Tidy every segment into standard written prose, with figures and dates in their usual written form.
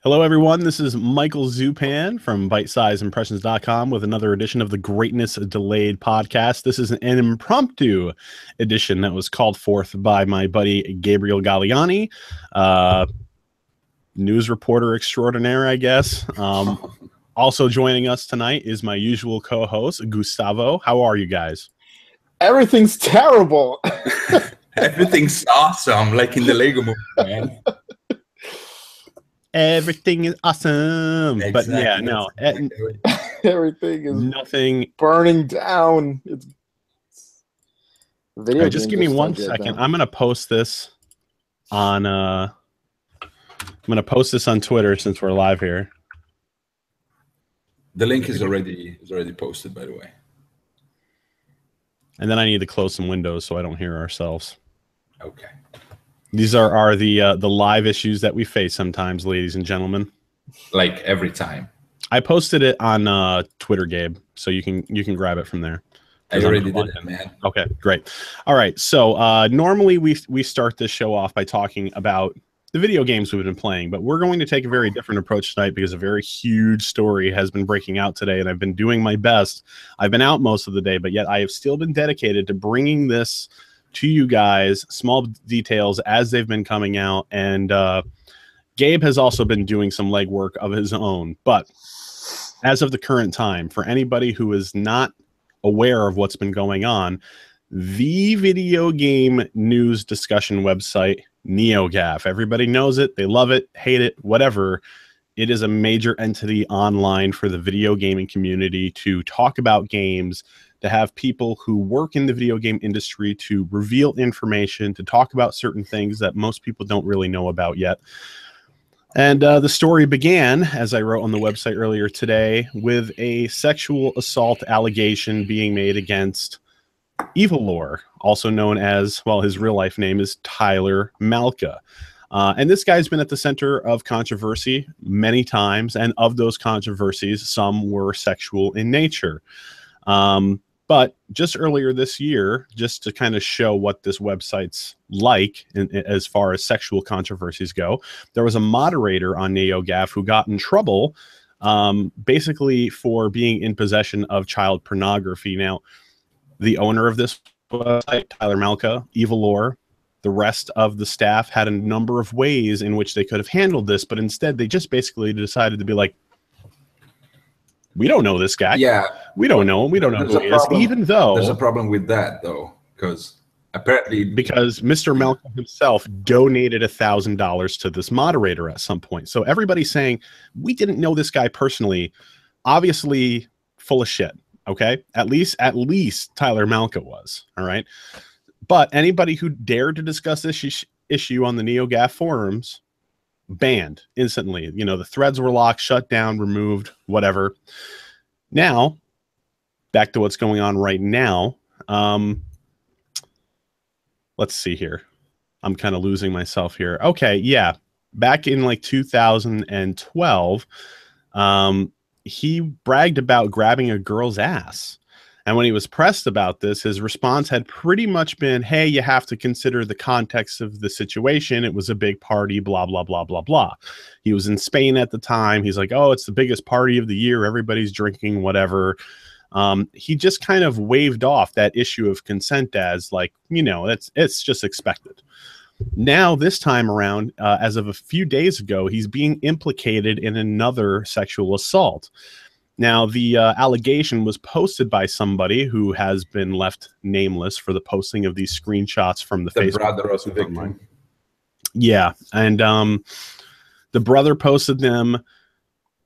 Hello, everyone. This is Michael Zupan from Byte-Size with another edition of the Greatness Delayed podcast. This is an impromptu edition that was called forth by my buddy Gabriel Galliani, news reporter extraordinaire, I guess. Also joining us tonight is my usual co-host, Gustavo. How are you guys? Everything's terrible. Everything's awesome, like in the Lego movie, man. Everything is awesome. Exactly. But yeah, no. Everything is nothing burning down. It's video. Right, just give me 1 second. I'm gonna post this on Twitter since we're live here. The link is already posted, by the way. And then I need to close some windows so I don't hear ourselves. Okay. These are the live issues that we face sometimes, ladies and gentlemen. Like every time. I posted it on Twitter, Gabe, so you can grab it from there. I already did it, man. Okay, great. All right, so normally we start this show off by talking about the video games we've been playing, but we're going to take a very different approach tonight because a very huge story has been breaking out today, and I've been doing my best. I've been out most of the day, but yet I have still been dedicated to bringing this to you guys, small details as they've been coming out, and Gabe has also been doing some legwork of his own. But as of the current time, for anybody who is not aware of what's been going on, the video game news discussion website NeoGAF, everybody knows it, they love it, hate it, whatever. It is a major entity online for the video gaming community to talk about games, to have people who work in the video game industry to reveal information, to talk about certain things that most people don't really know about yet. And the story began, as I wrote on the website earlier today, with a sexual assault allegation being made against Evilore, also known as, well, his real life name is Tyler Malka. And this guy's been at the center of controversy many times, and of those controversies, some were sexual in nature. But just earlier this year, just to kind of show what this website's like as far as sexual controversies go, there was a moderator on NeoGAF who got in trouble basically for being in possession of child pornography. Now, the owner of this website, Tyler Malka, Evilore, the rest of the staff had a number of ways in which they could have handled this, but instead they just basically decided to be like, we don't know this guy. Yeah. We don't know him. We don't know who he is. Even though there's a problem with that, though, because Mr. Malcolm himself donated $1,000 to this moderator at some point. So everybody's saying we didn't know this guy personally. Obviously, full of shit. Okay, at least Tyler Malka was. All right, but anybody who dared to discuss this issue on the NeoGAF forums, banned instantly. You know, the threads were locked, shut down, removed, whatever. Now, back to what's going on right now. Let's see here. I'm kind of losing myself here. Okay, yeah. Back in like 2012, he bragged about grabbing a girl's ass. And when he was pressed about this, his response had pretty much been, hey, you have to consider the context of the situation. It was a big party, blah, blah, blah, blah, blah. He was in Spain at the time. He's like, oh, it's the biggest party of the year. Everybody's drinking, whatever. He just kind of waved off that issue of consent as like, you know, it's just expected. Now, this time around, as of a few days ago, he's being implicated in another sexual assault. Now, the allegation was posted by somebody who has been left nameless for the posting of these screenshots from the Facebook. Brother of the victim. Yeah, and the brother posted them,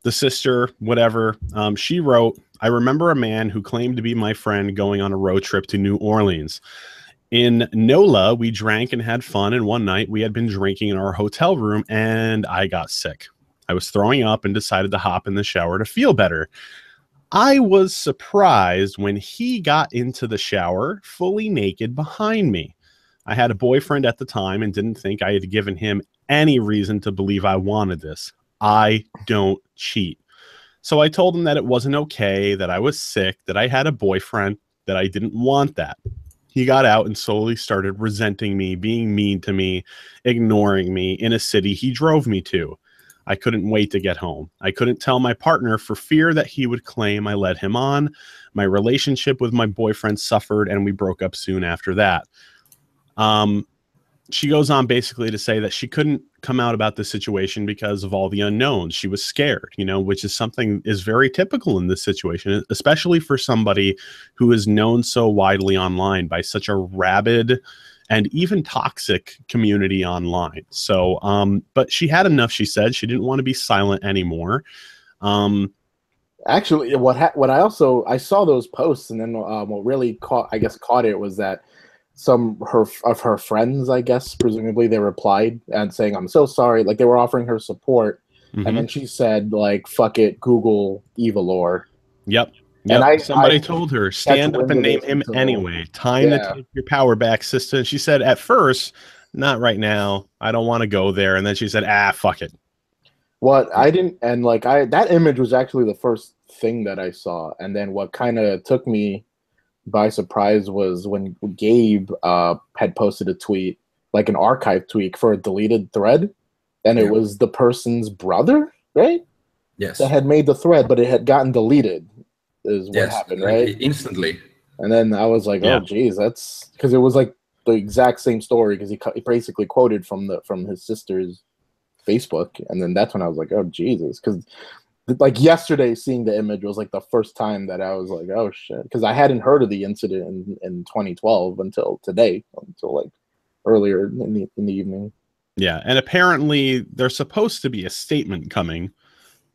the sister, whatever. She wrote, I remember a man who claimed to be my friend going on a road trip to New Orleans. In NOLA, we drank and had fun, and one night we had been drinking in our hotel room, and I got sick. I was throwing up and decided to hop in the shower to feel better. I was surprised when he got into the shower fully naked behind me. I had a boyfriend at the time and didn't think I had given him any reason to believe I wanted this. I don't cheat. So I told him that it wasn't okay, that I was sick, that I had a boyfriend, that I didn't want that. He got out and slowly started resenting me, being mean to me, ignoring me in a city he drove me to. I couldn't wait to get home. I couldn't tell my partner for fear that he would claim I led him on. My relationship with my boyfriend suffered, and we broke up soon after that. She goes on basically to say that she couldn't come out about the situation because of all the unknowns. She was scared, you know, which is something is very typical in this situation, especially for somebody who is known so widely online by such a rabid and even toxic community online. So, but she had enough, she said. She didn't want to be silent anymore. Actually, what I saw those posts, and then what really caught it was that some of her friends, I guess, presumably, they replied and saying, "I'm so sorry." Like, they were offering her support, and then she said, like, "Fuck it, Google Evilore." Yep. And somebody told her, stand up and name him anyway. Time to take your power back, sister. And she said, at first, not right now. I don't want to go there. And then she said, fuck it. What I didn't, and like that image was actually the first thing that I saw, and then what kind of took me by surprise was when Gabe had posted a tweet, like an archive tweet for a deleted thread, and it was the person's brother, right? Yes. That had made the thread, but it had gotten deleted, is what happened, right? Instantly. And then I was like, oh, geez, that's because it was like the exact same story, because he basically quoted from his sister's Facebook, and then that's when I was like, oh, Jesus, because like yesterday seeing the image was like the first time that I was like, oh shit, because I hadn't heard of the incident in 2012 until today, until like earlier in the evening. Yeah, and apparently there's supposed to be a statement coming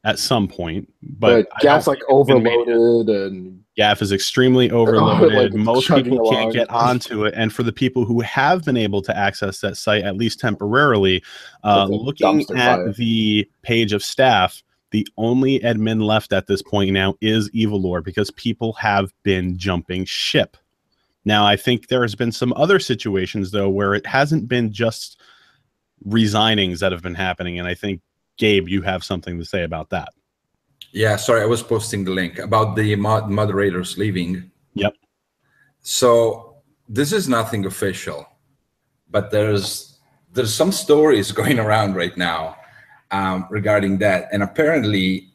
at some point, but Gaff's like overloaded, and Gaff is extremely overloaded. Like most people can't get onto it, and for the people who have been able to access that site, at least temporarily, looking at the page of staff, the only admin left at this point now is Evilore, because people have been jumping ship. Now, I think there has been some other situations, though, where it hasn't been just resignings that have been happening, and I think, Gabe, you have something to say about that. Yeah, sorry, I was posting the link about the moderators leaving. Yep. So this is nothing official, but there's some stories going around right now regarding that, and apparently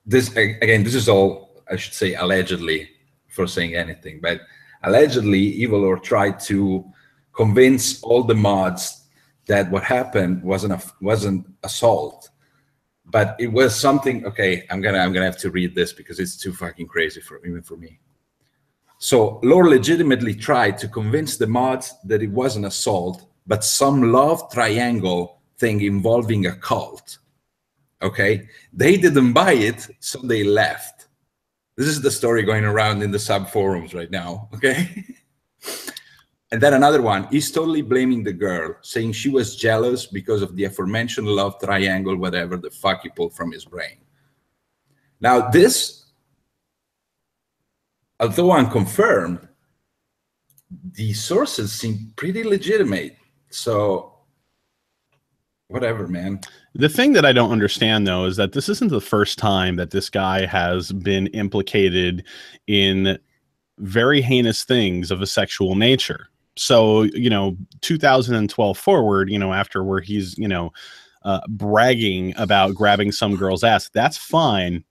this is all, I should say, allegedly, for saying anything, but allegedly Evilore tried to convince all the mods that what happened wasn't assault, but it was something. Okay, I'm gonna have to read this because it's too fucking crazy even for me. So Lore legitimately tried to convince the mods that it wasn't assault, but some love triangle thing involving a cult. Okay, they didn't buy it, so they left. This is the story going around in the sub forums right now. Okay. And then another one, he's totally blaming the girl, saying she was jealous because of the aforementioned love triangle, whatever the fuck he pulled from his brain. Now this, although unconfirmed, the sources seem pretty legitimate. So whatever, man. The thing that I don't understand, though, is that this isn't the first time that this guy has been implicated in very heinous things of a sexual nature. So, 2012 forward, after where he's, bragging about grabbing some girl's ass, that's fine.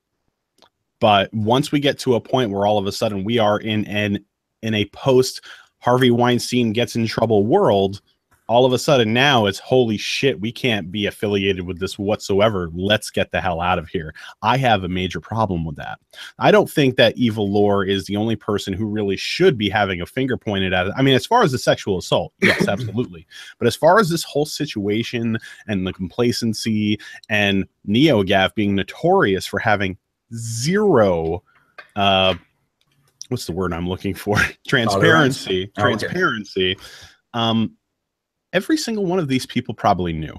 But once we get to a point where all of a sudden we are in a post Harvey Weinstein gets in trouble world, all of a sudden now it's holy shit, we can't be affiliated with this whatsoever. Let's get the hell out of here. I have a major problem with that. I don't think that Evilore is the only person who really should be having a finger pointed at it. I mean, as far as the sexual assault, yes, absolutely. But as far as this whole situation and the complacency and NeoGAF being notorious for having zero, what's the word I'm looking for? Transparency. Every single one of these people probably knew.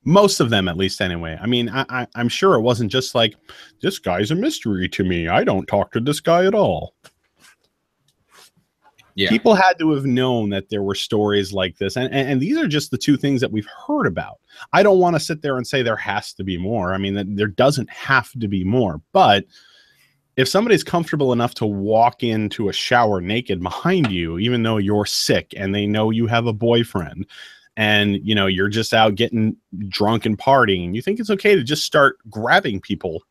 Most of them, at least, anyway. I mean, I'm sure it wasn't just like, this guy's a mystery to me. I don't talk to this guy at all. Yeah. People had to have known that there were stories like this. And these are just the two things that we've heard about. I don't want to sit there and say there has to be more. I mean, there doesn't have to be more. But if somebody's comfortable enough to walk into a shower naked behind you, even though you're sick and they know you have a boyfriend, and you're just out getting drunk and partying, you think it's okay to just start grabbing people.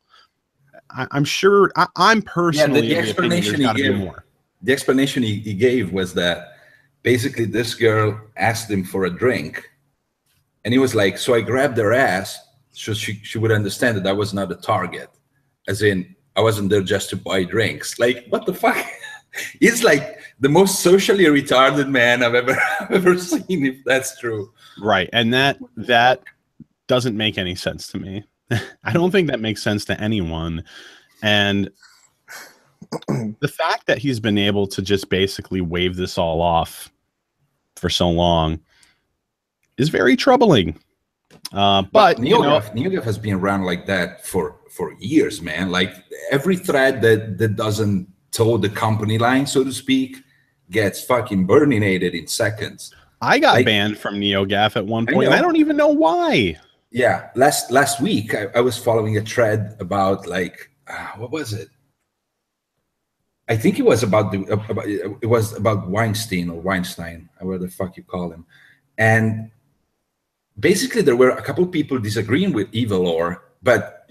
I'm sure I'm personally the explanation he gave, more. The explanation he gave was that basically this girl asked him for a drink, and he was like, so I grabbed her ass so she would understand that I was not a target, as in I wasn't there just to buy drinks. Like, what the fuck? He's like the most socially retarded man I've ever seen, if that's true. Right. And that doesn't make any sense to me. I don't think that makes sense to anyone. And the fact that he's been able to just basically wave this all off for so long is very troubling. But NeoGaf has been around like that for years, man. Like every thread that doesn't toe the company line, so to speak, gets fucking burninated in seconds. I got banned from NeoGaf at one point, and I don't even know why. Yeah, last week I was following a thread about like what was it? I think it was about Weinstein, however the fuck you call him, and basically there were a couple people disagreeing with Evilor, but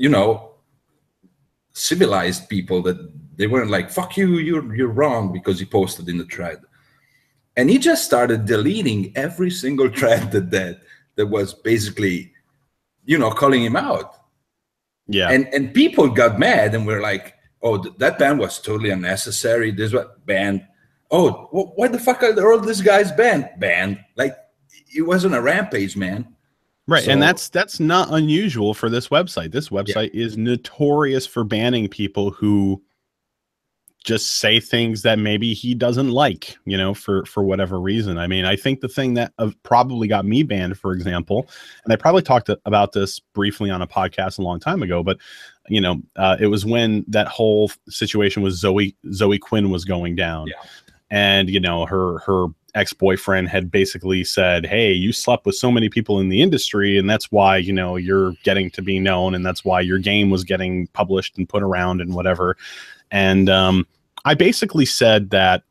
civilized people that they weren't like, fuck you, you're wrong, because he posted in the thread. And he just started deleting every single thread that was basically, calling him out. Yeah. And people got mad and were like, oh, that ban was totally unnecessary. This was banned. Oh, why the fuck are all these guys banned? Like, it wasn't a rampage, man. Right, and that's not unusual for this website. This website is notorious for banning people who just say things that maybe he doesn't like, for whatever reason. I mean, I think the thing that probably got me banned, for example, and I probably talked about this briefly on a podcast a long time ago, but it was when that whole situation with Zoe Quinn was going down, and her ex-boyfriend had basically said, hey, you slept with so many people in the industry, and that's why you're getting to be known, and that's why your game was getting published and put around and whatever. And I basically said that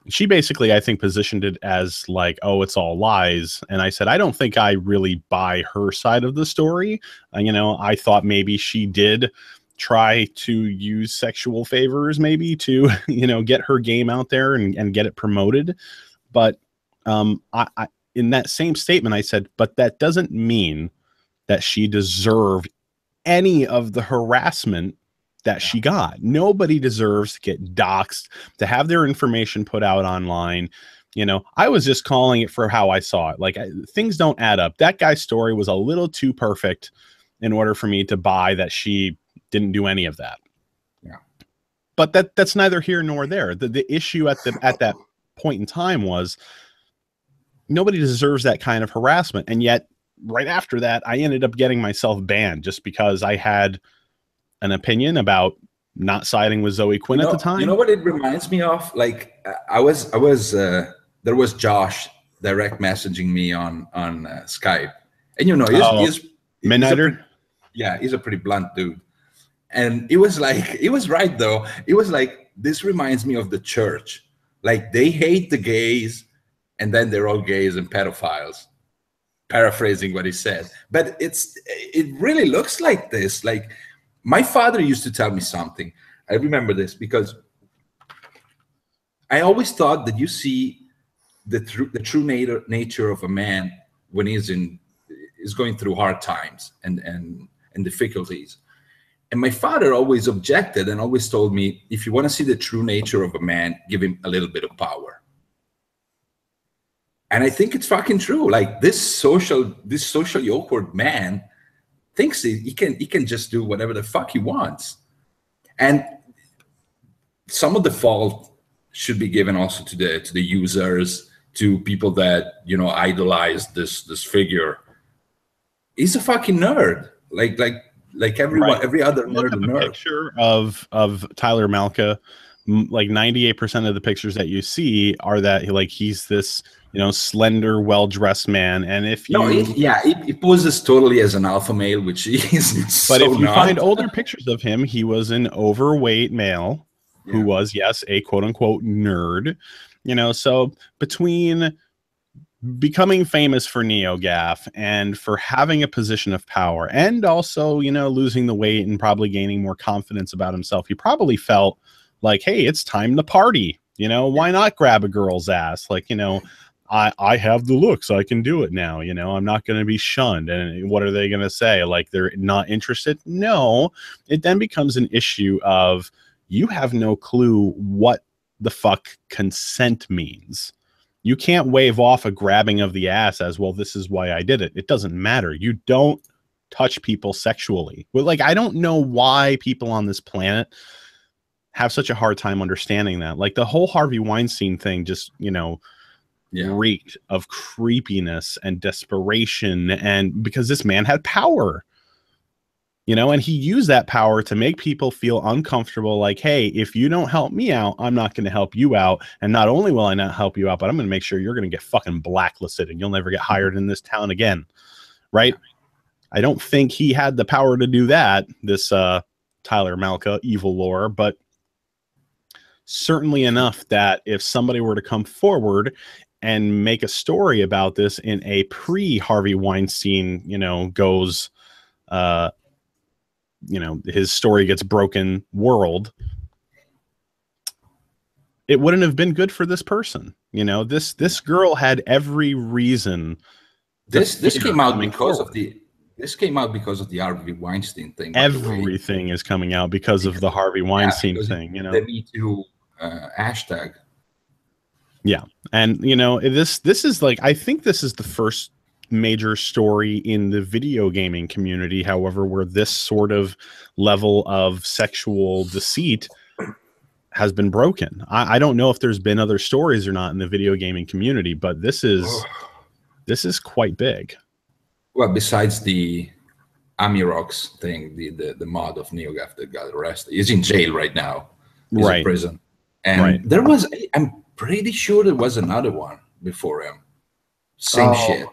she basically, I think, positioned it as like, oh, it's all lies. And I said, I don't think I really buy her side of the story. I thought maybe she did try to use sexual favors maybe to, get her game out there and get it promoted. But I in that same statement, I said, but that doesn't mean that she deserved any of the harassment that she got. Nobody deserves to get doxxed, to have their information put out online. I was just calling it for how I saw it. Like, things don't add up. That guy's story was a little too perfect in order for me to buy that she didn't do any of that. Yeah. But that's neither here nor there. The issue at that point in time was nobody deserves that kind of harassment. And yet right after that, I ended up getting myself banned just because I had an opinion about not siding with Zoe Quinn at the time. You know what it reminds me of? Like there was Josh direct messaging me on Skype, and he's Midnighter. He's a pretty blunt dude, and it was right though. It was like, this reminds me of the church. Like, they hate the gays, and then they're all gays and pedophiles. Paraphrasing what he said, but it really looks like this. Like, my father used to tell me something. I remember this because I always thought that you see the true nature of a man when he's going through hard times and difficulties. And my father always objected and always told me, if you want to see the true nature of a man, give him a little bit of power. And I think it's fucking true. Like, this socially awkward man thinks he can just do whatever the fuck he wants. And some of the fault should be given also to the users, to people that idolize this figure. He's a fucking nerd, like everyone, right. Every other nerd. A picture of Tyler Malka. Like 98% of the pictures that you see are that he's this slender, well-dressed man. And if you he poses totally as an alpha male, which he isn't. But if you find older pictures of him, he was an overweight male who was, yes, a quote-unquote nerd. So between becoming famous for NeoGAF and for having a position of power, and also, you know, losing the weight and probably gaining more confidence about himself, he probably felt like, hey, it's time to party. You know, why not grab a girl's ass? Like, you know, I have the looks, I can do it now. You know, I'm not going to be shunned. And what are they going to say? Like, they're not interested? No. It then becomes an issue of, you have no clue what the fuck consent means. You can't wave off a grabbing of the ass as, well, this is why I did it. It doesn't matter. You don't touch people sexually. Well, like, I don't know why people on this planet have such a hard time understanding that. Like, the whole Harvey Weinstein thing just, you know, reeked of creepiness and desperation, and because this man had power, you know, and he used that power to make people feel uncomfortable. Like, hey, if you don't help me out, I'm not going to help you out. And not only will I not help you out, but I'm going to make sure you're going to get fucking blacklisted and you'll never get hired in this town again. Right? I don't think he had the power to do that, this Tyler Malka evil lore, but certainly enough that if somebody were to come forward and make a story about this in a pre-Harvey Weinstein, you know, goes, you know, his story gets broken world, it wouldn't have been good for this person. You know, this girl had every reason. This came out because of the Harvey Weinstein thing. Everything is coming out because of the Harvey Weinstein thing. You know, the Me Too hashtag. Yeah, and you know, this is like, I think this is the first major story in the video gaming community, however, where this sort of level of sexual deceit has been broken. I don't know if there's been other stories or not in the video gaming community, but this is quite big. Well, besides the Amirox thing, the mod of NeoGAF that got arrested, he's in jail right now. He's in prison. And there was, I'm pretty sure there was another one before him. Same shit.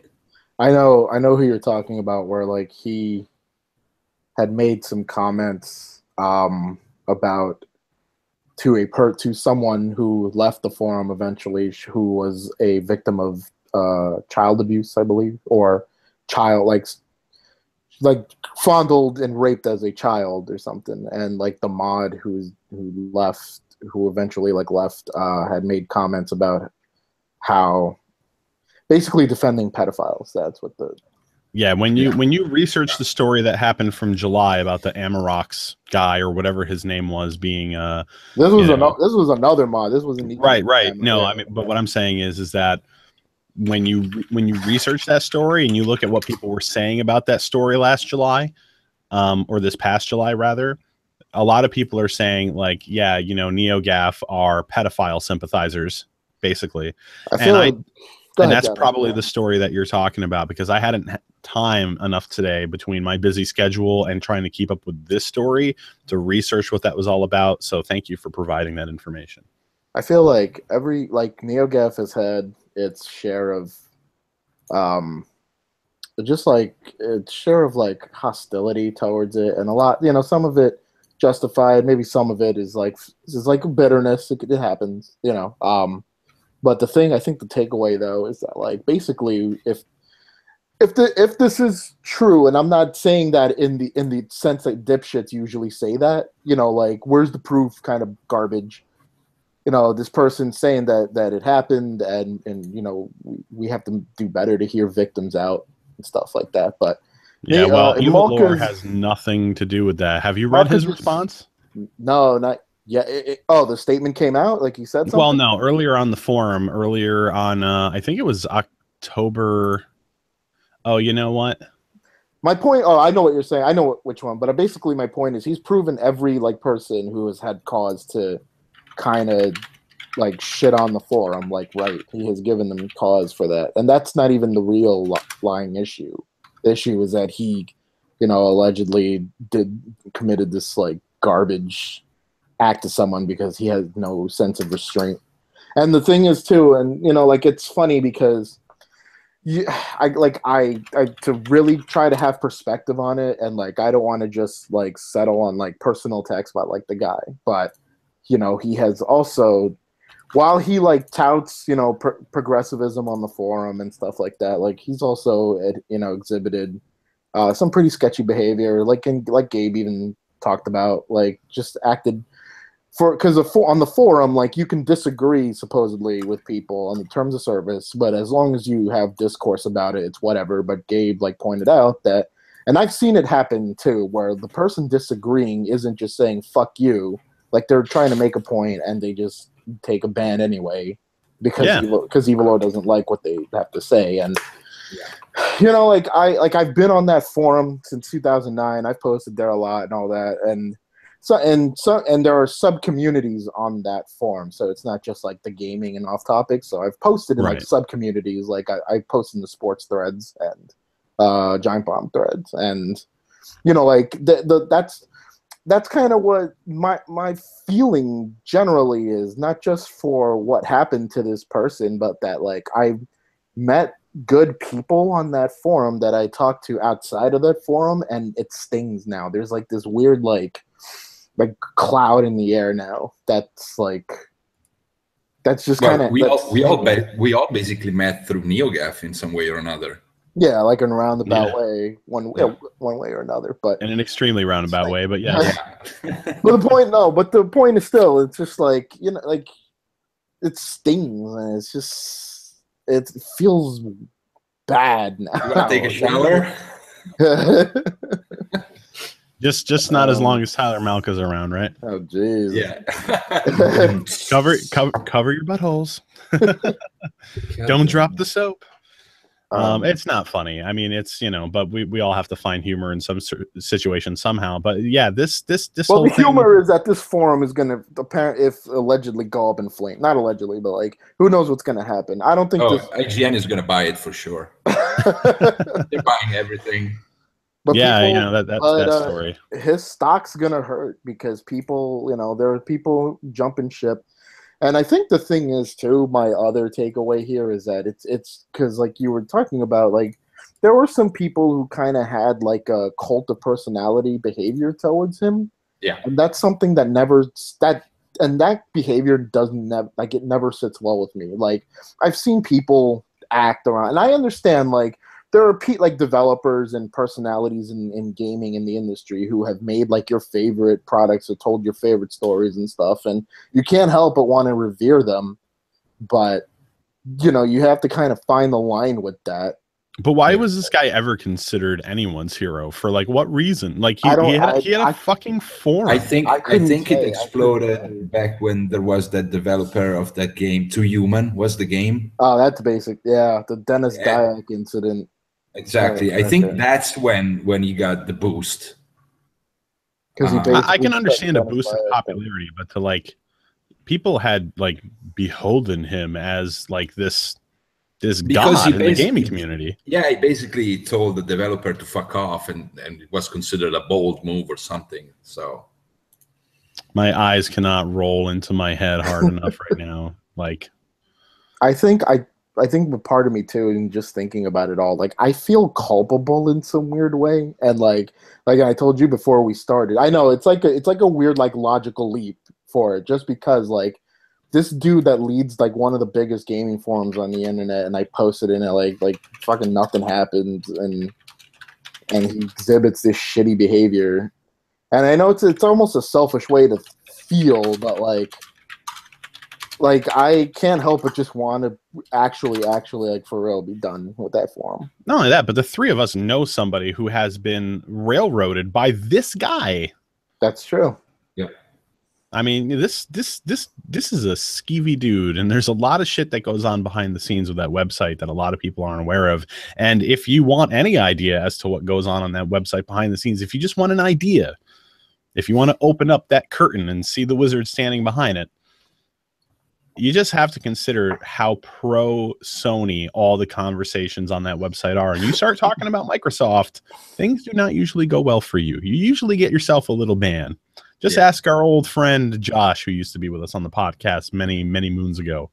I know who you're talking about, where like he had made some comments about to someone who left the forum eventually, who was a victim of child abuse, I believe, or child like fondled and raped as a child or something. And like the mod who eventually left had made comments about how basically defending pedophiles. That's what the when you research the story that happened from July about the Amarox guy or whatever his name was being this was another mod. This wasn't even right. No, I mean, but what I'm saying is that when you research that story and you look at what people were saying about that story last July, or this past July rather, a lot of people are saying like, yeah, you know, NeoGAF are pedophile sympathizers, basically. And that's probably the story that you're talking about, because I hadn't had time enough today between my busy schedule and trying to keep up with this story to research what that was all about. So thank you for providing that information. I feel like NeoGAF has had its share of just like its share of like hostility towards it, and a lot, you know, some of it justified, maybe some of it is like bitterness. It happens, you know. But the thing, I think the takeaway though is that like basically if this is true, and I'm not saying that in the sense that dipshits usually say that, you know, like where's the proof kind of garbage. You know, this person saying that it happened, and you know, we have to do better to hear victims out and stuff like that. But yeah, well, evil lore has nothing to do with that. Have you read his response? No, not yet. The statement came out, like you said something? Well, no, earlier on the forum, earlier on, I think it was October. Oh, you know what? My point. Oh, I know what you're saying. I know which one. But basically, my point is he's proven every like person who has had cause to kind of like shit on the forum, like, right, he has given them cause for that, and that's not even the real lying issue. The issue is that he, you know, allegedly committed this like garbage act to someone because he has no sense of restraint. And the thing is too, and you know, like it's funny because I to really try to have perspective on it, and like I don't want to just like settle on like personal text about like the guy, but you know, he has also, while he like touts, you know, progressivism on the forum and stuff like that, like he's also, you know, exhibited some pretty sketchy behavior, like Gabe even talked about, like just acted because on the forum, like you can disagree supposedly with people on the terms of service, but as long as you have discourse about it, it's whatever. But Gabe like pointed out that, and I've seen it happen too, where the person disagreeing isn't just saying "fuck you," like they're trying to make a point and they just take a ban anyway because Evil doesn't like what they have to say. And you know, I've been on that forum since 2009. I've posted there a lot and all that, and there are sub communities on that forum, so it's not just like the gaming and off topic. So I've posted in like sub communities, like I posted in the sports threads and Giant Bomb threads, and you know, like that's kind of what my feeling generally is, not just for what happened to this person, but that like I met good people on that forum that I talked to outside of that forum, and it stings now. There's like this weird like cloud in the air now. That's just kind of we all basically met through NeoGAF in some way or another. Yeah, like in a roundabout way, one way or another, but in an extremely roundabout way. But yeah. But the point is still, it's just like, you know, like it stings and it's just it feels bad now. You want to take a shower? Just not as long as Tyler Malka's around, right? Oh, jeez. Yeah. cover your buttholes. Don't drop the soap. It's not funny. I mean, it's, you know, but we all have to find humor in some situation somehow. But yeah, this well, whole the humor is that this forum is going to if allegedly go up in flame. Not allegedly, but like who knows what's going to happen. I don't think IGN is going to buy it for sure. They're buying everything. But yeah, you know, that's that story. His stock's going to hurt because people, you know, there are people jumping ship. And I think the thing is, too, my other takeaway here is that it's because, like you were talking about, like, there were some people who kind of had, like, a cult of personality behavior towards him. Yeah. And that's something that that behavior doesn't, it never sits well with me. Like, I've seen people act around, and I understand, like, there are like developers and personalities in gaming in the industry who have made like your favorite products or told your favorite stories and stuff, and you can't help but want to revere them, but you know, you have to kind of find the line with that. But why was this guy ever considered anyone's hero? For like what reason? Like he had a fucking forum. I think it exploded back when there was that developer of that game, Too Human was the game. Oh, that's basic. Yeah, the Dennis Dyack incident. Exactly. I think that's when he got the boost. I can understand a boost in popularity, but to like people had like beholden him as like this god in the gaming community. Yeah, he basically told the developer to fuck off, and it was considered a bold move or something. So my eyes cannot roll into my head hard enough right now. Like I think part of me too, and just thinking about it all, like I feel culpable in some weird way, and like I told you before we started, I know it's like a weird like logical leap for it, just because like this dude that leads like one of the biggest gaming forums on the internet, and I posted in it like fucking nothing happened, and he exhibits this shitty behavior, and I know it's almost a selfish way to feel, but like I can't help but just want to actually like for real be done with that forum. Not only that, but the three of us know somebody who has been railroaded by this guy. That's true. Yeah. I mean, this is a skeevy dude, and there's a lot of shit that goes on behind the scenes with that website that a lot of people aren't aware of. And if you want any idea as to what goes on that website behind the scenes, if you just want an idea, if you want to open up that curtain and see the wizard standing behind it, you just have to consider how pro Sony all the conversations on that website are. And you start talking about Microsoft, things do not usually go well for you. You usually get yourself a little ban. Just ask our old friend Josh, who used to be with us on the podcast many, many moons ago.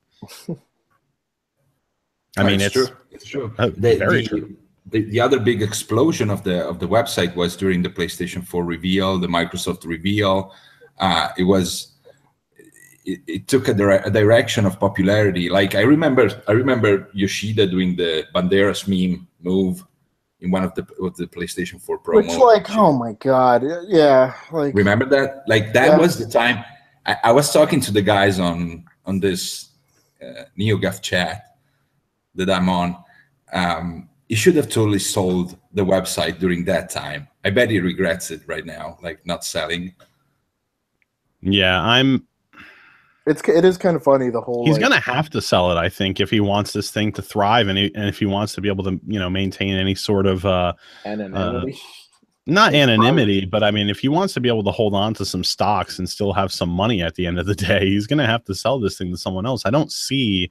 I mean, it's true. It's true. Very true. The other big explosion of the website was during the PlayStation 4 reveal, the Microsoft reveal. it took a direction of popularity. Like I remember Yoshida doing the Banderas meme move in one of the PlayStation 4 promo. Which, like, oh my god, yeah, like, remember that? Like that was the time. I was talking to the guys on this NeoGAF chat that I'm on. He should have totally sold the website during that time. I bet he regrets it right now, like not selling. Yeah, it is kind of funny, the whole. He's gonna have to sell it, I think, if he wants this thing to thrive, and if he wants to be able to, maintain any sort of anonymity. Not anonymity, but I mean, if he wants to be able to hold on to some stocks and still have some money at the end of the day, he's gonna have to sell this thing to someone else. I don't see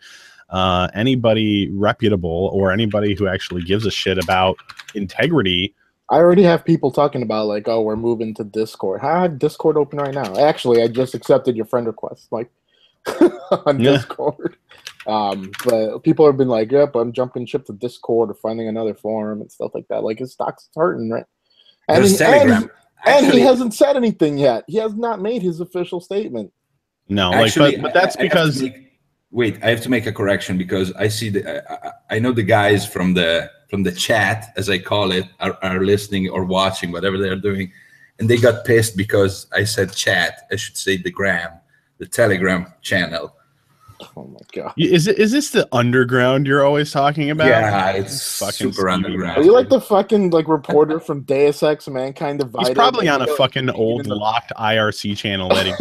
anybody reputable or anybody who actually gives a shit about integrity. I already have people talking about, like, oh, we're moving to Discord. I have Discord open right now. Actually, I just accepted your friend request, like, on Discord. But people have been like, yep, I'm jumping ship to Discord or finding another forum and stuff like that. Like, his stock's hurting, right? And he hasn't said anything yet. He has not made his official statement. No, actually, but that's because... Wait, I have to make a correction because I see I know the guys from the chat, as I call it, are listening or watching whatever they're doing, and they got pissed because I said chat. I should say the Telegram channel. Oh my god! Is this the underground you're always talking about? Yeah, it's fucking super underground. Are you like the fucking reporter from Deus Ex Mankind Divided? He's probably on a fucking old locked IRC channel that he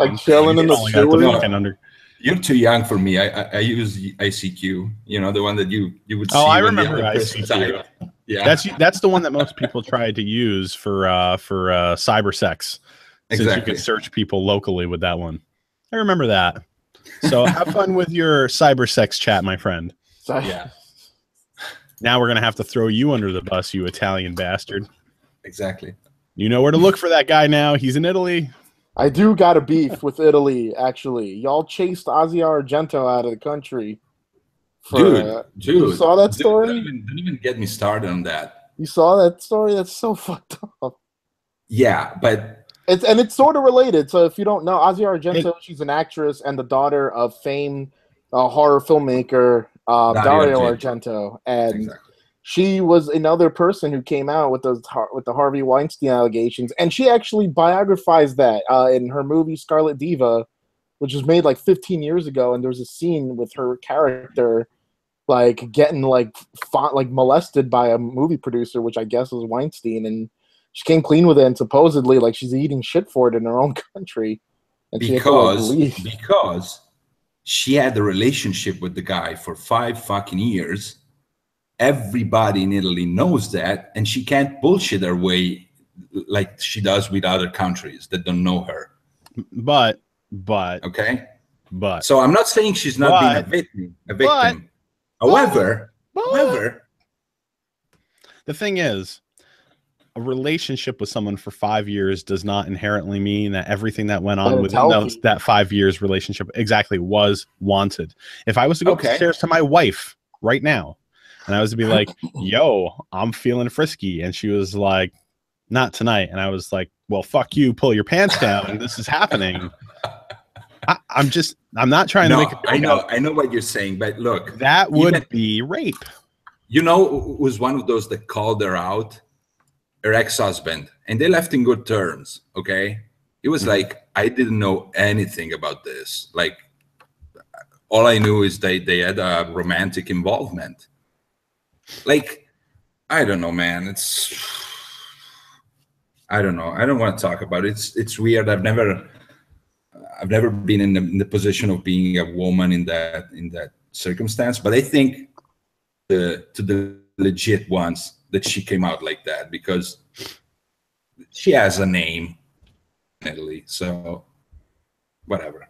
like chilling in the sewer. You're too young for me. I use ICQ. The one that you would see. Oh, I remember ICQ. Yeah, that's the one that most people try to use for cyber sex. Exactly. Since you can search people locally with that one. I remember that. So have fun with your cyber sex chat, my friend. Yeah. Now we're gonna have to throw you under the bus, you Italian bastard. Exactly. You know where to look for that guy now. He's in Italy. I do got a beef with Italy, actually. Y'all chased Ozzy Argento out of the country. Dude, you saw that story? Don't even get me started on that. You saw that story? That's so fucked up. Yeah, but... It's sort of related. So if you don't know, Ozzy Argento, she's an actress and the daughter of famed horror filmmaker Dario Argento. And... Exactly. She was another person who came out with the Harvey Weinstein allegations, and she actually biographized that in her movie Scarlet Diva, which was made like 15 years ago. And there's a scene with her character like getting like molested by a movie producer, which I guess was Weinstein, and she came clean with it. And supposedly, like, she's eating shit for it in her own country, and because she had a relationship with the guy for 5 fucking years. Everybody in Italy knows that, and she can't bullshit her way like she does with other countries that don't know her. But okay, but so I'm not saying she's not being a victim. However, the thing is, a relationship with someone for 5 years does not inherently mean that everything that went on within that 5 years relationship exactly was wanted. If I was to go upstairs to my wife right now, and I was to be like, yo, I'm feeling frisky. And she was like, not tonight. And I was like, well, fuck you, pull your pants down. This is happening. I'm not trying to make it. I know what you're saying, but look. That would be rape. You know who was one of those that called her out? Her ex-husband. And they left in good terms, okay? It was like, I didn't know anything about this. Like, all I knew is they had a romantic involvement. Like, I don't know, man. I don't know. I don't want to talk about it. It's weird. I've never been in the position of being a woman in that circumstance. But I think to the legit ones that she came out like that because she has a name in Italy. So whatever.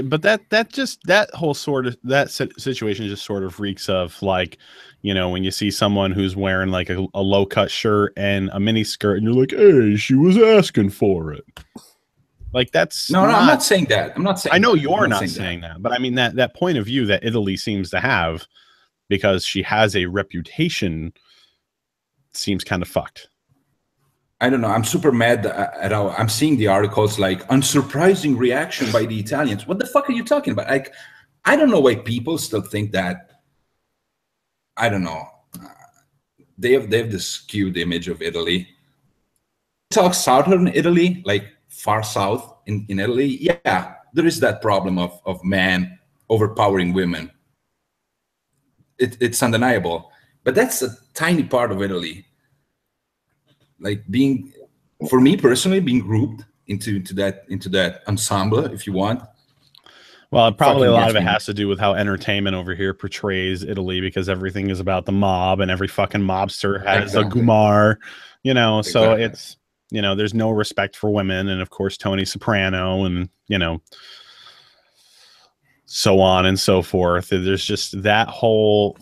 But that whole sort of situation just sort of reeks of, like, when you see someone who's wearing like a low cut shirt and a mini skirt and you're like, hey, she was asking for it. Like, that's no, I'm not saying that. I know you're not saying that, but I mean that point of view that Italy seems to have because she has a reputation seems kind of fucked. I don't know. I'm super mad at how I'm seeing the articles like unsurprising reaction by the Italians. What the fuck are you talking about? Like, I don't know why people still think that. I don't know. They have this skewed image of Italy. Talk southern Italy, like far south in Italy. Yeah, there is that problem of men overpowering women. It's undeniable. But that's a tiny part of Italy. Like for me personally, being grouped into that ensemble, if you want. Well, probably a lot of it has to do with how entertainment over here portrays Italy, because everything is about the mob, and every fucking mobster has a Gumar, you know. Exactly. So it's, you know, there's no respect for women, and of course Tony Soprano, and you know, so on and so forth. There's just that whole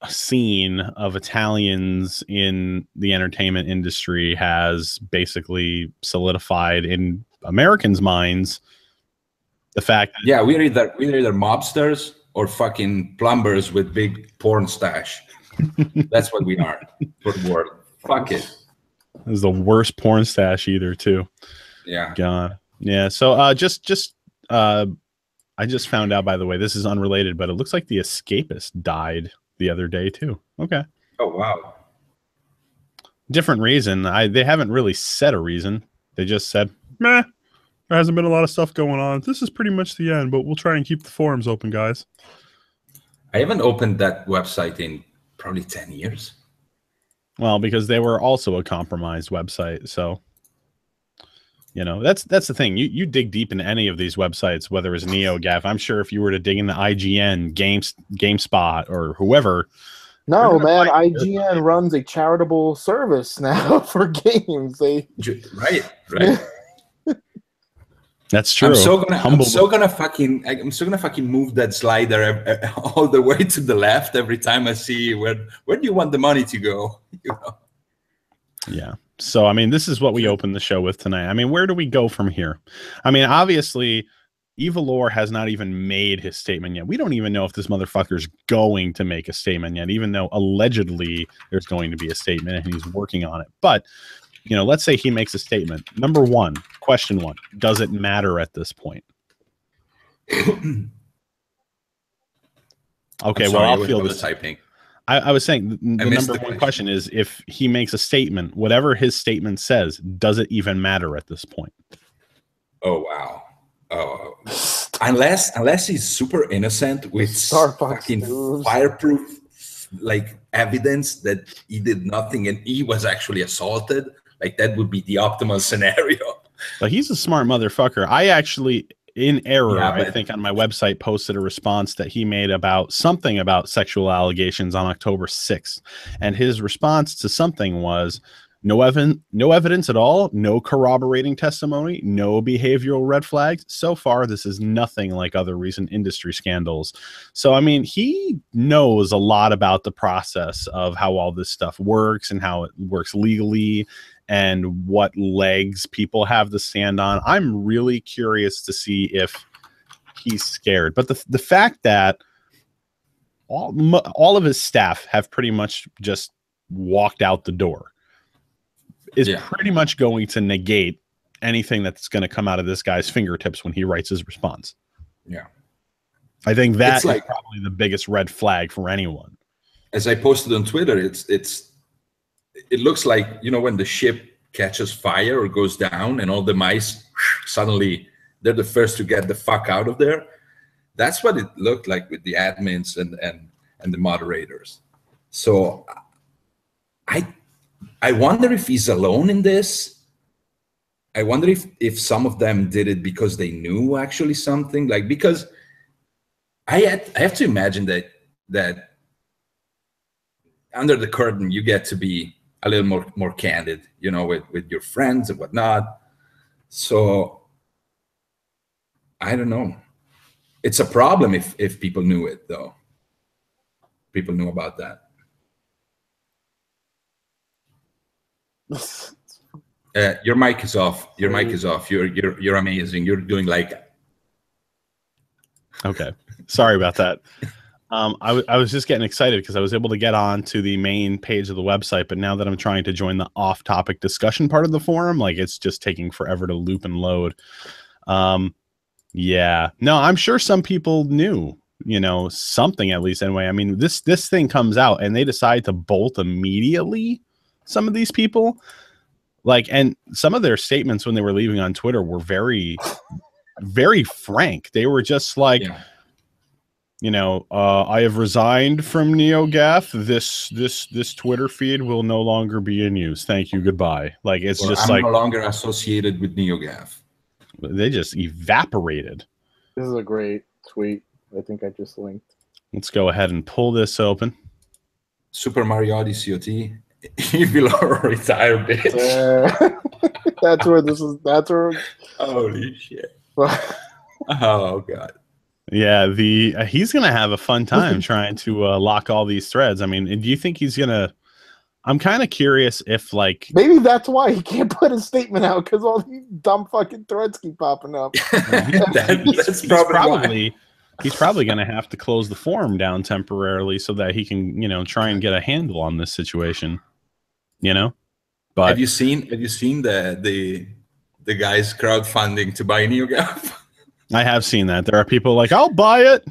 scene of Italians in the entertainment industry has basically solidified in Americans' minds the fact that, yeah, we're either mobsters or fucking plumbers with big porn stash. That's what we are for the world. Fuck it. This is the worst porn stash either, too. Yeah. God. Yeah. So I just found out, by the way, this is unrelated, but it looks like The Escapist died the other day too. Okay. Oh wow. Different reason. They haven't really said a reason. They just said, meh, there hasn't been a lot of stuff going on. This is pretty much the end, but we'll try and keep the forums open, guys. I haven't opened that website in probably 10 years. Well, because they were also a compromised website, so you know, that's the thing. You dig deep into any of these websites, whether it's NeoGAF. I'm sure if you were to dig into IGN, GameSpot, or whoever. No, man, IGN runs a charitable service now for games. Right. That's true. I'm so gonna fucking move that slider all the way to the left every time I see where do you want the money to go? You know? Yeah. So, I mean, this is what we opened the show with tonight. I mean, where do we go from here? I mean, obviously, Evilore has not even made his statement yet. We don't even know if this motherfucker's going to make a statement yet, even though allegedly there's going to be a statement and he's working on it. But, you know, let's say he makes a statement. Number one, question one, does it matter at this point? Okay, well, I'll feel this. Typing. I was saying the number one question is, if he makes a statement, whatever his statement says, does it even matter at this point? Oh, wow. Oh, unless he's super innocent with fucking fireproof like evidence that he did nothing and he was actually assaulted, like that would be the optimal scenario. But he's a smart motherfucker. I actually, in error, I think on my website posted a response that he made about something about sexual allegations on October 6th. And his response to something was, no evidence at all, no corroborating testimony, no behavioral red flags. So far, this is nothing like other recent industry scandals. So, I mean, he knows a lot about the process of how all this stuff works and how it works legally and what legs people have to stand on. I'm really curious to see if he's scared. But the fact that all of his staff have pretty much just walked out the door is pretty much going to negate anything that's going to come out of this guy's fingertips when he writes his response. Yeah. I think that is probably the biggest red flag for anyone. As I posted on Twitter, it looks like, you know, when the ship catches fire or goes down and all the mice suddenly they're the first to get the fuck out of there. That's what it looked like with the admins and the moderators. So I wonder if he's alone in this. I wonder if some of them did it because they knew actually something, like, because I have to imagine that under the curtain you get to be a little more candid, you know, with your friends and whatnot. So I don't know. It's a problem if people knew it, though. People knew about that. Your mic is off. Your mic is off. You're amazing. You're doing like. Okay, sorry about that. I was just getting excited because I was able to get on to the main page of the website, but now that I'm trying to join the off-topic discussion part of the forum, like it's just taking forever to loop and load. Yeah, no, I'm sure some people knew, something at least anyway. I mean, this thing comes out and they decide to bolt immediately. Some of these people, and some of their statements when they were leaving on Twitter were very, very frank. They were just like, I have resigned from NeoGAF. This Twitter feed will no longer be in use. Thank you. Goodbye. Like, it's just I'm no longer associated with NeoGAF. They just evaporated. This is a great tweet. I think I just linked. Let's go ahead and pull this open. Super Mario Odyssey OT. Evil or retire, bitch. That's where this is. That's where. Holy shit. Oh god. Yeah, he's gonna have a fun time trying to lock all these threads. I mean, do you think he's gonna? I'm kind of curious if maybe that's why he can't put his statement out, because all these dumb fucking threads keep popping up. That's he's probably going to have to close the forum down temporarily so that he can try and get a handle on this situation. But have you seen the guys crowdfunding to buy NeoGAF? I have seen that. There are people like, I'll buy it.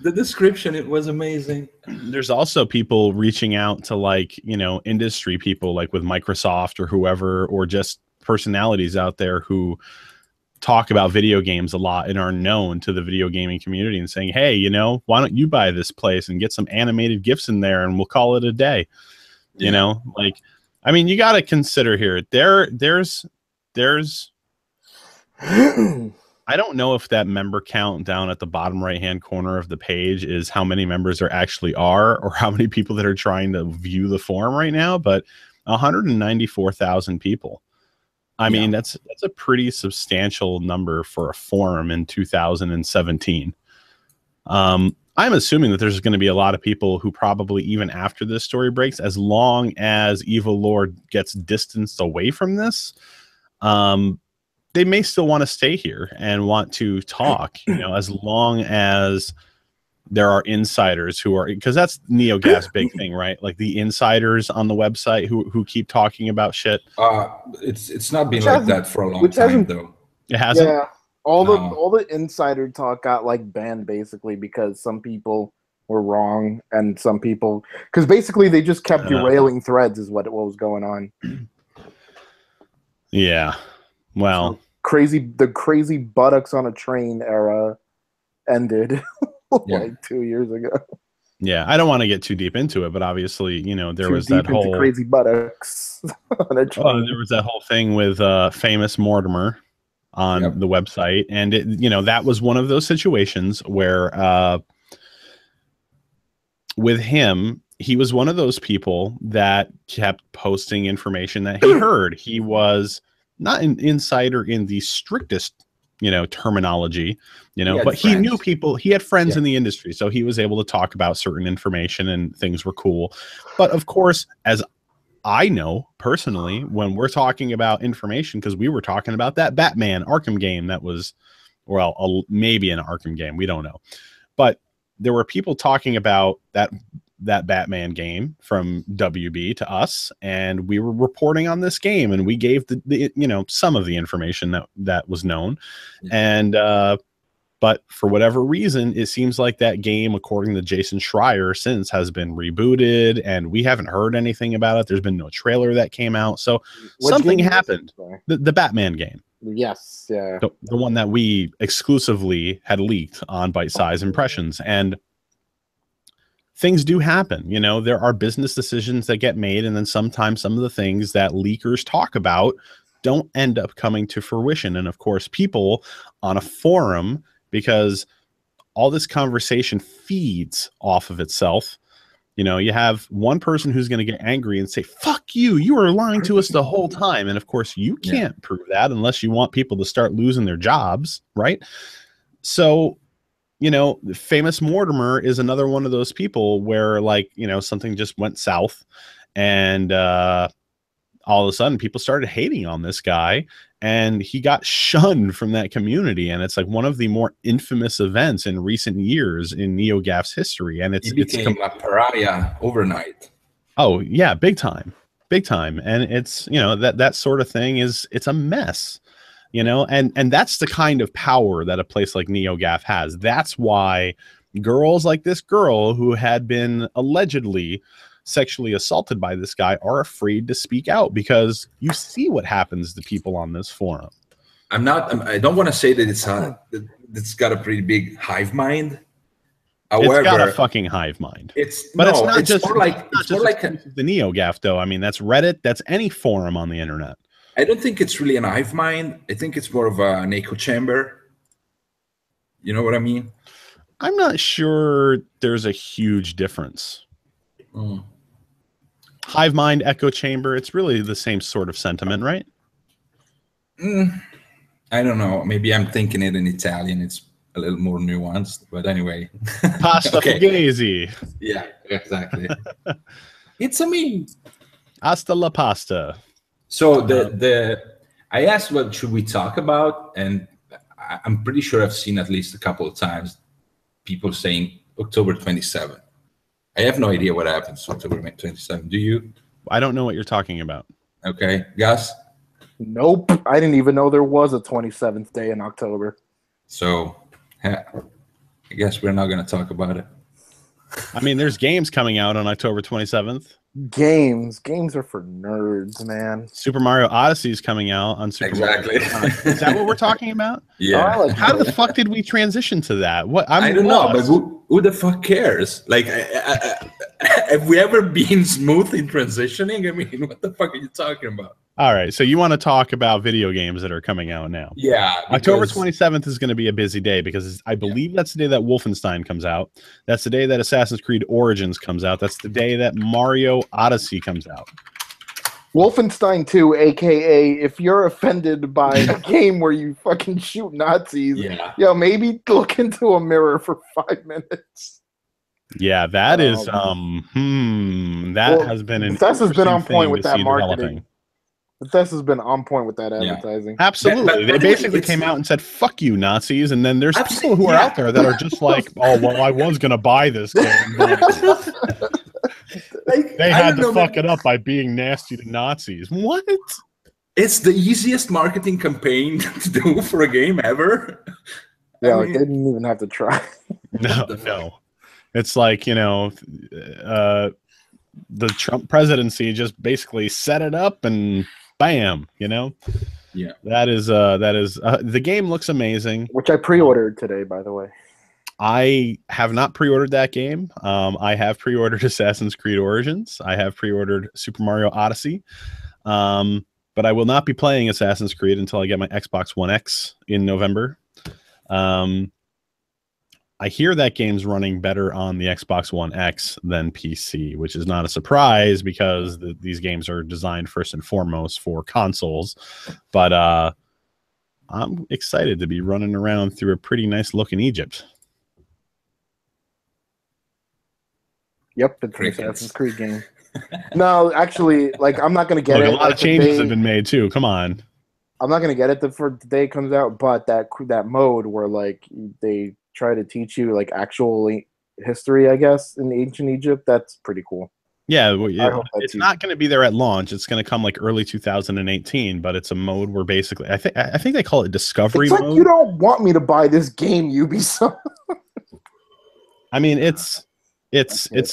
The description, it was amazing. There's also people reaching out to industry people with Microsoft or whoever, or just personalities out there who talk about video games a lot and are known to the video gaming community and saying, hey, why don't you buy this place and get some animated GIFs in there and we'll call it a day. I mean, you got to consider here, there's I don't know if that member count down at the bottom right-hand corner of the page is how many members there actually are or how many people that are trying to view the forum right now, but 194,000 people. I mean, that's a pretty substantial number for a forum in 2017. I'm assuming that there's going to be a lot of people who probably, even after this story breaks, as long as Evil Lord gets distanced away from this, they may still want to stay here and want to talk, as long as there are insiders who are, because that's NeoGAF's big thing, right? Like the insiders on the website who keep talking about shit. It's not been like that for a long time, though. It hasn't. Yeah, all the insider talk got banned basically because some people were wrong and some people, because basically they just kept derailing threads is what was going on. Yeah. Well, the crazy buttocks on a train era ended 2 years ago. Yeah, I don't want to get too deep into it, but obviously, there was that whole crazy buttocks on a train. There was that whole thing with famous Mortimer on the website, and that was one of those situations where with him, he was one of those people that kept posting information that he heard. He was not an insider in the strictest, terminology, but he knew people, he had friends in the industry. So he was able to talk about certain information and things were cool. But of course, as I know personally, when we're talking about information, because we were talking about that Batman Arkham game that was, maybe an Arkham game, we don't know. But there were people talking about that Batman game from WB to us, and we were reporting on this game, and we gave the some of the information that was known. And but for whatever reason, it seems like that game, according to Jason Schreier, since has been rebooted, and we haven't heard anything about it. There's been no trailer that came out, so something happened. The Batman game. Yes, yeah, the one that we exclusively had leaked on Byte-Size Impressions. And things do happen. There are business decisions that get made, and then sometimes some of the things that leakers talk about don't end up coming to fruition. And of course, people on a forum, because all this conversation feeds off of itself, you have one person who's going to get angry and say, fuck you, you were lying to us the whole time. And of course, you can't prove that unless you want people to start losing their jobs, right? So famous Mortimer is another one of those people where something just went south, and all of a sudden people started hating on this guy, and he got shunned from that community. And it's like one of the more infamous events in recent years in NeoGAF's history. And he became a pariah overnight. Oh yeah, big time. And it's, you know, that sort of thing it's a mess, you know, and that's the kind of power that a place like NeoGAF has. That's why girls like this girl who had been allegedly sexually assaulted by this guy are afraid to speak out, because you see what happens to people on this forum. I don't want to say that it's got a pretty big hive mind. However, it's got a fucking hive mind. It's not just the NeoGAF though. I mean, that's Reddit. That's any forum on the internet. I don't think it's really an hive mind. I think it's more of an echo chamber. You know what I mean? I'm not sure there's a huge difference. Hive mind, echo chamber. It's really the same sort of sentiment, right? I don't know. Maybe I'm thinking it in Italian. It's a little more nuanced, but anyway. Pasta fugazi. Yeah, exactly. It's a me. Hasta la pasta. So I asked what should we talk about, and I'm pretty sure I've seen at least a couple of times people saying October 27th. I have no idea what happens October 27th. Do you? I don't know what you're talking about. Okay, Gus? Nope. I didn't even know there was a 27th day in October. So I guess we're not going to talk about it. I mean, there's games coming out on October 27th. Games are for nerds, man. Super Mario Odyssey is coming out on Super Mario. Is that what we're talking about? Yeah. How the fuck did we transition to that? What I don't know, but who the fuck cares? Like, have we ever been smooth in transitioning? I mean, what the fuck are you talking about? All right, so you want to talk about video games that are coming out now? Yeah. October 27th is going to be a busy day, because I believe that's the day that Wolfenstein comes out. That's the day that Assassin's Creed Origins comes out. That's the day that Mario Odyssey comes out. Wolfenstein 2, aka if you're offended by a game where you fucking shoot Nazis, maybe look into a mirror for 5 minutes. Yeah, that is has been an Bethesda's been on point with that marketing. Bethesda's been on point with that advertising. Absolutely. They basically came out and said, fuck you, Nazis. And then there's people who are out there that are just like, oh, well, I was going to buy this game. But they had to fuck it up by being nasty to Nazis. What? It's the easiest marketing campaign to do for a game ever. Yeah, they didn't even have to try. No. It's like, you know, the Trump presidency just basically set it up and bam, you know? Yeah. That is the game looks amazing. Which I pre-ordered today, by the way. I have not pre-ordered that game. I have pre-ordered Assassin's Creed Origins. I have pre-ordered Super Mario Odyssey. But I will not be playing Assassin's Creed until I get my Xbox One X in November. I hear that game's running better on the Xbox One X than PC, which is not a surprise because these games are designed first and foremost for consoles. But I'm excited to be running around through a pretty nice looking Egypt. Yep, it's an Assassin's Creed game. No, actually, like I'm not gonna get it. A lot of changes have been made too. Come on. I'm not gonna get it for the day it comes out, but that mode where like they try to teach you like actual history, I guess, in ancient Egypt, that's pretty cool. Yeah, it's not going to be there at launch. It's going to come like early 2018, but it's a mode where basically I think they call it discovery mode. Like, you don't want me to buy this game, Ubisoft. I mean, it's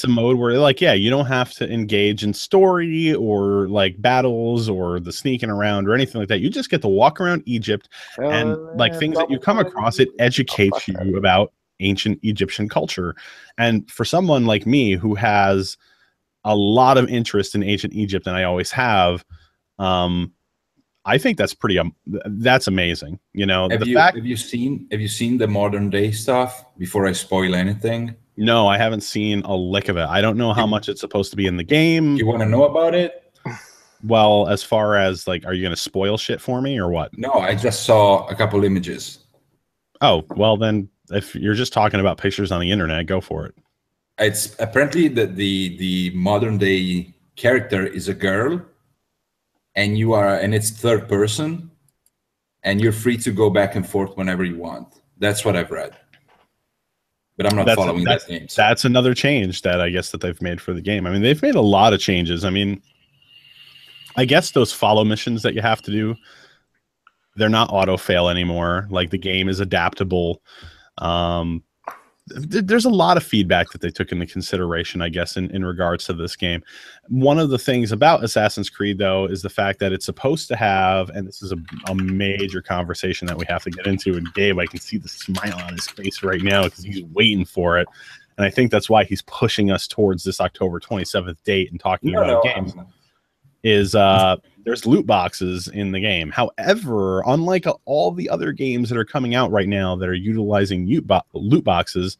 a mode where like, yeah, you don't have to engage in story or like battles or the sneaking around or anything like that. You just get to walk around Egypt and like things that you come across, it educates you about ancient Egyptian culture. And for someone like me who has a lot of interest in ancient Egypt, and I always have, I think that's that's amazing. You know, have you seen the modern day stuff before I spoil anything? No, I haven't seen a lick of it. I don't know how much it's supposed to be in the game. You want to know about it? Well, as far as like, are you going to spoil shit for me or what? No, I just saw a couple images. Oh, well then, if you're just talking about pictures on the internet, go for it. It's apparently that the modern day character is a girl, and it's third person, and you're free to go back and forth whenever you want. That's what I've read. But I'm not following that game. So. That's another change that I guess that they've made for the game. I mean, they've made a lot of changes. I mean, I guess those follow missions that you have to do, they're not auto fail anymore. Like, the game is adaptable. There's a lot of feedback that they took into consideration, I guess, in regards to this game. One of the things about Assassin's Creed, though, is the fact that it's supposed to have, and this is a major conversation that we have to get into, and Gabe, I can see the smile on his face right now because he's waiting for it. And I think that's why he's pushing us towards this October 27th date and talking about games. Is there's loot boxes in the game. However, unlike all the other games that are coming out right now that are utilizing loot boxes,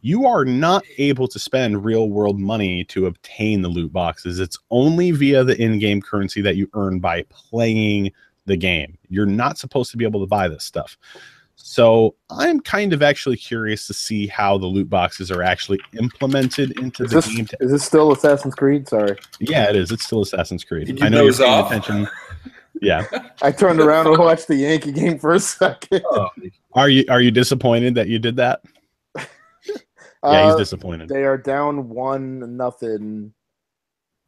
you are not able to spend real world money to obtain the loot boxes. It's only via the in-game currency that you earn by playing the game. You're not supposed to be able to buy this stuff. So I'm kind of actually curious to see how the loot boxes are actually implemented into the game. Is this still Assassin's Creed? Sorry. Yeah, it is. It's still Assassin's Creed. I know you're paying attention. Yeah. I turned around and watched the Yankee game for a second. Oh. Are you disappointed that you did that? Yeah, he's disappointed. They are down 1-0.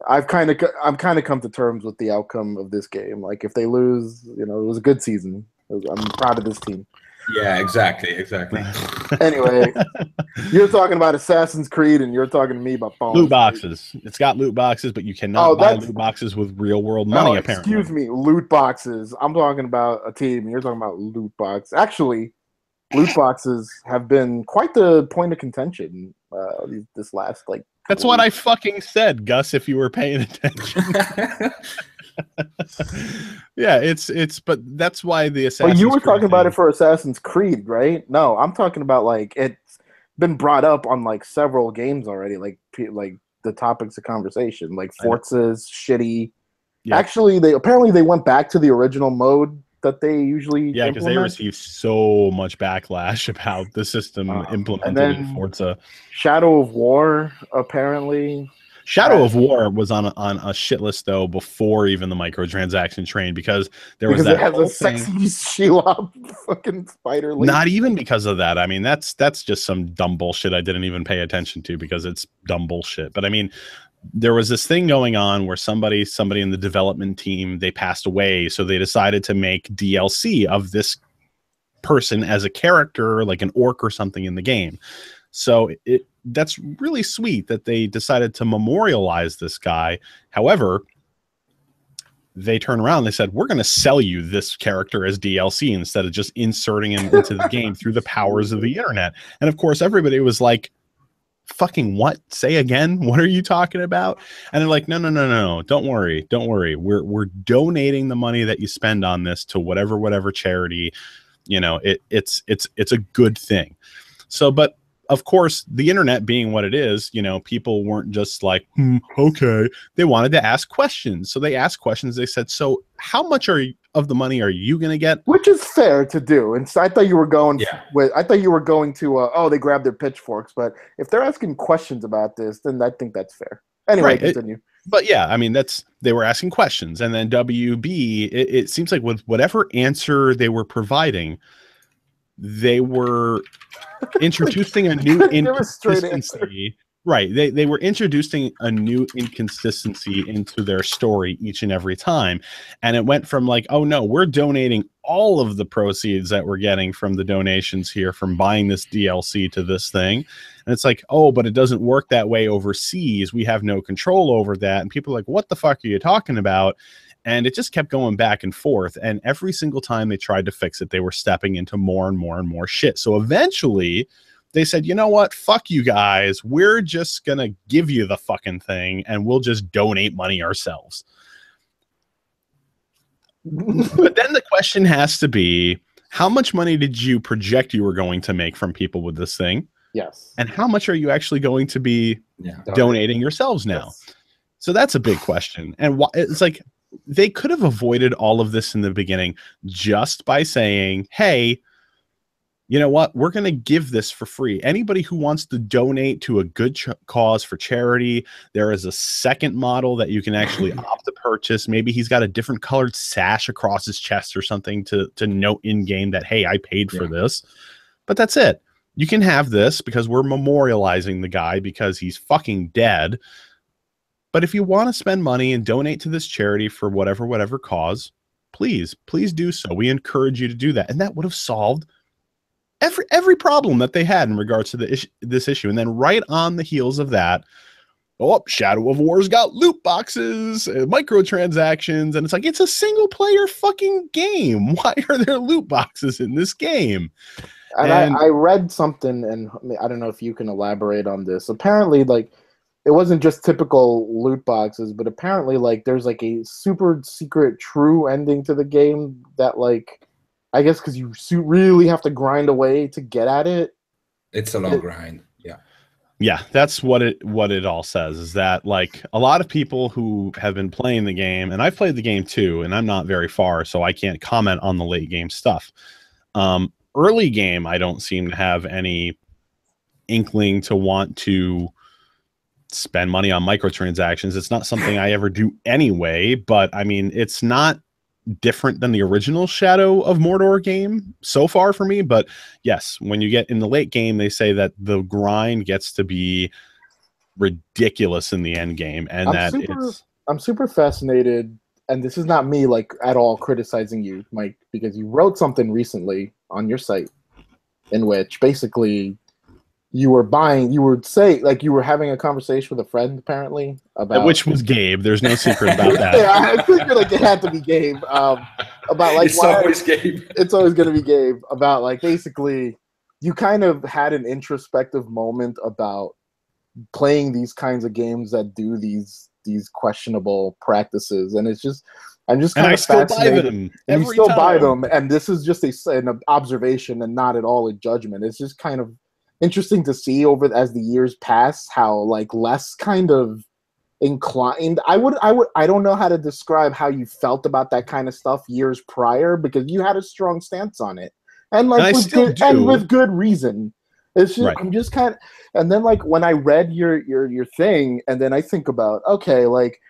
I'm kind of come to terms with the outcome of this game. Like, if they lose, it was a good season. I'm proud of this team. Yeah, exactly. Anyway, you're talking about Assassin's Creed, and you're talking to me about loot boxes. It's got loot boxes, but you cannot buy loot boxes with real world money. Apparently, excuse me, loot boxes. I'm talking about a team, and you're talking about loot box. Actually, loot boxes have been quite the point of contention this last That's what I fucking said, Gus. If you were paying attention. Yeah, but that's why the Assassin's But you were talking about thing. it for Assassin's Creed, right? No, I'm talking about it's been brought up on several games already, like the topics of conversation, like Forza's shitty. Yeah. Actually, they went back to the original mode that they usually because they received so much backlash about the system implemented in Forza. Shadow of War, apparently. Shadow of War was on a shit list though before even the microtransaction train because it has a sexy Shelob fucking spider. Not even because of that. I mean, that's just some dumb bullshit I didn't even pay attention to because it's dumb bullshit. But I mean, there was this thing going on where somebody in the development team, they passed away, so they decided to make DLC of this person as a character, like an orc or something in the game. So that's really sweet that they decided to memorialize this guy. However, they turn around and they said, we're going to sell you this character as DLC instead of just inserting him into the game through the powers of the internet. And of course, everybody was like, fucking what? Say again? What are you talking about? And they're like, no. Don't worry. We're donating the money that you spend on this to whatever charity. It's a good thing. So, but of course, the internet being what it is, people weren't just like, okay. They wanted to ask questions. So they asked questions. They said, so how much of the money are you going to get? Which is fair to do. And so I thought you were going to, they grabbed their pitchforks. But if they're asking questions about this, then I think that's fair. Anyway, continue. But yeah, I mean, they were asking questions. And then WB, it seems like with whatever answer they were providing, they were introducing a new inconsistency. Right. They were introducing a new inconsistency into their story each and every time. And it went from like, oh no, we're donating all of the proceeds that we're getting from the donations here from buying this DLC to this thing. And it's like, oh, but it doesn't work that way overseas. We have no control over that. And people are like, what the fuck are you talking about? And it just kept going back and forth. And every single time they tried to fix it, they were stepping into more and more and more shit. So eventually they said, you know what? Fuck you guys. We're just going to give you the fucking thing and we'll just donate money ourselves. But then the question has to be, how much money did you project you were going to make from people with this thing? Yes. And how much are you actually going to be donating yourselves now? Yes. So that's a big question. And it's like, they could have avoided all of this in the beginning just by saying, hey, you know what? We're going to give this for free. Anybody who wants to donate to a good cause for charity, there is a second model that you can actually opt to purchase. Maybe he's got a different colored sash across his chest or something to note in game that, hey, I paid for this. But that's it. You can have this because we're memorializing the guy because he's fucking dead. But if you want to spend money and donate to this charity for whatever cause, please do so. We encourage you to do that. And that would have solved every problem that they had in regards to this issue. And then right on the heels of that, Shadow of War's got loot boxes, microtransactions, and it's like, it's a single player fucking game. Why are there loot boxes in this game? And I read something, and I don't know if you can elaborate on this. Apparently, like, it wasn't just typical loot boxes, but apparently, like, there's like a super secret true ending to the game that, like, I guess because you really have to grind away to get at it. It's a long grind. Yeah, that's what it all says, is that, like, a lot of people who have been playing the game, and I've played the game too, and I'm not very far, so I can't comment on the late game stuff. Early game, I don't seem to have any inkling to want to spend money on microtransactions. It's not something I ever do anyway, but I mean, it's not different than the original Shadow of Mordor game so far for me. But yes, when you get in the late game, they say that the grind gets to be ridiculous in the end game, and I'm super fascinated, and this is not me like at all criticizing you, Mike, because you wrote something recently on your site in which basically you were having a conversation with a friend, apparently, about, which was Gabe. There's no secret about that. Yeah, I figured like it had to be Gabe. About like it's always Gabe. It's always going to be Gabe. About like basically, you kind of had an introspective moment about playing these kinds of games that do these questionable practices, and it's just. I'm just kind of fascinated. And you still buy them, and this is just an observation and not at all a judgment. It's just kind of interesting to see as the years pass how like less kind of inclined. I don't know how to describe how you felt about that kind of stuff years prior, because you had a strong stance on it, and like with good reason. It's just, right. I'm just kind of, and then like when I read your thing, and then I think about, okay, like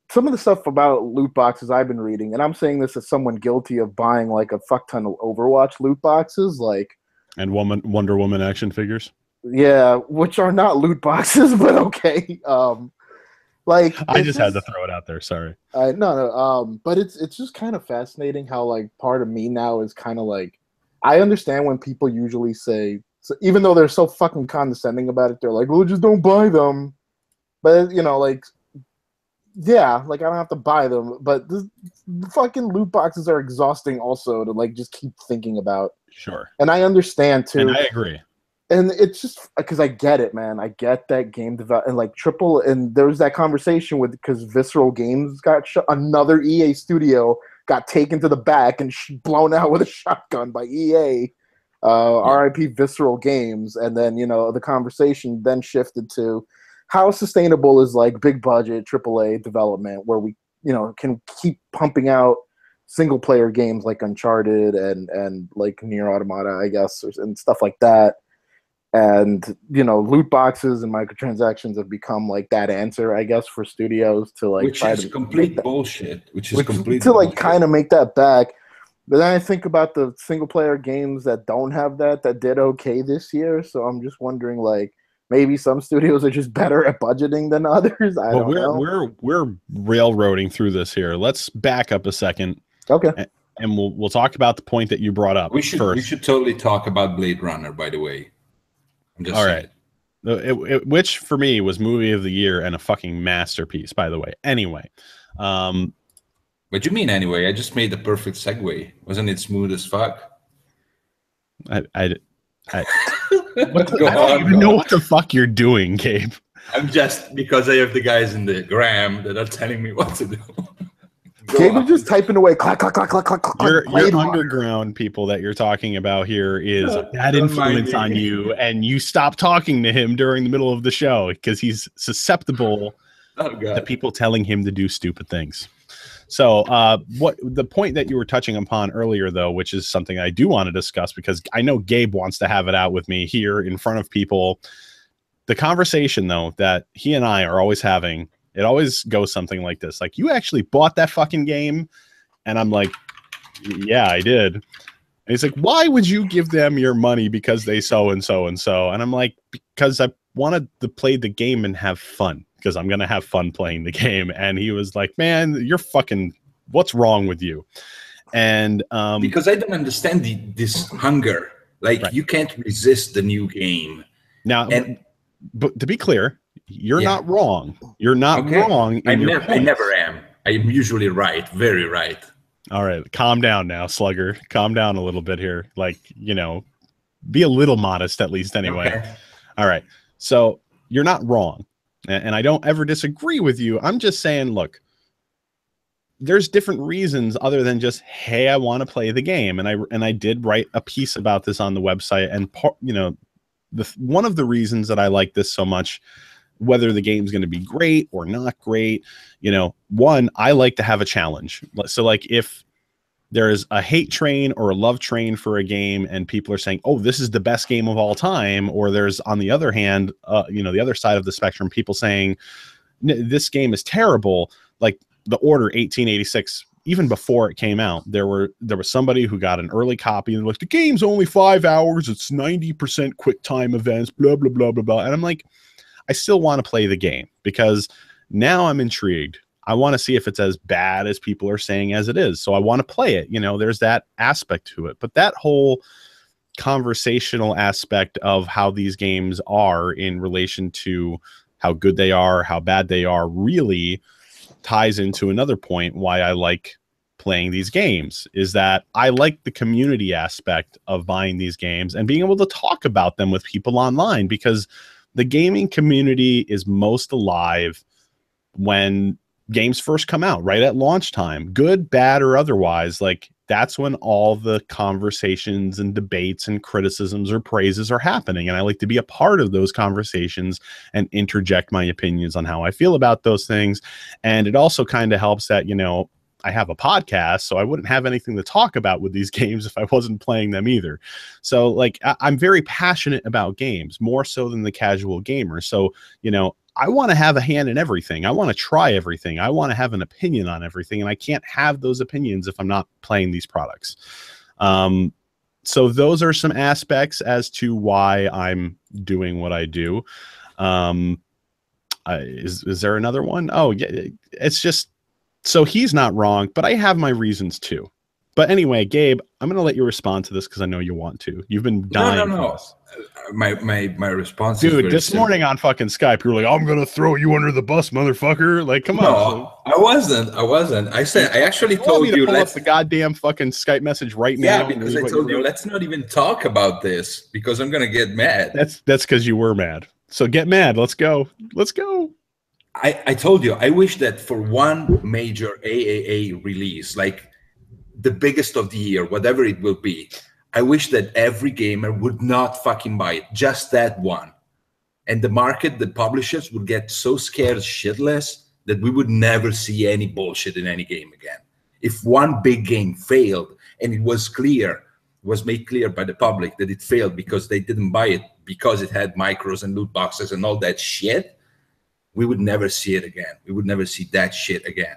some of the stuff about loot boxes I've been reading, and I'm saying this as someone guilty of buying like a fuck ton of Overwatch loot boxes, like. And Wonder Woman action figures. Yeah, which are not loot boxes, but okay. Like I just had to throw it out there. Sorry. No. But it's just kind of fascinating how like part of me now is kind of like, I understand when people usually say, so even though they're so fucking condescending about it, they're like, well, just don't buy them. But you know, like, yeah, like I don't have to buy them, but the fucking loot boxes are exhausting also to like just keep thinking about. Sure. And I understand too. And I agree. And it's just because I get it, man. I get that game develop and like and there was that conversation because Visceral Games got another EA studio got taken to the back and blown out with a shotgun by EA. RIP Visceral Games, and then the conversation then shifted to how sustainable is like big budget AAA development where we can keep pumping out single player games like Uncharted and like Nier Automata, I guess, and stuff like that. And loot boxes and microtransactions have become like that answer, I guess, for studios to like which is complete bullshit. Which is complete to like kind of make that back. But then I think about the single player games that don't have that did okay this year. So I'm just wondering, like, maybe some studios are just better at budgeting than others. I don't know. We're railroading through this here. Let's back up a second. Okay. And we'll talk about the point that you brought up. We should totally talk about Blade Runner, by the way. I'm just saying. Right. Which for me was movie of the year and a fucking masterpiece, by the way. Anyway. What do you mean anyway? I just made the perfect segue. Wasn't it smooth as fuck? I don't even know what the fuck you're doing, Gabe. I'm just, because I have the guys in the gram that are telling me what to do. Gabe is just typing away. Clack, clack, clack, clack, clack, clack. Your underground people that you're talking about here is a bad influence on you, and you stop talking to him during the middle of the show because he's susceptible to people telling him to do stupid things. So what the point that you were touching upon earlier, though, which is something I do want to discuss because I know Gabe wants to have it out with me here in front of people. The conversation, though, that he and I are always having, it always goes something like this. Like, you actually bought that fucking game? And I'm like, yeah, I did. And he's like, why would you give them your money because they so and so and so? And I'm like, because I wanted to play the game and have fun, because I'm going to have fun playing the game. And he was like, man, you're fucking, what's wrong with you? And because I don't understand this hunger. Like, right. You can't resist the new game. Now, but to be clear, you're not wrong. You're not wrong. I never am. I am usually right. Very right. All right. Calm down now, Slugger. Calm down a little bit here. Like, you know, be a little modest at least anyway. Okay. All right. So you're not wrong. And I don't ever disagree with you. I'm just saying, look, there's different reasons other than just, hey, I want to play the game. And I did write a piece about this on the website. And, you know, one of the reasons that I like this so much, whether the game's going to be great or not great, you know, one, I like to have a challenge. So like if there's a hate train or a love train for a game and people are saying, oh, this is the best game of all time, or there's, on the other hand, you know, the other side of the spectrum, people saying this game is terrible, like The Order 1886, even before it came out, there was somebody who got an early copy and like, the game's only 5 hours, it's 90% quick time events, blah, blah, blah, blah, blah. And I'm like, I still want to play the game because now I'm intrigued. I want to see if it's as bad as people are saying as it is. So I want to play it. You know, there's that aspect to it. But that whole conversational aspect of how these games are in relation to how good they are, how bad they are, really ties into another point why I like playing these games, is that I like the community aspect of buying these games and being able to talk about them with people online, because the gaming community is most alive when games first come out, right at launch time, good, bad, or otherwise. Like, that's when all the conversations and debates and criticisms or praises are happening. And I like to be a part of those conversations and interject my opinions on how I feel about those things. And it also kind of helps that, you know, I have a podcast, so I wouldn't have anything to talk about with these games if I wasn't playing them either. So like, I'm very passionate about games, more so than the casual gamer. So, you know, I want to have a hand in everything. I want to try everything. I want to have an opinion on everything. And I can't have those opinions if I'm not playing these products. So those are some aspects as to why I'm doing what I do. Is there another one? Oh, yeah, it's just, so he's not wrong, but I have my reasons too. But anyway, Gabe, I'm going to let you respond to this because I know you want to. You've been dying. No. My response, dude, this morning on fucking Skype, you were like, I'm going to throw you under the bus, motherfucker. Like, come on. No, I wasn't. I said, I actually told you, pull up the goddamn fucking Skype message right now. Yeah, because I told you, let's not even talk about this because I'm going to get mad. That's because you were mad. So get mad. Let's go. Let's go. I told you, I wish that for one major AAA release, like the biggest of the year, whatever it will be, I wish that every gamer would not fucking buy it, just that one. And the market, the publishers would get so scared shitless that we would never see any bullshit in any game again. If one big game failed and it was made clear by the public that it failed because they didn't buy it because it had micros and loot boxes and all that shit, we would never see it again. We would never see that shit again.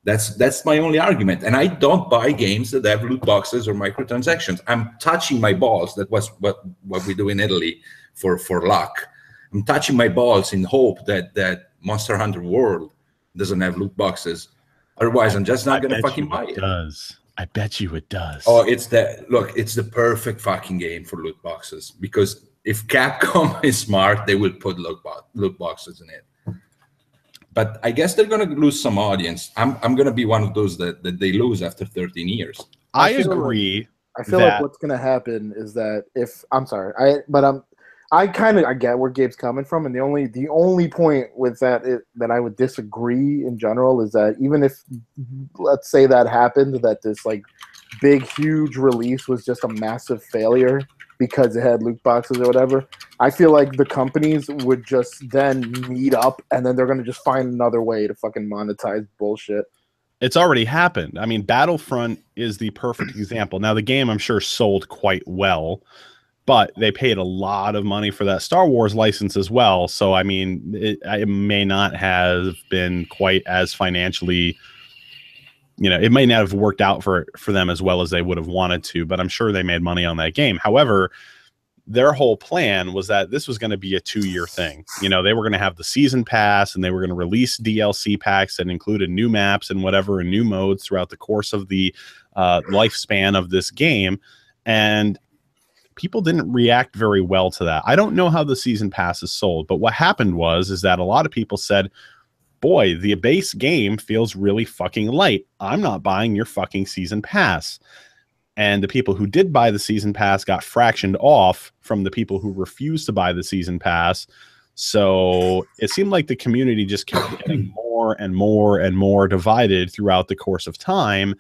That's my only argument. And I don't buy games that have loot boxes or microtransactions. I'm touching my balls. That was what we do in Italy for luck. I'm touching my balls in hope that Monster Hunter World doesn't have loot boxes. Otherwise, I'm just not going to fucking buy it. I bet you it does. Oh, it's the perfect fucking game for loot boxes, because if Capcom is smart, they will put loot boxes in it. But I guess they're going to lose some audience. I'm going to be one of those that they lose after 13 years. I agree. I feel like what's going to happen is that I get where Gabe's coming from, and the only point with that I would disagree in general is that even if, let's say that happened, that this like big huge release was just a massive failure because it had loot boxes or whatever, I feel like the companies would just then meet up and then they're going to just find another way to fucking monetize bullshit. It's already happened. I mean, Battlefront is the perfect example. Now, the game, I'm sure, sold quite well, but they paid a lot of money for that Star Wars license as well. So, I mean, it may not have been quite as financially, it may not have worked out for them as well as they would have wanted to, but I'm sure they made money on that game. However, their whole plan was that this was going to be a 2-year thing. They were going to have the season pass, and they were going to release DLC packs that included new maps and whatever, and new modes throughout the course of the lifespan of this game. And people didn't react very well to that. I don't know how the season pass is sold, but what happened is that a lot of people said, boy, the base game feels really fucking light. I'm not buying your fucking season pass. And the people who did buy the season pass got fractioned off from the people who refused to buy the season pass. So it seemed like the community just kept getting more and more and more divided throughout the course of time.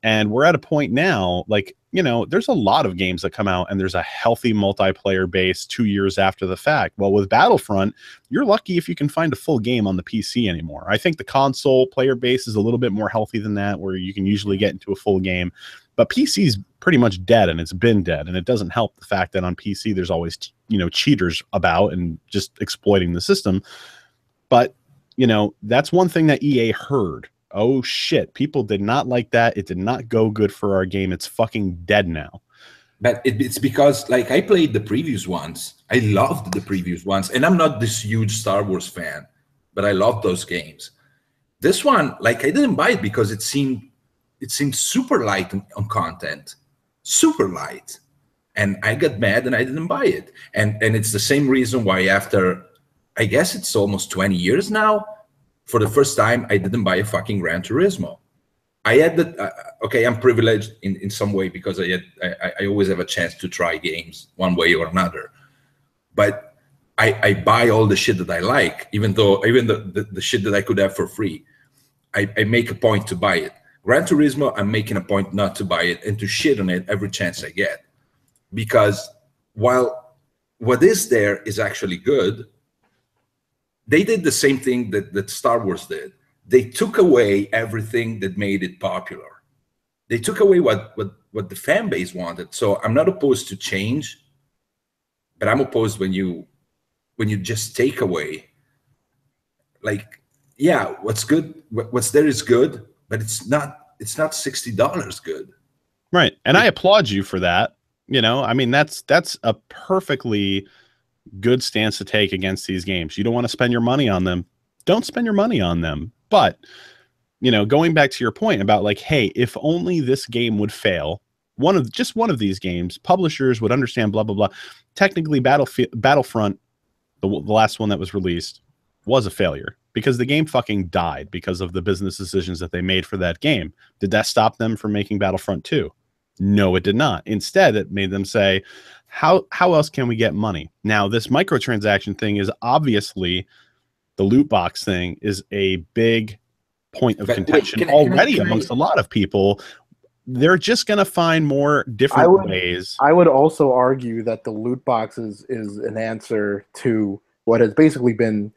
And we're at a point now, like, there's a lot of games that come out and there's a healthy multiplayer base 2 years after the fact. Well, with Battlefront, you're lucky if you can find a full game on the PC anymore. I think the console player base is a little bit more healthy than that, where you can usually get into a full game. But PC's pretty much dead, and it's been dead. And it doesn't help the fact that on PC there's always, cheaters about and just exploiting the system. But, that's one thing that EA heard. Oh, shit. People did not like that. It did not go good for our game. It's fucking dead now. But it's because, like, I played the previous ones. I loved the previous ones. And I'm not this huge Star Wars fan, but I loved those games. This one, like, I didn't buy it because it seemed super light on content. Super light. And I got mad and I didn't buy it. And it's the same reason why after, I guess it's almost 20 years now, for the first time, I didn't buy a fucking Gran Turismo. I had the okay, I'm privileged in some way because I always have a chance to try games one way or another. But I buy all the shit that I like, even the shit that I could have for free. I make a point to buy it. Gran Turismo, I'm making a point not to buy it and to shit on it every chance I get. Because while what is there is actually good, they did the same thing that Star Wars did. They took away everything that made it popular. They took away what the fan base wanted. So I'm not opposed to change, but I'm opposed when you just take away. Like, yeah, what's good, what's there is good, but it's not $60 good. Right. And I applaud you for that. I mean, that's a perfectly good stance to take against these games. You don't want to spend your money on them. Don't spend your money on them. But, going back to your point about, like, hey, if only this game would fail, one of these games, publishers would understand, blah, blah, blah. Technically, Battlefront, the last one that was released, was a failure because the game fucking died because of the business decisions that they made for that game. Did that stop them from making Battlefront 2? No, it did not. Instead, it made them say, how else can we get money? Now, this microtransaction thing is obviously, the loot box thing is a big point of contention already amongst a lot of people. They're just going to find more different ways. I would also argue that the loot boxes is an answer to what has basically been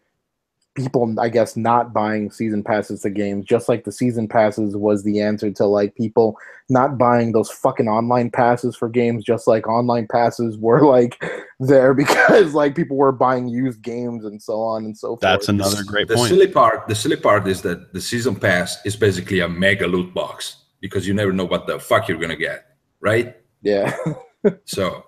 people, I guess, not buying season passes to games, just like the season passes was the answer to, like, people not buying those fucking online passes for games, just like online passes were, like, there because, like, people were buying used games and so on and so forth. That's another great point. The silly part is that the season pass is basically a mega loot box because you never know what the fuck you're gonna get, right? Yeah. So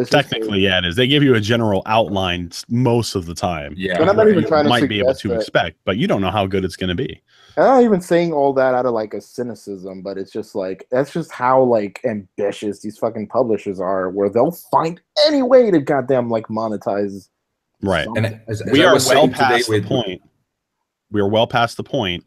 technically, yeah, it is. They give you a general outline most of the time. Yeah, but I'm not even trying to might be able to expect, but you don't know how good it's going to be. I'm not even saying all that out of, like, a cynicism, but it's just like that's just how, like, ambitious these fucking publishers are, where they'll find any way to goddamn, like, monetize. Right, something. and we are well past the point. We are well past the point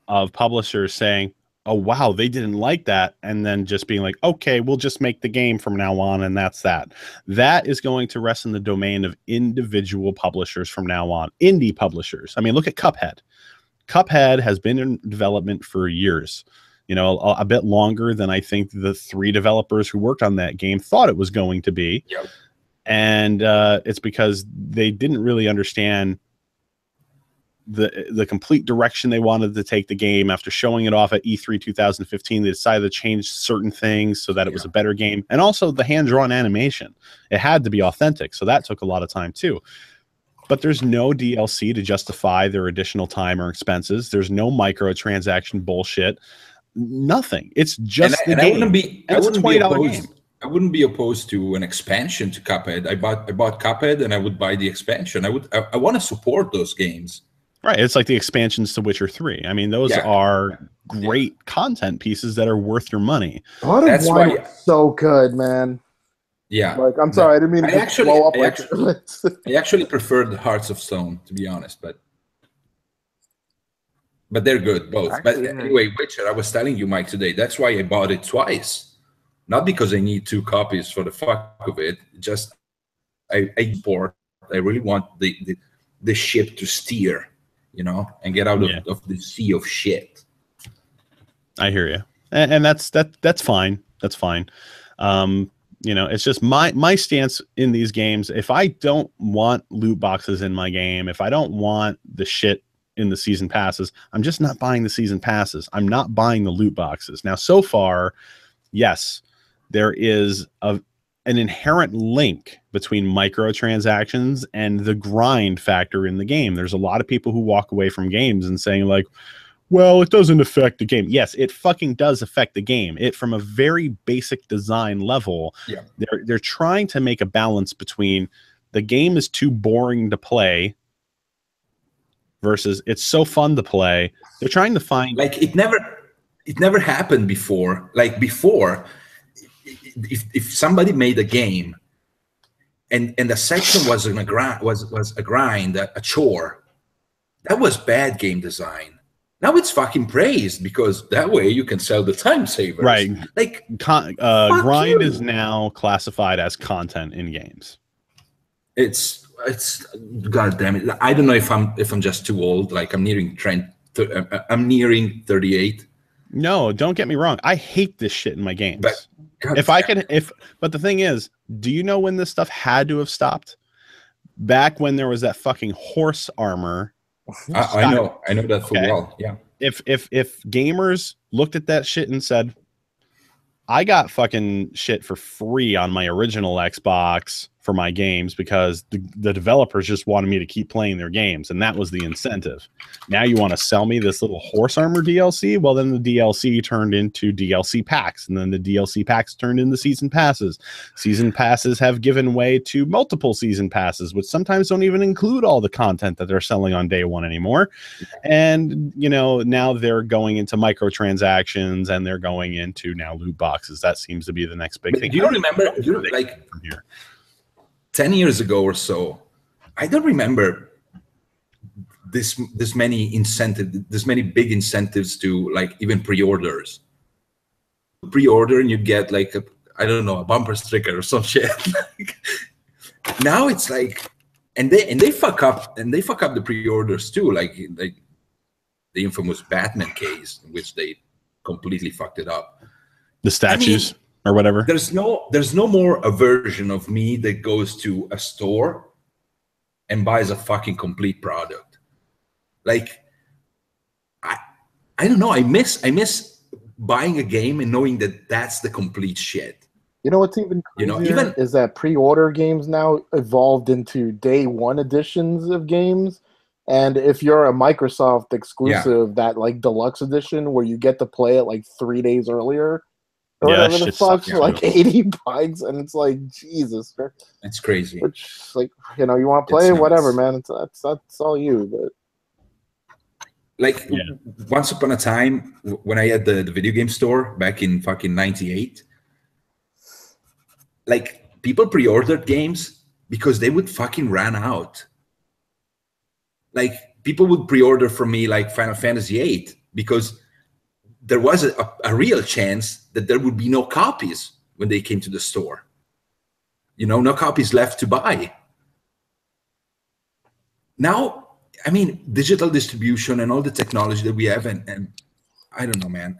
of publishers saying, oh, wow, they didn't like that, and then just being like, okay, we'll just make the game from now on, and that's that. That is going to rest in the domain of individual publishers from now on. Indie publishers. I mean, look at Cuphead. Cuphead has been in development for years, a bit longer than I think the 3 developers who worked on that game thought it was going to be. Yep. And it's because they didn't really understand the complete direction they wanted to take the game. After showing it off at E3 2015, they decided to change certain things so that it was a better game. And also the hand-drawn animation. It had to be authentic, so that took a lot of time too. But there's no DLC to justify their additional time or expenses. There's no microtransaction bullshit. Nothing. It's just the game. I wouldn't be opposed. I wouldn't be opposed to an expansion to Cuphead. I bought Cuphead, and I would buy the expansion. I want to support those games. Right. It's like the expansions to Witcher 3. I mean, those are great content pieces that are worth your money. That's why it's so good, man. Yeah. Like, I'm sorry, I didn't mean to blow up. I actually preferred Hearts of Stone, to be honest, but they're good both. Actually, but anyway, Witcher, I was telling you, Mike, today, that's why I bought it twice. Not because I need 2 copies for the fuck of it. Just I really want the ship to steer, you know, and get out of the sea of shit. I hear you, and that's fine. That's fine. You know, it's just my stance in these games. If I don't want loot boxes in my game, if I don't want the shit in the season passes, I'm just not buying the season passes. I'm not buying the loot boxes. Now, so far, yes, there is an inherent link between microtransactions and the grind factor in the game. There's a lot of people who walk away from games and saying like, well, it doesn't affect the game. Yes, it fucking does affect the game. It, from a very basic design level, they're trying to make a balance between the game is too boring to play versus it's so fun to play. They're trying to find, like, it never happened before. Like, before, if somebody made a game and the section was a grind, a chore, that was bad game design. Now it's fucking praised because that way you can sell the time savers. Right. Like, grind is now classified as content in games. It's God damn it. I don't know if I'm just too old. Like, I'm nearing 38. No, don't get me wrong. I hate this shit in my games. But but the thing is, do you know when this stuff had to have stopped? Back when there was that fucking horse armor. I know that full well. Yeah. If gamers looked at that shit and said, I got fucking shit for free on my original Xbox for my games because the developers just wanted me to keep playing their games, and that was the incentive. Now you want to sell me this little horse armor DLC? Well, then the DLC turned into DLC packs, and then the DLC packs turned into season passes. Season passes have given way to multiple season passes, which sometimes don't even include all the content that they're selling on day one anymore. And, you know, now they're going into microtransactions, and they're going into now loot boxes. That seems to be the next big thing. Do you remember, like, from here? 10 years ago or so, I don't remember this many big incentives to, like, even pre-orders. Pre-order and you get like a bumper sticker or some shit. Now it's like, and they fuck up the pre-orders too, like the infamous Batman case in which they completely fucked it up. The statues. Or whatever. There's no more a version of me that goes to a store and buys a fucking complete product. Like, I don't know. I miss buying a game and knowing that that's the complete shit. You know what's even crazier is that pre-order games now evolved into day one editions of games. And if you're a Microsoft exclusive, that like deluxe edition where you get to play it like 3 days earlier. Or whatever the fuck, for like $80, and it's like, Jesus. It's crazy. Which, like, you know, you want to play, whatever, man. That's all you. But like, once upon a time, when I had the video game store back in fucking 98, like, people pre-ordered games because they would fucking run out. Like, people would pre-order from me like Final Fantasy VIII because there was a real chance that there would be no copies when they came to the store. You know, no copies left to buy. Now, I mean, digital distribution and all the technology that we have, and I don't know, man.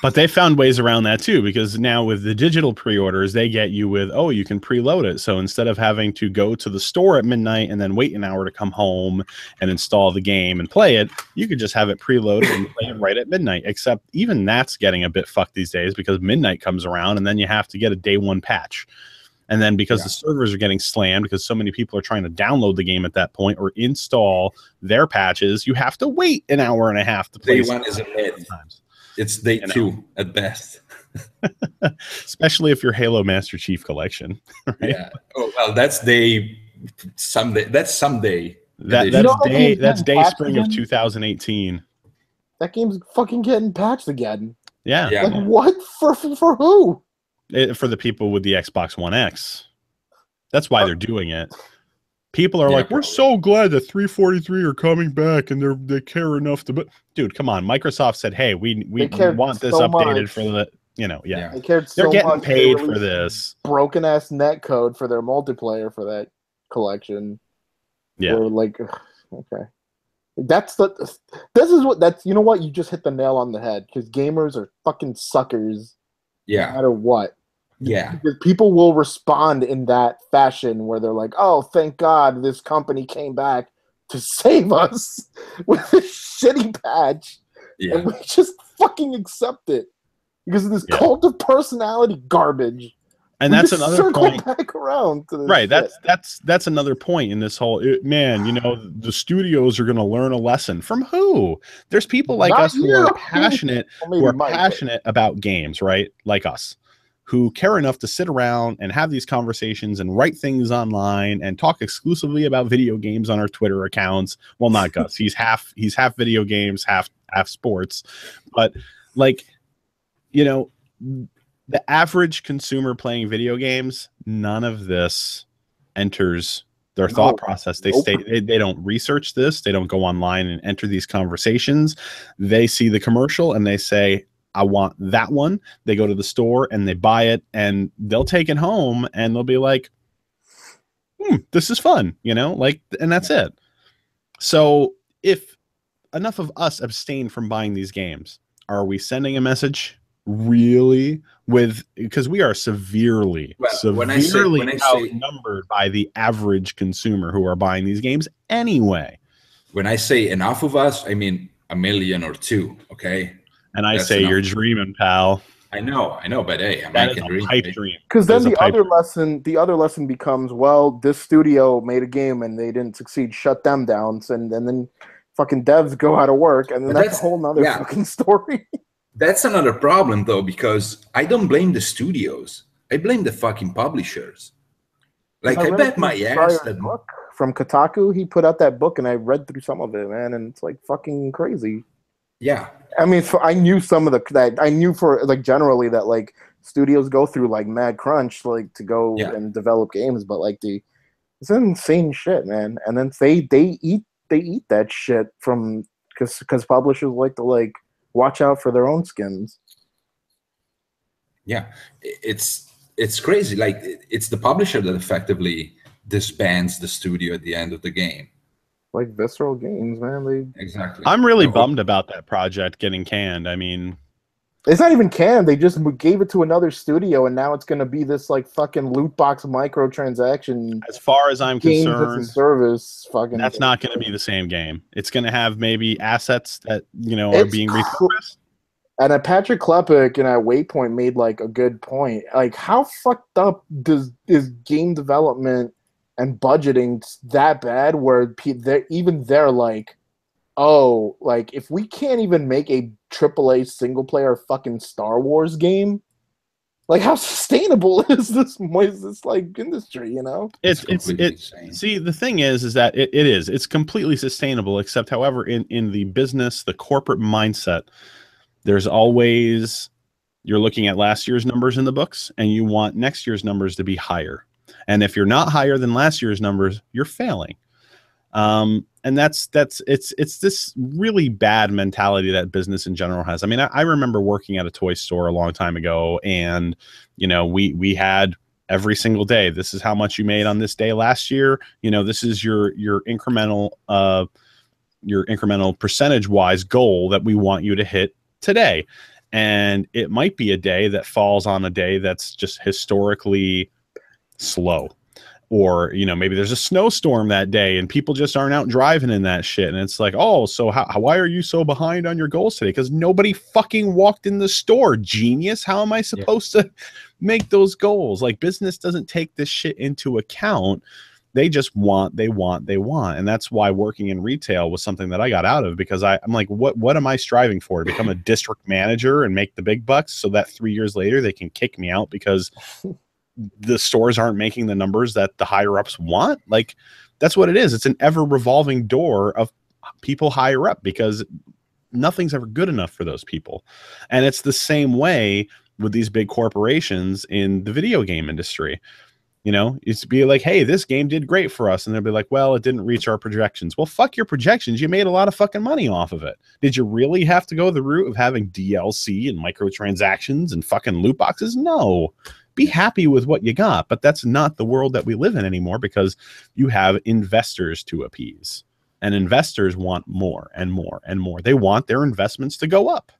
But they found ways around that too, because now with the digital pre-orders, they get you with, oh, you can preload it. So instead of having to go to the store at midnight and then wait an hour to come home and install the game and play it, you could just have it preloaded and play it right at midnight. Except even that's getting a bit fucked these days, because midnight comes around and then you have to get a day one patch. And then because the servers are getting slammed because so many people are trying to download the game at that point or install their patches, you have to wait an hour and a half to play. Day one is a myth. It's day two at best. Especially if you're Halo Master Chief Collection. Right? Yeah. Oh well, that's day someday. That's someday. That's day spring of 2018. That game's fucking getting patched again. Yeah. Like what? For who? For the people with the Xbox One X. That's why they're doing it. People are like, we're so glad that 343 are coming back and they care enough to. But dude, come on. Microsoft said, hey, we want this updated for the, They cared so they're getting much paid for this. Broken ass net code for their multiplayer for that collection. Yeah. Or like, okay. You know what? You just hit the nail on the head, because gamers are fucking suckers. Yeah. No matter what. Yeah. Because people will respond in that fashion where they're like, oh, thank God this company came back to save us with a shitty patch. Yeah. And we just fucking accept it because of this cult of personality garbage. And that's another point. Back around to this right. shit. That's another point in this whole the studios are going to learn a lesson from who? There's people like us who are passionate, about games, right? Like us, who care enough to sit around and have these conversations and write things online and talk exclusively about video games on our Twitter accounts. Well, not Gus. He's half video games, half sports. But like, the average consumer playing video games, none of this enters their thought process. They they don't research this. They don't go online and enter these conversations. They see the commercial and they say, I want that one. They go to the store and they buy it, and they'll take it home and they'll be like, this is fun, and that's it. So if enough of us abstain from buying these games, are we sending a message? Really? Because we are severely outnumbered by the average consumer who are buying these games anyway. When I say enough of us, I mean 1 million or 2, okay? And I say enough. You're dreaming, pal. I know, but hey, I'm making a pipe dream. Because then the other lesson becomes, well, this studio made a game and they didn't succeed, shut them down, and then fucking devs go out of work, and then that's a whole nother fucking story. That's another problem, though, because I don't blame the studios. I blame the fucking publishers. Like, I bet my ass that book from Kotaku, he put out that book, and I read through some of it, man, and it's like fucking crazy. Yeah, I mean, I knew some of I knew for like generally that like studios go through like mad crunch like to go and develop games, but like it's insane shit, man. And then they eat that shit from because publishers like to like watch out for their own skins. Yeah, it's crazy. Like it's the publisher that effectively disbands the studio at the end of the game. Like Visceral Games, man. Exactly. I'm really bummed about that project getting canned. I mean, it's not even canned. They just gave it to another studio, and now it's going to be this like fucking loot box microtransaction. As far as I'm concerned, service fucking. That's not going to be the same game. It's going to have maybe assets that are being repurposed. And Patrick Klepek and at Waypoint made like a good point. Like, how fucked up is game development and budgeting that bad where they're like, oh, like if we can't even make a AAA single player fucking Star Wars game, like how sustainable is this like industry, It's see, the thing is that it's completely sustainable, except however in the business, the corporate mindset, there's always, you're looking at last year's numbers in the books and you want next year's numbers to be higher. And if you're not higher than last year's numbers, you're failing. And it's this really bad mentality that business in general has. I mean, I remember working at a toy store a long time ago, and we had every single day, this is how much you made on this day last year. This is your incremental percentage wise goal that we want you to hit today. And it might be a day that falls on a day that's just historically slow. Or, you know, maybe there's a snowstorm that day and people just aren't out driving in that shit. And it's like, oh, so why are you so behind on your goals today? Because nobody fucking walked in the store, genius. How am I supposed to make those goals? Like, business doesn't take this shit into account. They just want. And that's why working in retail was something that I got out of, because I'm like, what am I striving for? To become a district manager and make the big bucks so that 3 years later they can kick me out because the stores aren't making the numbers that the higher ups want? Like, that's what it is. It's an ever revolving door of people higher up, because nothing's ever good enough for those people. And it's the same way with these big corporations in the video game industry. You know, it's be like, hey, this game did great for us. And they'll be like, well, it didn't reach our projections. Well, fuck your projections. You made a lot of fucking money off of it. Did you really have to go the route of having DLC and microtransactions and fucking loot boxes? No. Be happy with what you got. But that's not the world that we live in anymore, because you have investors to appease. And investors want more and more and more. They want their investments to go up.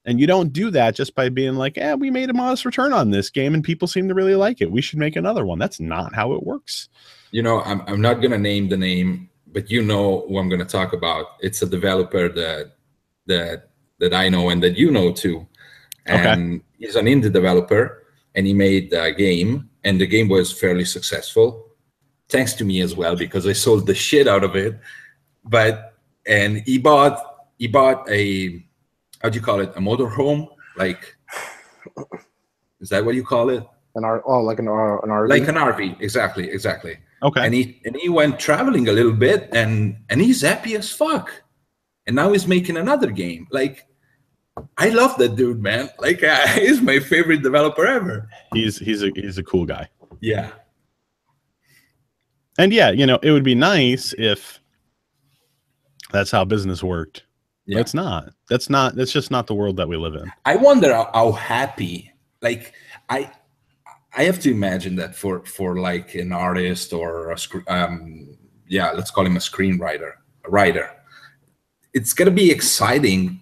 And you don't do that just by being like, we made a modest return on this game and people seem to really like it. We should make another one. That's not how it works. You know, I'm not going to name the name, but you know who I'm going to talk about. It's a developer that I know and that you know too. And he's an indie developer, and he made a game, and the game was fairly successful, thanks to me as well, because I sold the shit out of it. And he bought a, how do you call it? A motorhome? Like, is that what you call it? Like an RV. Like an RV, exactly. Okay. And he went traveling a little bit, and he's happy as fuck. And now he's making another game. Like, I love that dude, man. Like, he's my favorite developer ever. He's a cool guy. Yeah. And yeah, you know, it would be nice if that's how business worked. Yeah. It's not. That's just not the world that we live in. I wonder how happy, like, I have to imagine that for like an artist or let's call him a screenwriter, a writer, it's gonna be exciting.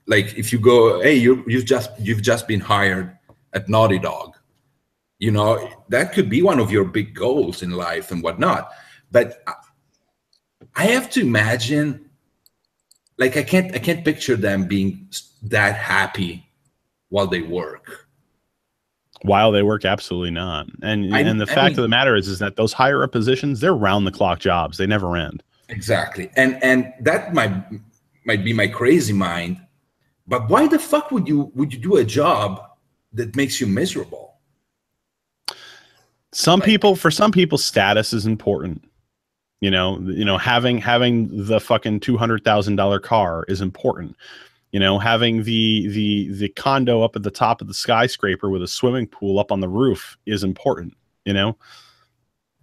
Like, if you go, hey, you've just been hired at Naughty Dog, you know, that could be one of your big goals in life and whatnot. But I have to imagine, like, I can't picture them being that happy while they work. While they work, absolutely not. And the fact of the matter is that those higher up positions, they're round the clock jobs. They never end. Exactly. And that might be my crazy mind. But why the fuck would you do a job that makes you miserable? For some people, status is important. You know, having the fucking $200,000 car is important. You know, having the condo up at the top of the skyscraper with a swimming pool up on the roof is important. You know,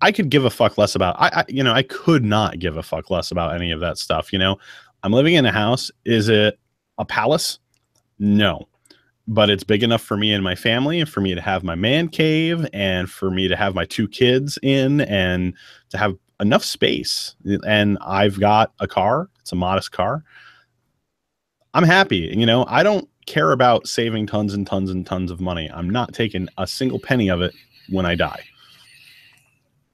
I could give a fuck less about. I could not give a fuck less about any of that stuff. You know, I'm living in a house. Is it a palace? No. But it's big enough for me and my family, and for me to have my man cave, and for me to have my 2 kids in, and to have enough space. And I've got a car. It's a modest car. I'm happy. You know, I don't care about saving tons and tons and tons of money. I'm not taking a single penny of it when I die.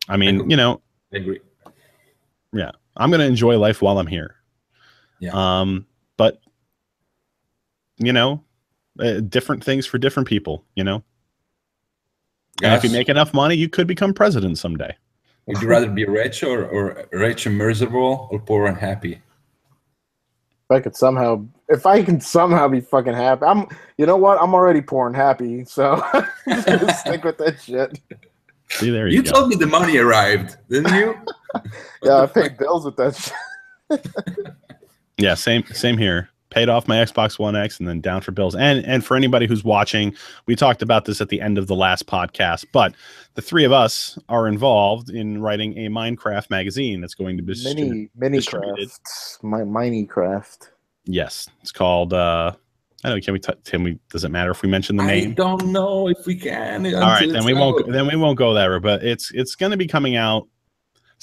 I mean, you know, I agree. Yeah, I'm going to enjoy life while I'm here. Yeah. But you know, different things for different people, you know. Yes. And if you make enough money, you could become president someday. Would you rather be rich or rich and miserable, or poor and happy? If I can somehow be fucking happy, you know what? I'm already poor and happy, so I'm just gonna stick with that shit. See, there you go. told me the money arrived, didn't you? Yeah, I paid bills with that shit. Yeah, same here. Paid off my Xbox One X and then down for bills. And for anybody who's watching, we talked about this at the end of the last podcast, but the 3 of us are involved in writing a Minecraft magazine that's going to be distributed. Minecraft. Yes, it's called. I don't know. Can we? Does it matter if we mention the name? I don't know if we can. All right, then we won't. Then we won't go there. But it's going to be coming out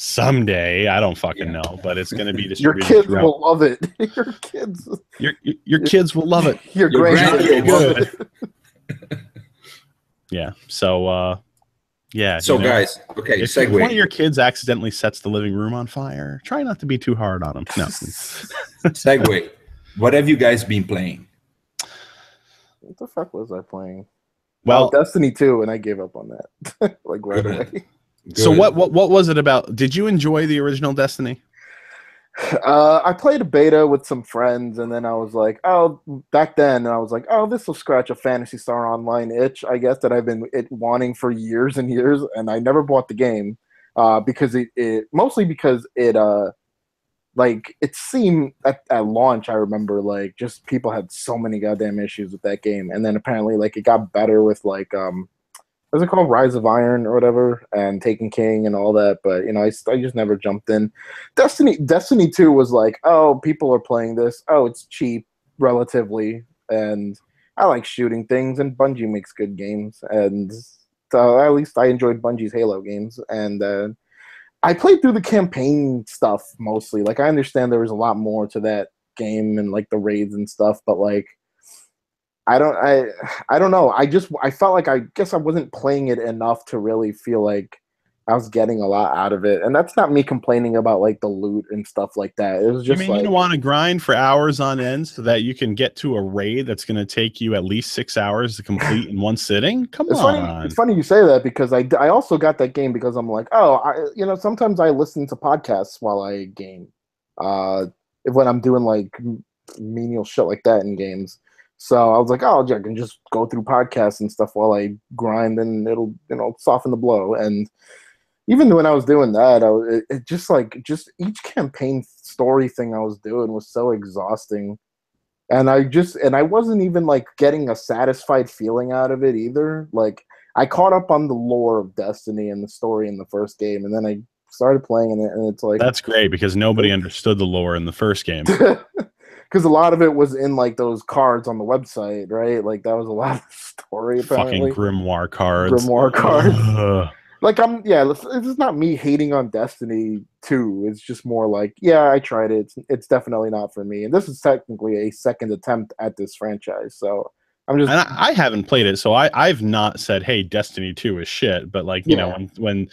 someday. I don't fucking know, but it's going to be Your distributed. kids will love it. Your kids will love it. Your grandkids will love it. Yeah. So yeah. So guys, okay, if segue. one of your kids accidentally sets the living room on fire, try not to be too hard on them. No. Segue. What have you guys been playing? What the fuck was I playing? Well, Destiny 2, and I gave up on that like right away. Good. So what was it about? Did you enjoy the original Destiny? I played a beta with some friends, and then I was like, back then, I was like, this will scratch a Phantasy Star Online itch, I guess, that I've been wanting for years and years, and I never bought the game because mostly because it like it seemed at launch, I remember like just people had so many goddamn issues with that game, and then apparently like it got better with like what's it called, Rise of Iron or whatever, and Taken King and all that. But you know, I just never jumped in. Destiny 2 was like, people are playing this. It's cheap relatively, and I like shooting things, and Bungie makes good games, and so at least I enjoyed Bungie's Halo games, and I played through the campaign stuff mostly. Like I understand there was a lot more to that game and like the raids and stuff, but like I don't know. I felt like I guess I wasn't playing it enough to really feel like I was getting a lot out of it. And that's not me complaining about like the loot and stuff like that. It was just you don't want to grind for hours on end so that you can get to a raid that's going to take you at least 6 hours to complete in one sitting? Come on. It's funny you say that because I also got that game because I'm like, sometimes I listen to podcasts while I game. When I'm doing like menial shit like that in games. So I was like, I can just go through podcasts and stuff while I grind, and it'll soften the blow. And even when I was doing that, it just each campaign story thing I was doing was so exhausting, and I wasn't even like getting a satisfied feeling out of it either. Like I caught up on the lore of Destiny and the story in the first game, and then I started playing it, and it's like that's great because nobody understood the lore in the first game. Because a lot of it was in like those cards on the website, right? Like that was a lot of the story. Apparently, fucking grimoire cards. Like this is not me hating on Destiny 2. It's just more like, I tried it. It's definitely not for me. And this is technically a second attempt at this franchise, so I'm just. And I haven't played it, so I've not said, hey, Destiny 2 is shit. But like, you know, when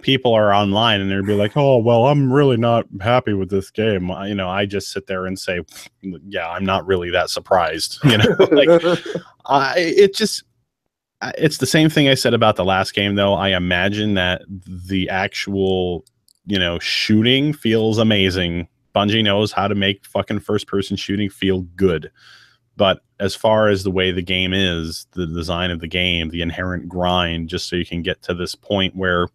people are online and they'll be like, oh, well, I'm really not happy with this game. I just sit there and say, yeah, I'm not really that surprised. It's the same thing I said about the last game, though. I imagine that the actual, shooting feels amazing. Bungie knows how to make fucking first-person shooting feel good. But as far as the way the game is, the design of the game, the inherent grind, just so you can get to this point where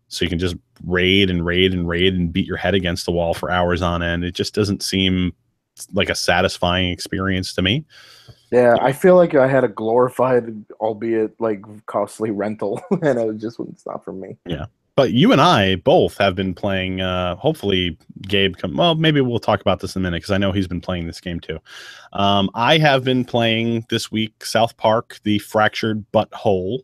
so you can just raid and beat your head against the wall for hours on end, it just doesn't seem like a satisfying experience to me. Yeah, I feel like I had a glorified, albeit like costly rental, and it's not for me. Yeah. But you and I both have been playing, hopefully Gabe, maybe we'll talk about this in a minute because I know he's been playing this game too. I have been playing this week South Park, The Fractured Butthole.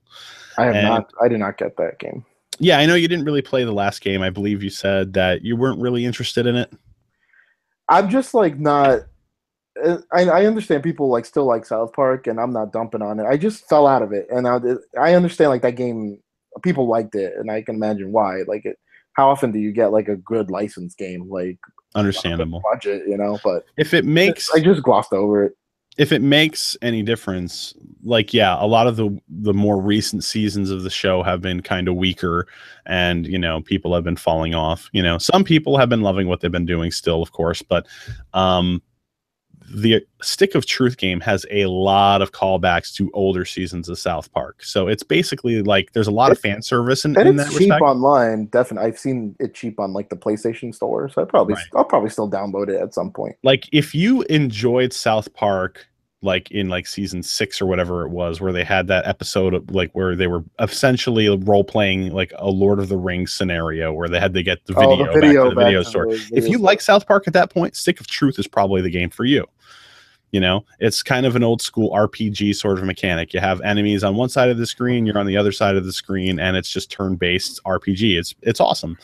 I did not get that game. Yeah, I know you didn't really play the last game. I believe you said that you weren't really interested in it. I'm just like not. I understand people like still like South Park, and I'm not dumping on it. I just fell out of it, and I understand like that game. People liked it, and I can imagine why. Like it, how often do you get like a good licensed game? Like understandable budget, But if it makes, I just glossed over it. If it makes any difference, like a lot of the more recent seasons of the show have been kind of weaker, and people have been falling off. Some people have been loving what they've been doing still, of course, but the Stick of Truth game has a lot of callbacks to older seasons of South Park. So it's basically like there's a lot of fan service in that it's cheap respect. Online. Definitely, I've seen it cheap on like the PlayStation Store. So I'll probably still download it at some point. Like if you enjoyed South Park, like in like season 6 or whatever it was, where they had that episode of, like where they were essentially role playing like a Lord of the Rings scenario where they had to get the video back to the video store. If you like South Park at that point, Stick of Truth is probably the game for you. You know, it's kind of an old school RPG sort of mechanic. You have enemies on one side of the screen, you're on the other side of the screen, and it's just turn-based RPG. It's awesome.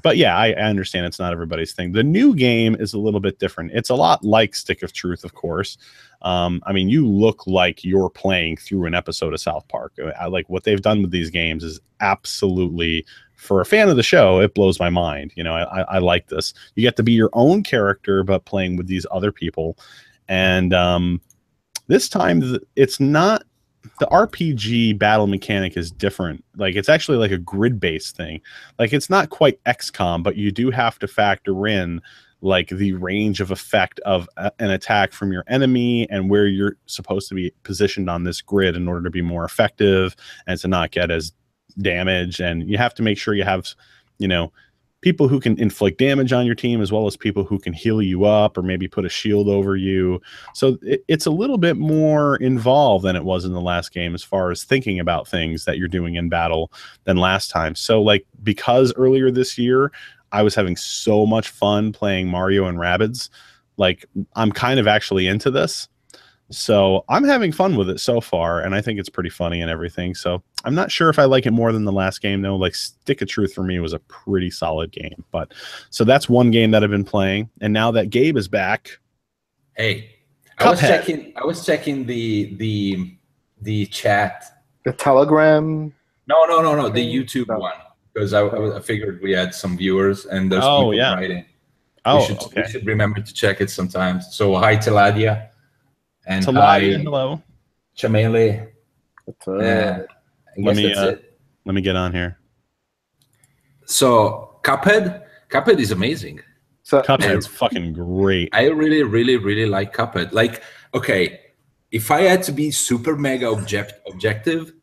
But yeah, I understand it's not everybody's thing. The new game is a little bit different. It's a lot like Stick of Truth, of course. I mean, you look like you're playing through an episode of South Park. I like what they've done with these games is absolutely, for a fan of the show, it blows my mind. You know, I like this. You get to be your own character, but playing with these other people. And this time, it's not, the RPG battle mechanic is different. Like, it's actually like a grid-based thing. Like, it's not quite XCOM, but you do have to factor in like the range of effect of an attack from your enemy and where you're supposed to be positioned on this grid in order to be more effective and to not get as damaged. And you have to make sure you have, you know, people who can inflict damage on your team, as well as people who can heal you up or maybe put a shield over you. So it's a little bit more involved than it was in the last game as far as thinking about things that you're doing in battle than last time. So like, because earlier this year I was having so much fun playing Mario and Rabbids, like I'm kind of actually into this. So I'm having fun with it so far, and I think it's pretty funny and everything. So I'm not sure if I like it more than the last game, though. Like, Stick of Truth for me was a pretty solid game. But so that's one game that I've been playing. And now that Gabe is back, hey, Cuphead. I was checking the chat. The Telegram. No, the YouTube one, because I figured we had some viewers and there's people writing. Oh, we should remember to check it sometimes. So hi Taladia. And Taladia, hello. Chamele. Let me get on here. So Cuphead is amazing. So Cuphead's fucking great. I really, really, really like Cuphead. Like, okay, if I had to be super mega objective,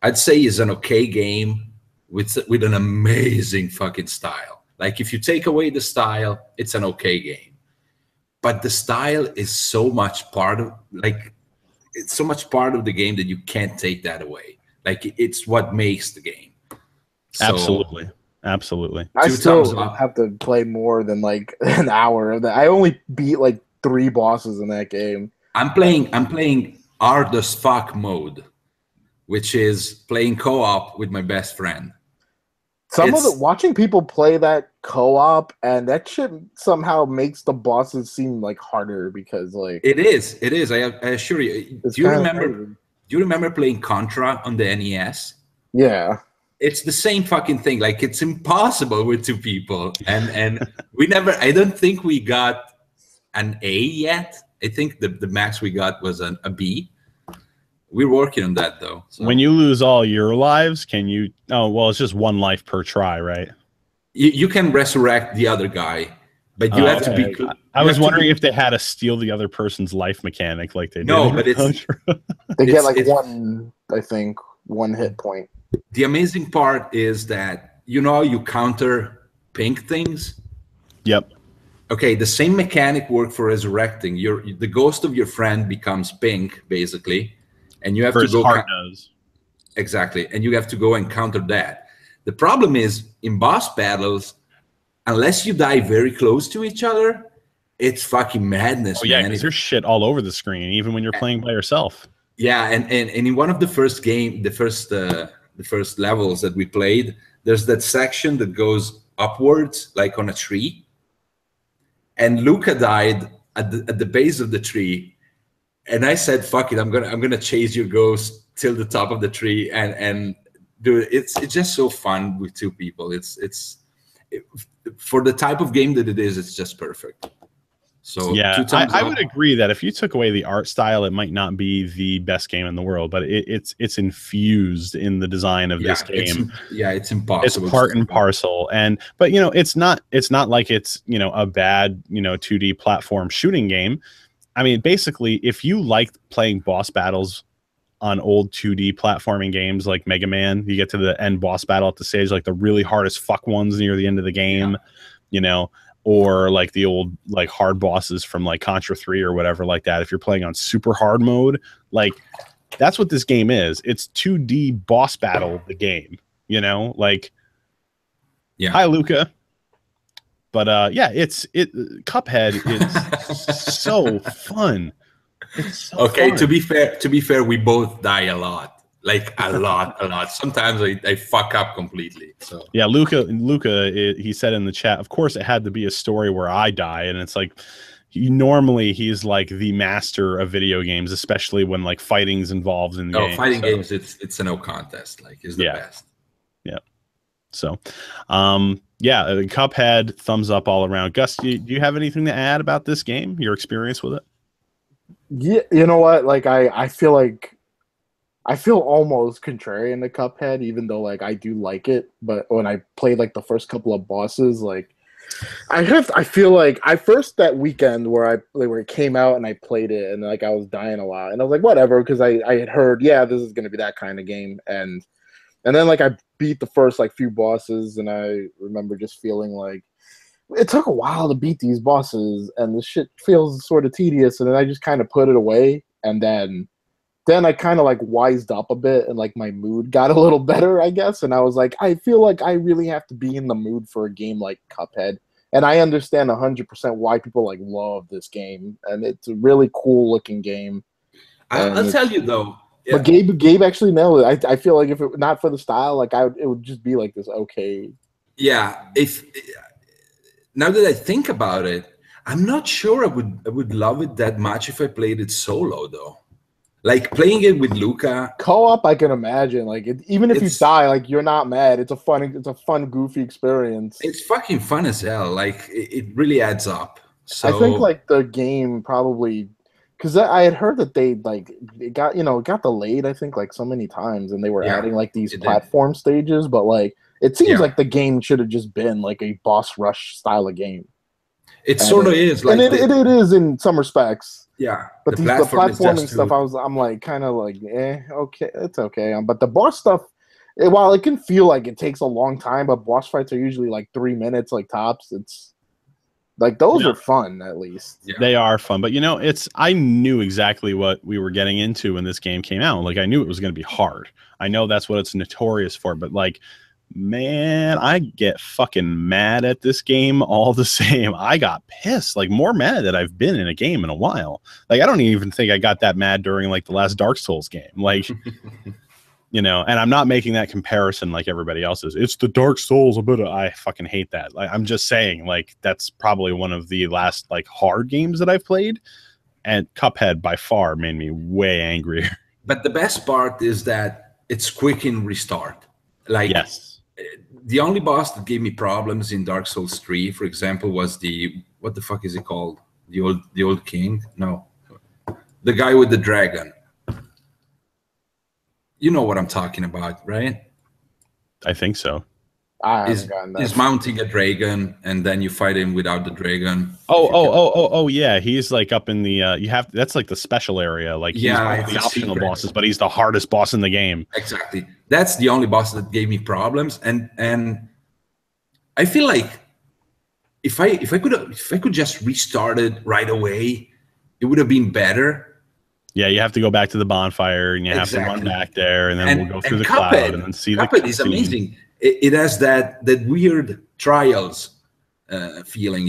I'd say it's an okay game with an amazing fucking style. Like, if you take away the style, it's an okay game. But the style is so much part of, like, it's so much part of the game that you can't take that away. Like, it's what makes the game. So, absolutely. I still have to play more than like an hour of that. I only beat like 3 bosses in that game. I'm playing hard as fuck mode, which is playing co-op with my best friend. Watching people play that co-op, and that shit somehow makes the bosses seem like harder because like it is. I assure you. Do you remember playing Contra on the NES? Yeah. It's the same fucking thing. Like, it's impossible with 2 people, and we never. I don't think we got an A yet. I think the max we got was a B. We're working on that though. So. When you lose all your lives, can you? Oh, well, it's just 1 life per try, right? You can resurrect the other guy, but you have to be. I was wondering if they had to steal the other person's life mechanic, like they did. No, but they get like one hit point. The amazing part is that you counter pink things. Yep. Okay, the same mechanic worked for resurrecting. The ghost of your friend becomes pink, basically. And you have to go exactly, and you have to go and counter that. The problem is in boss battles, unless you die very close to each other, it's fucking madness. Oh yeah, because there's shit all over the screen, even when you're playing by yourself. Yeah, and in one of the first the first levels that we played, there's that section that goes upwards, like on a tree, and Luca died at the base of the tree. And I said, "Fuck it, I'm gonna chase your ghost till the top of the tree and do it." It's just so fun with 2 people. It's for the type of game that it is, it's just perfect. So yeah, I would agree that if you took away the art style, it might not be the best game in the world, but it's infused in the design of this game. It's impossible. It's part and parcel, but it's not like it's a bad 2D platform shooting game. I mean, basically, if you like playing boss battles on old 2D platforming games like Mega Man, you get to the end boss battle at the stage, like the really hardest fuck ones near the end of the game, or like the old like hard bosses from like Contra 3 or whatever like that. If you're playing on super hard mode, like that's what this game is. It's 2D boss battle the game, like. Yeah. Hi, Luca. But yeah, Cuphead is so fun. It's so okay, fun. to be fair, we both die a lot. Like a lot. Sometimes I fuck up completely. So yeah, Luca, he said in the chat, of course it had to be a story where I die, and it's like he's like the master of video games, especially when like fighting's involved in the game. Fighting games, it's a no contest. Like, is the best. Yeah. So, yeah, Cuphead, thumbs up all around. Gus, do you have anything to add about this game? Your experience with it? Yeah, you know what? Like I feel almost contrarian to Cuphead, even though like I do like it. But when I played like the first couple of bosses, like I feel like I first that weekend where it came out and I played it and like I was dying a lot and I was like whatever because I had heard this is gonna be that kind of game and then like I beat the first like few bosses and I remember just feeling like it took a while to beat these bosses and the shit feels sort of tedious and then I just kind of put it away and then I kind of like wised up a bit and like my mood got a little better, I guess. And I was like, I feel like I really have to be in the mood for a game like Cuphead. And I understand 100% why people like love this game. And it's a really cool looking game. I'll tell you though. Yeah. But Gabe actually nailed it. I feel like if it not for the style, like it would just be like this okay. Yeah. Now that I think about it, I'm not sure I would love it that much if I played it solo though. Like playing it with Luca co-op, I can imagine. Like even if you die, like you're not mad. It's a fun, goofy experience. It's fucking fun as hell. Like it really adds up. So I think like the game probably because I had heard that they like it got delayed. I think like so many times, and they were adding like these platform stages. But like it seems like the game should have just been like a boss rush style of game. It sort of is, like, and it is in some respects. Yeah, but the platforming stuff, I'm like kind of like, okay, it's okay. But the boss stuff, while it can feel like it takes a long time, but boss fights are usually like 3 minutes, like tops. It's like those are fun at least. Yeah. They are fun, but I knew exactly what we were getting into when this game came out. Like I knew it was going to be hard. I know that's what it's notorious for, but like. Man, I get fucking mad at this game all the same. I got pissed, like more mad that I've been in a game in a while. Like I don't even think I got that mad during like the last Dark Souls game. Like, and I'm not making that comparison like everybody else is. It's the Dark Souls, but I fucking hate that. Like I'm just saying, like that's probably one of the last like hard games that I've played, and Cuphead by far made me way angrier. But the best part is that it's quick in restart. Like yes. The only boss that gave me problems in Dark Souls 3, for example, was what the fuck is it called? The old king? No. The guy with the dragon. You know what I'm talking about, right? I think so. He's mounting a dragon, and then you fight him without the dragon. Oh, yeah. He's like up in the that's like the special area. Like he's one of the optional bosses, but he's the hardest boss in the game. Exactly. That's the only boss that gave me problems, and I feel like if I could just restart it right away, it would have been better. Yeah, you have to go back to the bonfire, and you have to run back there, and then we'll go through the cloud, and then see the Cuphead is amazing. It has that weird trials feeling,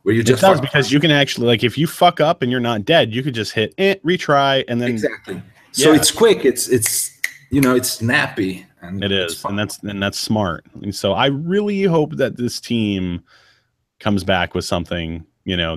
where you just. It does because you can actually like if you fuck up and you're not dead, you could just hit retry and then exactly. So it's quick. It's it's snappy. And it is, and that's smart. And so I really hope that this team comes back with something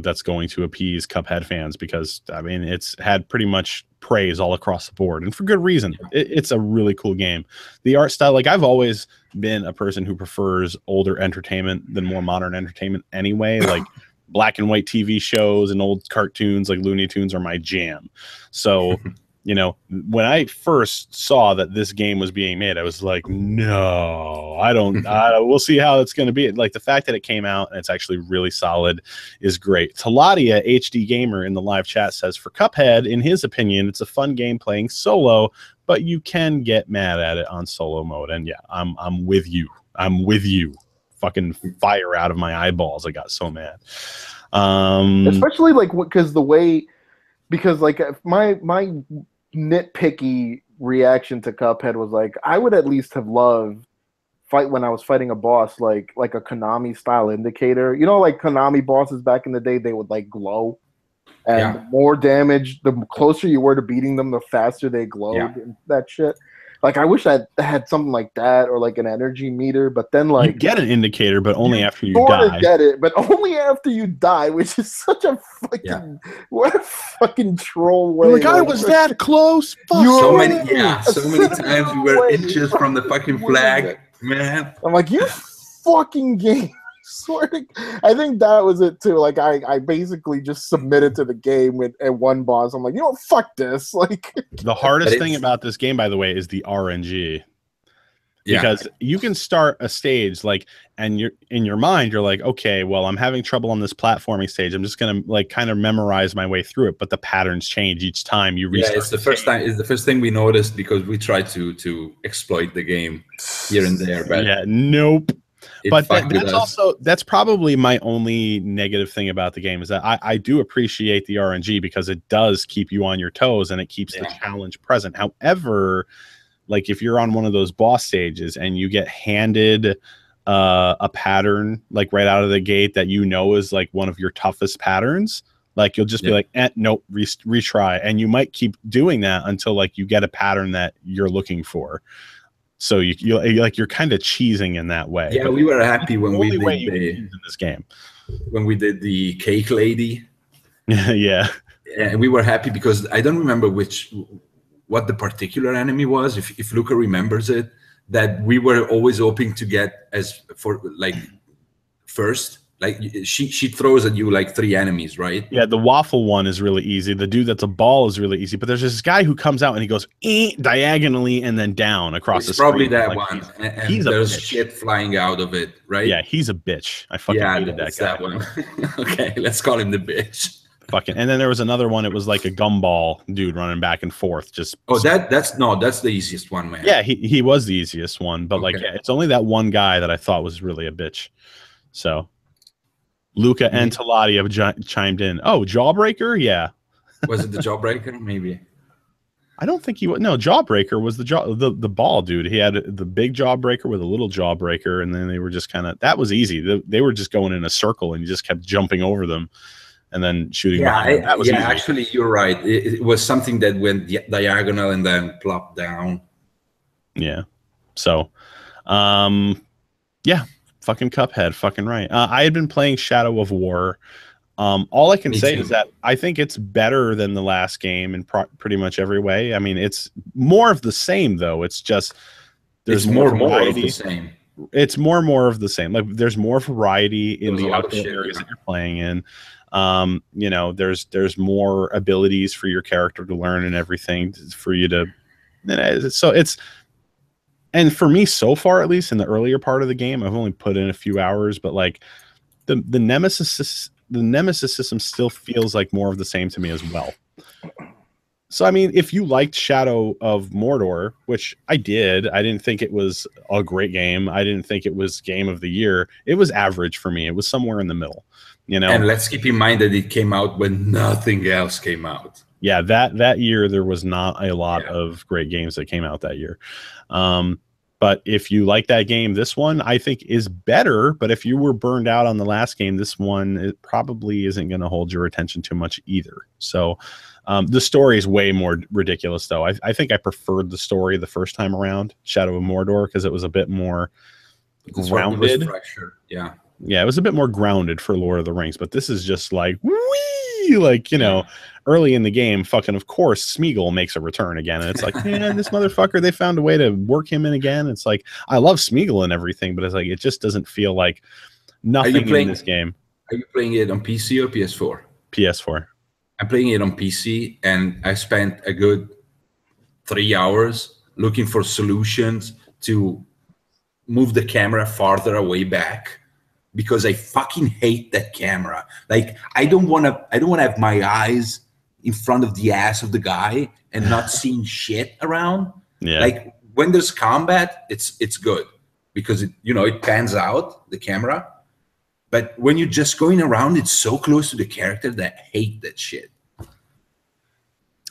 that's going to appease Cuphead fans because I mean it's had pretty much praise all across the board and for good reason. It's a really cool game. The art style, like I've always been a person who prefers older entertainment than more modern entertainment anyway. Like black and white TV shows and old cartoons like Looney Tunes are my jam. So when I first saw that this game was being made, I was like, no, I don't, we'll see how it's going to be. Like the fact that it came out and it's actually really solid is great. Taladia HD Gamer in the live chat says for Cuphead, in his opinion, it's a fun game playing solo, but you can get mad at it on solo mode. And yeah, I'm with you. I'm with you. Fucking fire out of my eyeballs. I got so mad. Especially like because like my nitpicky reaction to Cuphead was like I would at least have loved fight when I was fighting a boss, like a Konami style indicator. You know, like Konami bosses back in the day, they would like glow, and the more damage, the closer you were to beating them, the faster they glowed and that shit. Like, I wish I had something like that, or like an energy meter. But then, like, you get an indicator, but only after you die. Get it, but only after you die, which is such a fucking what a fucking troll way. Like, I was that close. Fuck. So many times we were inches from the fucking flag, man. I'm like, you fucking game. I think that was it too. Like, I basically just submitted to the game at one boss. I'm like, you know, fuck this. Like, the hardest thing about this game, by the way, is the RNG. Because you can start a stage like, and you're in your mind, you're like, okay, well, I'm having trouble on this platforming stage. I'm just gonna like kind of memorize my way through it, but the patterns change each time you restart. Yeah, it's the first time. It's the first thing we noticed because we tried to exploit the game here and there. But yeah, nope. But that's probably my only negative thing about the game is that I do appreciate the RNG because it does keep you on your toes and it keeps the challenge present. However, like if you're on one of those boss stages and you get handed a pattern like right out of the gate that you know is like one of your toughest patterns, like you'll just be like, nope, retry, and you might keep doing that until like you get a pattern that you're looking for. So you're kind of cheesing in that way. Yeah, we were happy when we did in this game. When we did the cake lady. Yeah. And we were happy because I don't remember what the particular enemy was. If Luca remembers it, that we were always hoping to get first. Like she throws at you like 3 enemies, right? Yeah, the waffle one is really easy. The dude that's a ball is really easy. But there's this guy who comes out and he goes diagonally and then down across the screen. Probably that one. And there's shit flying out of it, right? Yeah, he's a bitch. I fucking hated that guy. That one. Okay, let's call him the bitch. Fucking. And then there was another one. It was like a gumball dude running back and forth. Just that's the easiest one, man. Yeah, he was the easiest one. But like, it's only that one guy that I thought was really a bitch. So. Luca and Talati have chimed in. Oh, Jawbreaker? Yeah. Was it the Jawbreaker? Maybe. I don't think he was. No, Jawbreaker was the ball dude. He had the big Jawbreaker with a little Jawbreaker, and then they were just kind of, that was easy. They were just going in a circle, and you just kept jumping over them and then shooting. Yeah, actually, you're right. It was something that went diagonal and then plopped down. Yeah. So, yeah. Fucking Cuphead, fucking right. I had been playing Shadow of War. All I can say is that I think it's better than the last game in pretty much every way. I mean, it's more of the same, though. It's just there's more variety. Of the same. It's more of the same. Like there's more variety in the outdoor areas that you're playing in. You know, there's more abilities for your character to learn and everything for you to. So it's. And for me, so far, at least in the earlier part of the game, I've only put in a few hours, but like the Nemesis system still feels like more of the same to me as well. So, I mean, if you liked Shadow of Mordor, which I did, I didn't think it was a great game. I didn't think it was game of the year. It was average for me. It was somewhere in the middle, you know? And let's keep in mind that it came out when nothing else came out. Yeah, that year there was not a lot of great games that came out that year. But if you like that game, this one I think is better. But if you were burned out on the last game, this one it probably isn't going to hold your attention too much either. So the story is way more ridiculous, though. I think I preferred the story the first time around, Shadow of Mordor, because it was a bit more grounded. Yeah, it was a bit more grounded for Lord of the Rings. But this is just like whee, like you know. Early in the game, fucking, of course, Smeagol makes a return again. And it's like, man, this motherfucker, they found a way to work him in again. It's like, I love Smeagol and everything, but it's like, it just doesn't feel like nothing in this game. Are you playing it on PC or PS4? PS4. I'm playing it on PC, and I spent a good 3 hours looking for solutions to move the camera farther away back. Because I fucking hate that camera. Like, I don't want to have my eyes in front of the ass of the guy and not seeing shit around. Yeah. Like when there's combat, it's good because it pans out the camera. But when you're just going around, it's so close to the character that I hate that shit.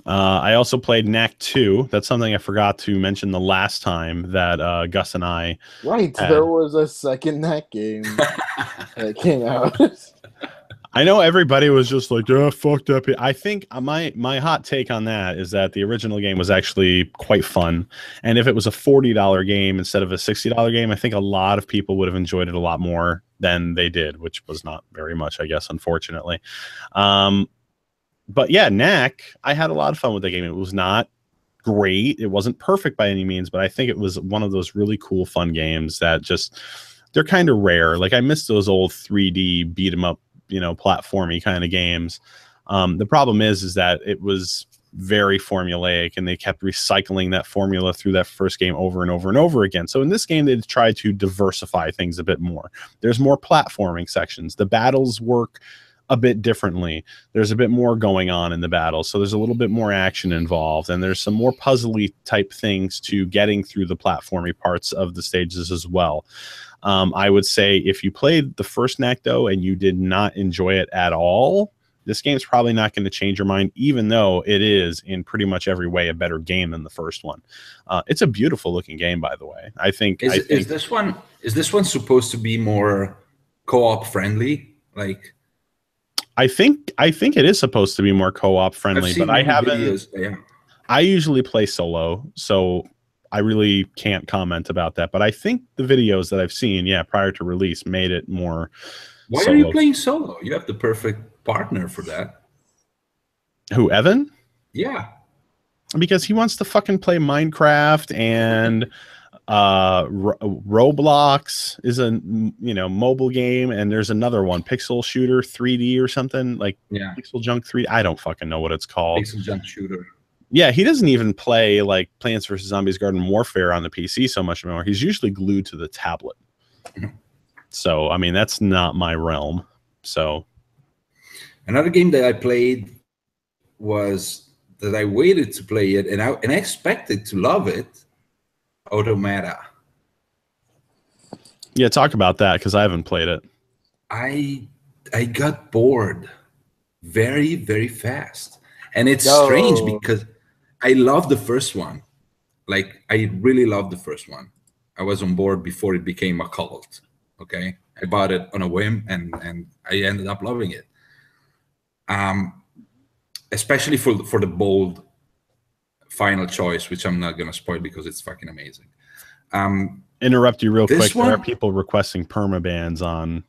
I also played Knack 2. That's something I forgot to mention the last time that Gus and I Right, had. there was a second Knack game that came out. I know everybody was just like, "Oh, fucked up." I think my hot take on that is that the original game was actually quite fun, and if it was a $40 game instead of a $60 game, I think a lot of people would have enjoyed it a lot more than they did, which was not very much, I guess, unfortunately. But yeah, Knack, I had a lot of fun with the game. It was not great, it wasn't perfect by any means, but I think it was one of those really cool, fun games that just they're kind of rare. Like I miss those old 3D beat 'em up, platformy kind of games. The problem is that it was very formulaic, and they kept recycling that formula through that first game over and over and over again. So in this game, they tried to diversify things a bit more. There's more platforming sections. The battles work a bit differently. There's a bit more going on in the battle, so there's a little bit more action involved, and there's some more puzzly type things to getting through the platformy parts of the stages as well. I would say if you played the first Knack though and you did not enjoy it at all, this game's probably not going to change your mind, even though it is in pretty much every way a better game than the first one. It's a beautiful looking game, by the way. Is this one supposed to be more co-op friendly? Like, I think it is supposed to be more co-op friendly, but I haven't. Videos, yeah. I usually play solo, so I really can't comment about that. But I think the videos that I've seen, prior to release, made it more. Why are you playing solo? You have the perfect partner for that. Who, Evan? Yeah. Because he wants to fucking play Minecraft, and Roblox is a mobile game, and there's another one, Pixel Shooter 3D or something, like Pixel Junk 3. I don't fucking know what it's called. Pixel Junk Shooter. Yeah, he doesn't even play like Plants vs. Zombies Garden Warfare on the PC so much anymore. He's usually glued to the tablet. So, I mean, that's not my realm. So, another game that I played was that I waited to play it, and I expected to love it. Automata. Yeah, talk about that, because I haven't played it. I got bored very, very fast, and it's strange because I love the first one. Like, I really loved the first one. I was on board before it became a cult. Okay, I bought it on a whim, and I ended up loving it. Especially for the bold final choice, which I'm not gonna spoil because it's fucking amazing. Interrupt you real quick. There are people requesting permabans on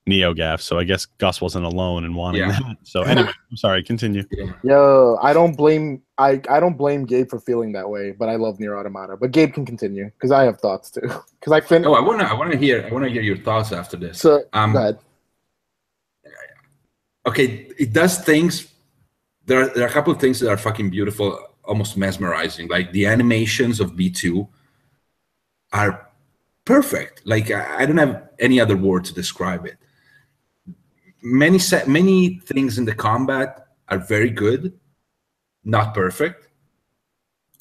NeoGAF, so I guess Gus wasn't alone in wanting that. So anyway, I'm sorry, continue. Yo, I don't blame Gabe for feeling that way, but I love Nier Automata. But Gabe can continue because I have thoughts too. Because I finished. Oh, I wanna hear your thoughts after this. So go ahead. Okay, it does things. There are a couple of things that are fucking beautiful, almost mesmerizing. Like the animations of B2 are perfect. Like I don't have any other word to describe it. Many things in the combat are very good, not perfect,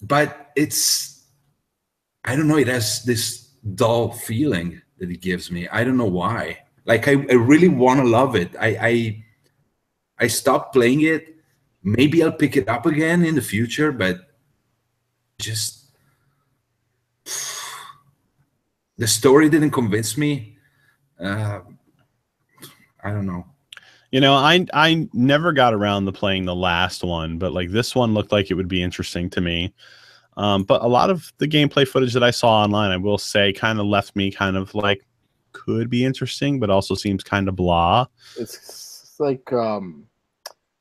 but I don't know, it has this dull feeling that it gives me. I don't know why. Like I really want to love it. I stopped playing it. Maybe I'll pick it up again in the future, but just the story didn't convince me. I don't know. I never got around to playing the last one, but like this one looked like it would be interesting to me. But a lot of the gameplay footage that I saw online, I will say, kind of left me kind of like could be interesting, but also seems kind of blah. It's like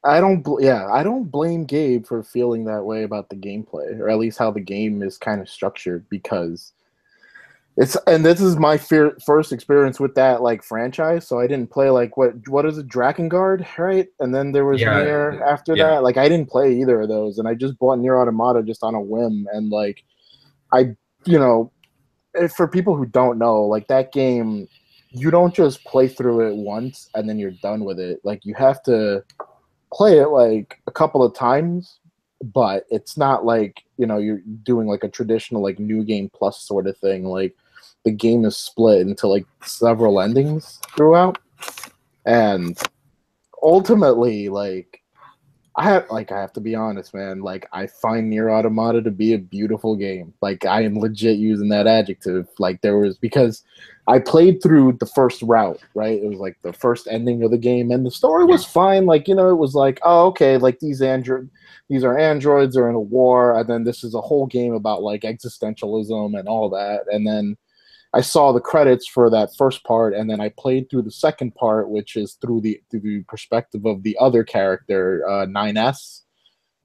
I don't blame Gabe for feeling that way about the gameplay, or at least how the game is kind of structured, because and this is my first experience with that like franchise, so I didn't play like what is it, Drakengard, right? And then there was Nier after that. Like I didn't play either of those, and I just bought Nier Automata just on a whim, and like for people who don't know, like that game, you don't just play through it once and then you're done with it. Like you have to play it like a couple of times, but it's not like you're doing like a traditional like new game plus sort of thing. Like the game is split into like several endings throughout, and ultimately like I have to be honest, man. Like, I find Nier Automata to be a beautiful game. Like, I am legit using that adjective. Like, because I played through the first route, right? It was like the first ending of the game, and the story was fine. Like, it was like, oh, okay, like these are androids, are in a war, and then this is a whole game about like existentialism and all that, and then I saw the credits for that first part, and then I played through the second part, which is through the perspective of the other character, 9S.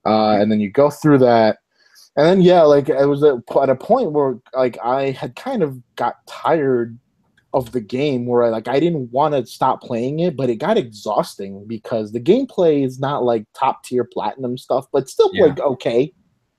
And then you go through that, and then yeah, like it was at a point where like I had kind of got tired of the game, where I didn't want to stop playing it, but it got exhausting because the gameplay is not like top tier platinum stuff, but still like okay.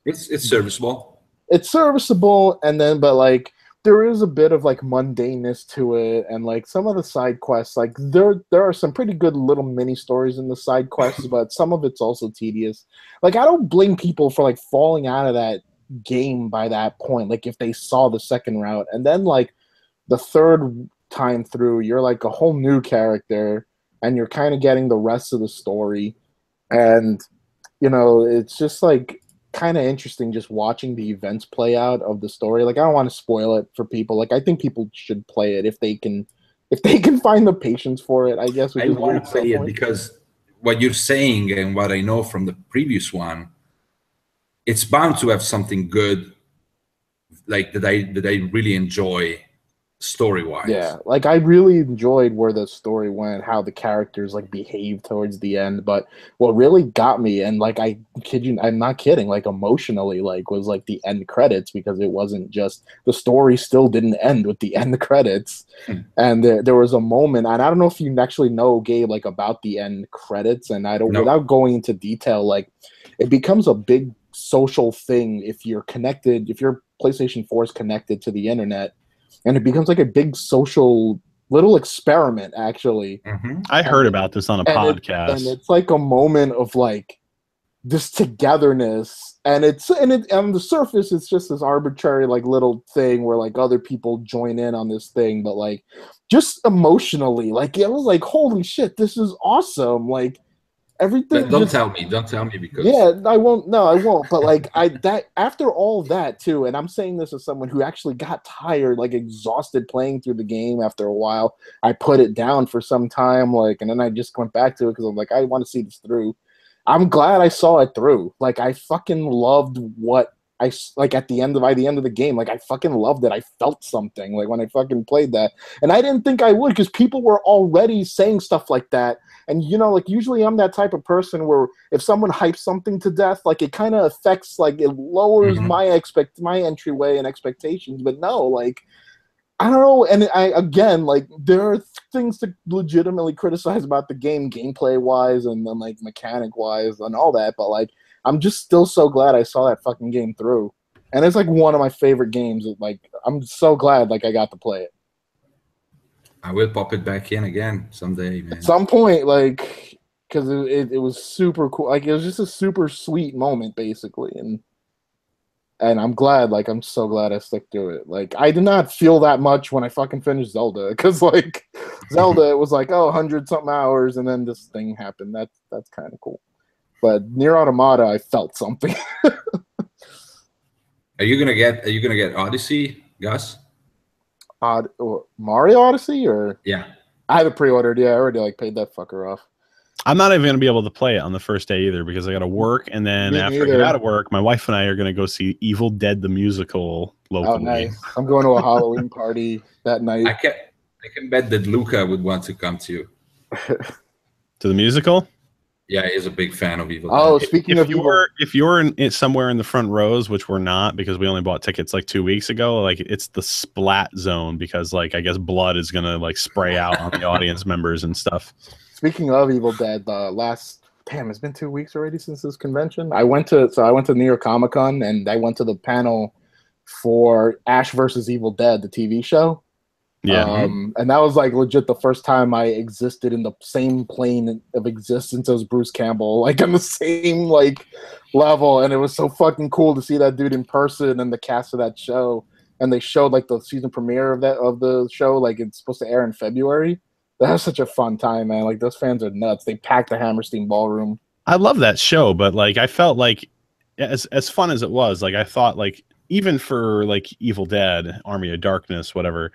It's serviceable. It's serviceable, and then but like there is a bit of like mundaneness to it, and like some of the side quests, like there are some pretty good little mini stories in the side quests, but some of it's also tedious. Like, I don't blame people for like falling out of that game by that point, like if they saw the second route, and then like the third time through, you're like a whole new character, and you're kind of getting the rest of the story, and it's just like kind of interesting just watching the events play out of the story. Like, I don't want to spoil it for people. Like, I think people should play it if they can find the patience for it, I guess. I want to play it because what you're saying and what I know from the previous one, it's bound to have something good, like that I really enjoy story-wise. Yeah, like I really enjoyed where the story went, how the characters like behaved towards the end. But what really got me, and like I kid you, I'm not kidding, like emotionally, like was like the end credits, because it wasn't just the story still didn't end with the end credits. And there was a moment, and I don't know if you actually know, Gabe, like about the end credits, and I don't without going into detail, like it becomes a big social thing if you're connected, if your PlayStation 4 is connected to the internet. And it becomes like a big social little experiment, actually. I heard about this on a podcast. And it's like a moment of like this togetherness. And on the surface, it's just this arbitrary like little thing where like other people join in on this thing. But like just emotionally, like it was like, holy shit, this is awesome. Like everything. Don't tell me because I won't. But like after all that too, and I'm saying this as someone who actually got tired, like exhausted playing through the game after a while. I put it down for some time, like, and then I just went back to it because I'm like, I want to see this through. I'm glad I saw it through. Like, I fucking loved what I like by the end of the game. Like, I fucking loved it. I felt something like when I fucking played that, and I didn't think I would, because people were already saying stuff like that. And like usually I'm that type of person where if someone hypes something to death, like it kind of affects, like it lowers my entryway and expectations. But no, like I don't know. And again, like there are things to legitimately criticize about the game, gameplay wise and then like mechanic wise and all that. But like I'm just still so glad I saw that fucking game through. And it's like one of my favorite games. Like I'm so glad like I got to play it. I will pop it back in again someday, man. At some point, like, because it was super cool. Like, it was just a super sweet moment, basically. And I'm glad, like, I'm so glad I stuck through it. Like, I did not feel that much when I fucking finished Zelda. Because, like, Zelda, it was like, 100-something hours, and then this thing happened. That's kind of cool. But Nier Automata, I felt something. Are you gonna get Odyssey, Gus? Mario Odyssey, or yeah, I have it pre-ordered. Yeah, I already like paid that fucker off. I'm not even gonna be able to play it on the first day either, because I got to work, and then after I get out of work, my wife and I are gonna go see Evil Dead the musical locally. Oh, nice! I'm going to a Halloween party that night. I can bet that Luca would want to come to the musical. Yeah, he's a big fan of Evil Dead. Oh, speaking of Evil, if you're somewhere in the front rows, which we're not because we only bought tickets like 2 weeks ago, like it's the splat zone, because like I guess blood is gonna like spray out on the audience members and stuff. Speaking of Evil Dead, it's been 2 weeks already since this convention. I went to New York Comic Con, and I went to the panel for Ash versus Evil Dead, the TV show. Yeah. And that was like legit the first time I existed in the same plane of existence as Bruce Campbell, like on the same like level. And it was so fucking cool to see that dude in person and the cast of that show. And they showed like the season premiere of the show, like it's supposed to air in February. That was such a fun time, man. Like those fans are nuts. They packed the Hammerstein Ballroom. I love that show, but like I felt like as fun as it was, like I thought like even for like Evil Dead, Army of Darkness, whatever,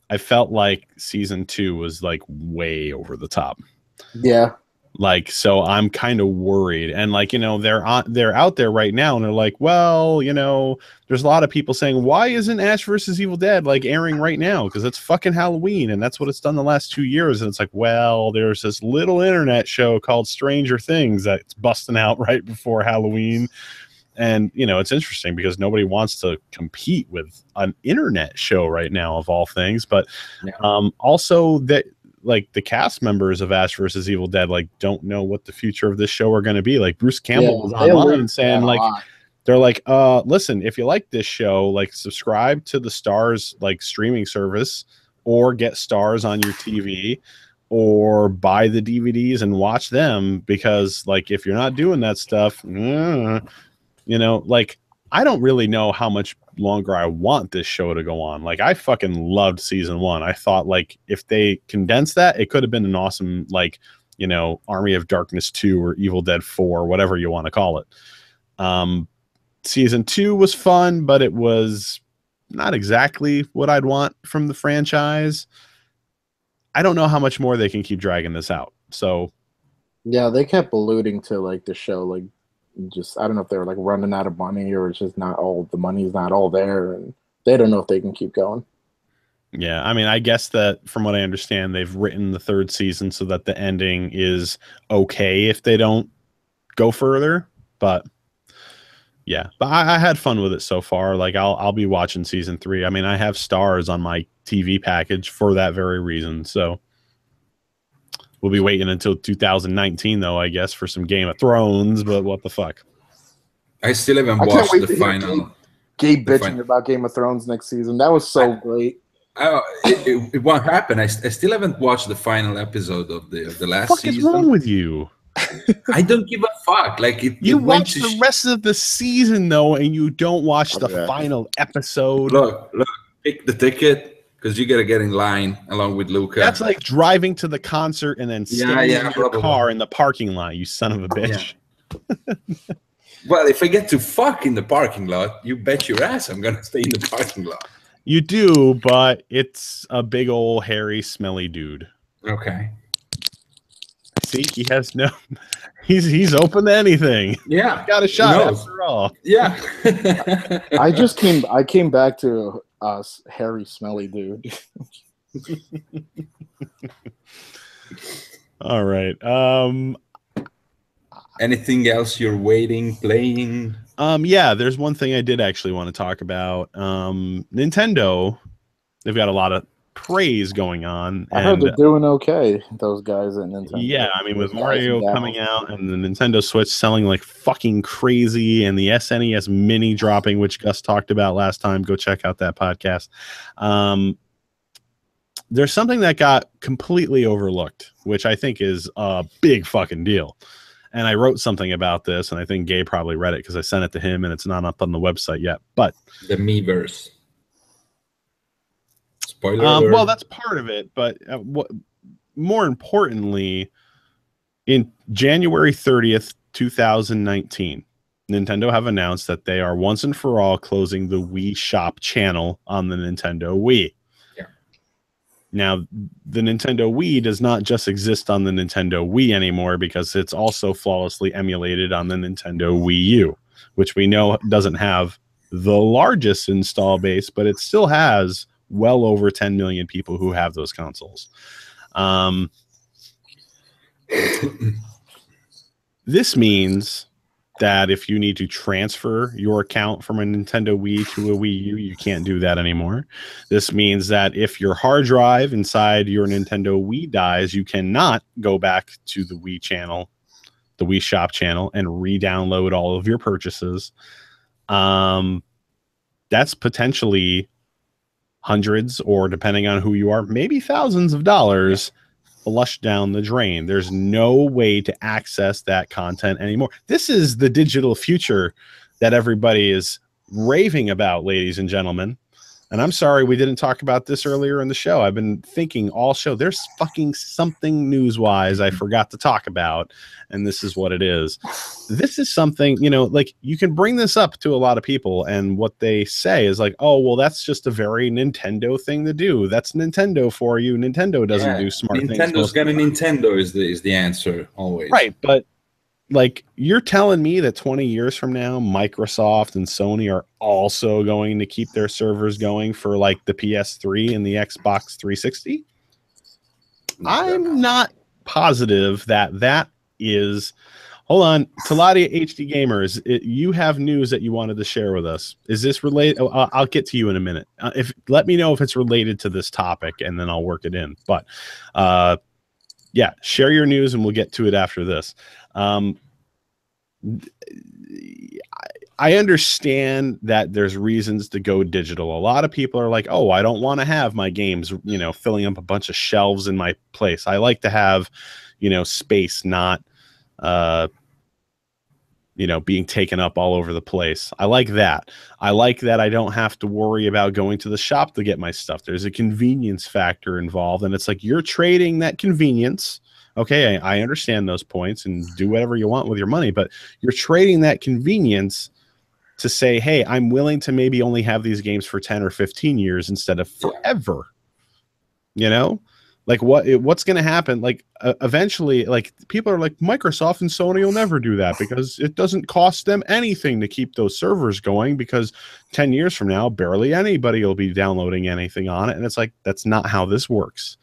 I felt like season 2 was like way over the top. Yeah. Like, so I'm kind of worried. And like, you know, they're out there right now and they're like, well, you know, there's a lot of people saying, why isn't Ash versus Evil Dead like airing right now? Because it's fucking Halloween and that's what it's done the last 2 years. And it's like, well, there's this little internet show called Stranger Things that's busting out right before Halloween. And, you know, it's interesting because nobody wants to compete with an internet show right now, of all things. But also that, like, the cast members of Ash versus Evil Dead, like, don't know what the future of this show are going to be. Like, Bruce Campbell was online saying, like, they're like, listen, if you like this show, like, subscribe to the Stars, like, streaming service, or get Stars on your TV, or buy the DVDs and watch them, because, like, if you're not doing that stuff, you know, like, I don't really know how much longer I want this show to go on. Like, I fucking loved season 1. I thought, like, if they condensed that, it could have been an awesome, like, you know, Army of Darkness 2 or Evil Dead 4, whatever you want to call it. Season 2 was fun, but it was not exactly what I'd want from the franchise. I don't know how much more they can keep dragging this out. So, yeah, they kept alluding to, like, the show, like, just, I don't know if they were like running out of money or it's just not all, the money's not all there, and they don't know if they can keep going. Yeah, I mean, I guess that from what I understand, they've written the 3rd season so that the ending is okay if they don't go further. But yeah, but I had fun with it so far. Like, I'll be watching season 3. I mean, I have Stars on my TV package for that very reason. So we'll be waiting until 2019, though, I guess, for some Game of Thrones, but what the fuck? I still haven't watched the final. Gabe bitching about Game of Thrones next season. That was so great. It won't happen. I still haven't watched the final episode of the last What season. is wrong with you? I don't give a fuck. Like, you watch the rest of the season, though, and you don't watch the final episode. Look, pick the ticket, because you got to get in line along with Luca. That's like driving to the concert and then staying in your car in the parking lot, you son of a bitch. Yeah. Well, if I get to fuck in the parking lot, you bet your ass I'm going to stay in the parking lot. You do, but it's a big old hairy, smelly dude. Okay. See, he has no... He's open to anything. Yeah. Got a shot after all. Yeah. I came back to us, hairy, smelly dude. All right. Anything else you're playing? Yeah, there's one thing I did actually want to talk about. Nintendo, they've got a lot of praise going on. I heard they're doing okay, those guys at Nintendo. Yeah, I mean, with Mario coming out and the Nintendo Switch selling like fucking crazy, and the SNES Mini dropping, which Gus talked about last time. Go check out that podcast. There's something that got completely overlooked, which I think is a big fucking deal. And I wrote something about this, and I think Gabe probably read it because I sent it to him, and it's not up on the website yet. But the Miiverse. Spoiler alert. Well, that's part of it, but more importantly, in January 30th, 2019, Nintendo have announced that they are once and for all closing the Wii Shop channel on the Nintendo Wii. Yeah. Now, the Nintendo Wii does not just exist on the Nintendo Wii anymore, because it's also flawlessly emulated on the Nintendo Wii U, which we know doesn't have the largest install base, but it still has well over 10 million people who have those consoles. This means that if you need to transfer your account from a Nintendo Wii to a Wii U, you can't do that anymore. This means that if your hard drive inside your Nintendo Wii dies, you cannot go back to the Wii channel, the Wii Shop channel, and re-download all of your purchases. That's potentially hundreds, or depending on who you are, maybe thousands of dollars flushed down the drain. There's no way to access that content anymore. This is the digital future that everybody is raving about, ladies and gentlemen. And I'm sorry we didn't talk about this earlier in the show. I've been thinking all show. There's fucking something news-wise I forgot to talk about, and this is what it is. This is something, you know, like you can bring this up to a lot of people, and what they say is like, oh, well, that's just a very Nintendo thing to do. That's Nintendo for you. Nintendo doesn't do smart things. Nintendo's got a Nintendo is the answer always. Right, but like you're telling me that 20 years from now, Microsoft and Sony are also going to keep their servers going for like the PS3 and the Xbox 360? I'm not positive that that is. Hold on, Taladia HD Gamers, you have news that you wanted to share with us. Is this related? I'll get to you in a minute. Let me know if it's related to this topic, and then I'll work it in. But yeah, share your news, and we'll get to it after this. I understand that there's reasons to go digital. A lot of people are like, oh, I don't want to have my games, you know, filling up a bunch of shelves in my place. I like to have, you know, space, not, you know, being taken up all over the place. I like that. I like that I don't have to worry about going to the shop to get my stuff. There's a convenience factor involved, and it's like you're trading that convenience. Okay, I understand those points, and do whatever you want with your money, but you're trading that convenience to say, hey, I'm willing to maybe only have these games for 10 or 15 years instead of forever. You know? Like what's going to happen? Like eventually, like people are like, Microsoft and Sony will never do that because it doesn't cost them anything to keep those servers going, because 10 years from now, barely anybody will be downloading anything on it. And it's like, that's not how this works.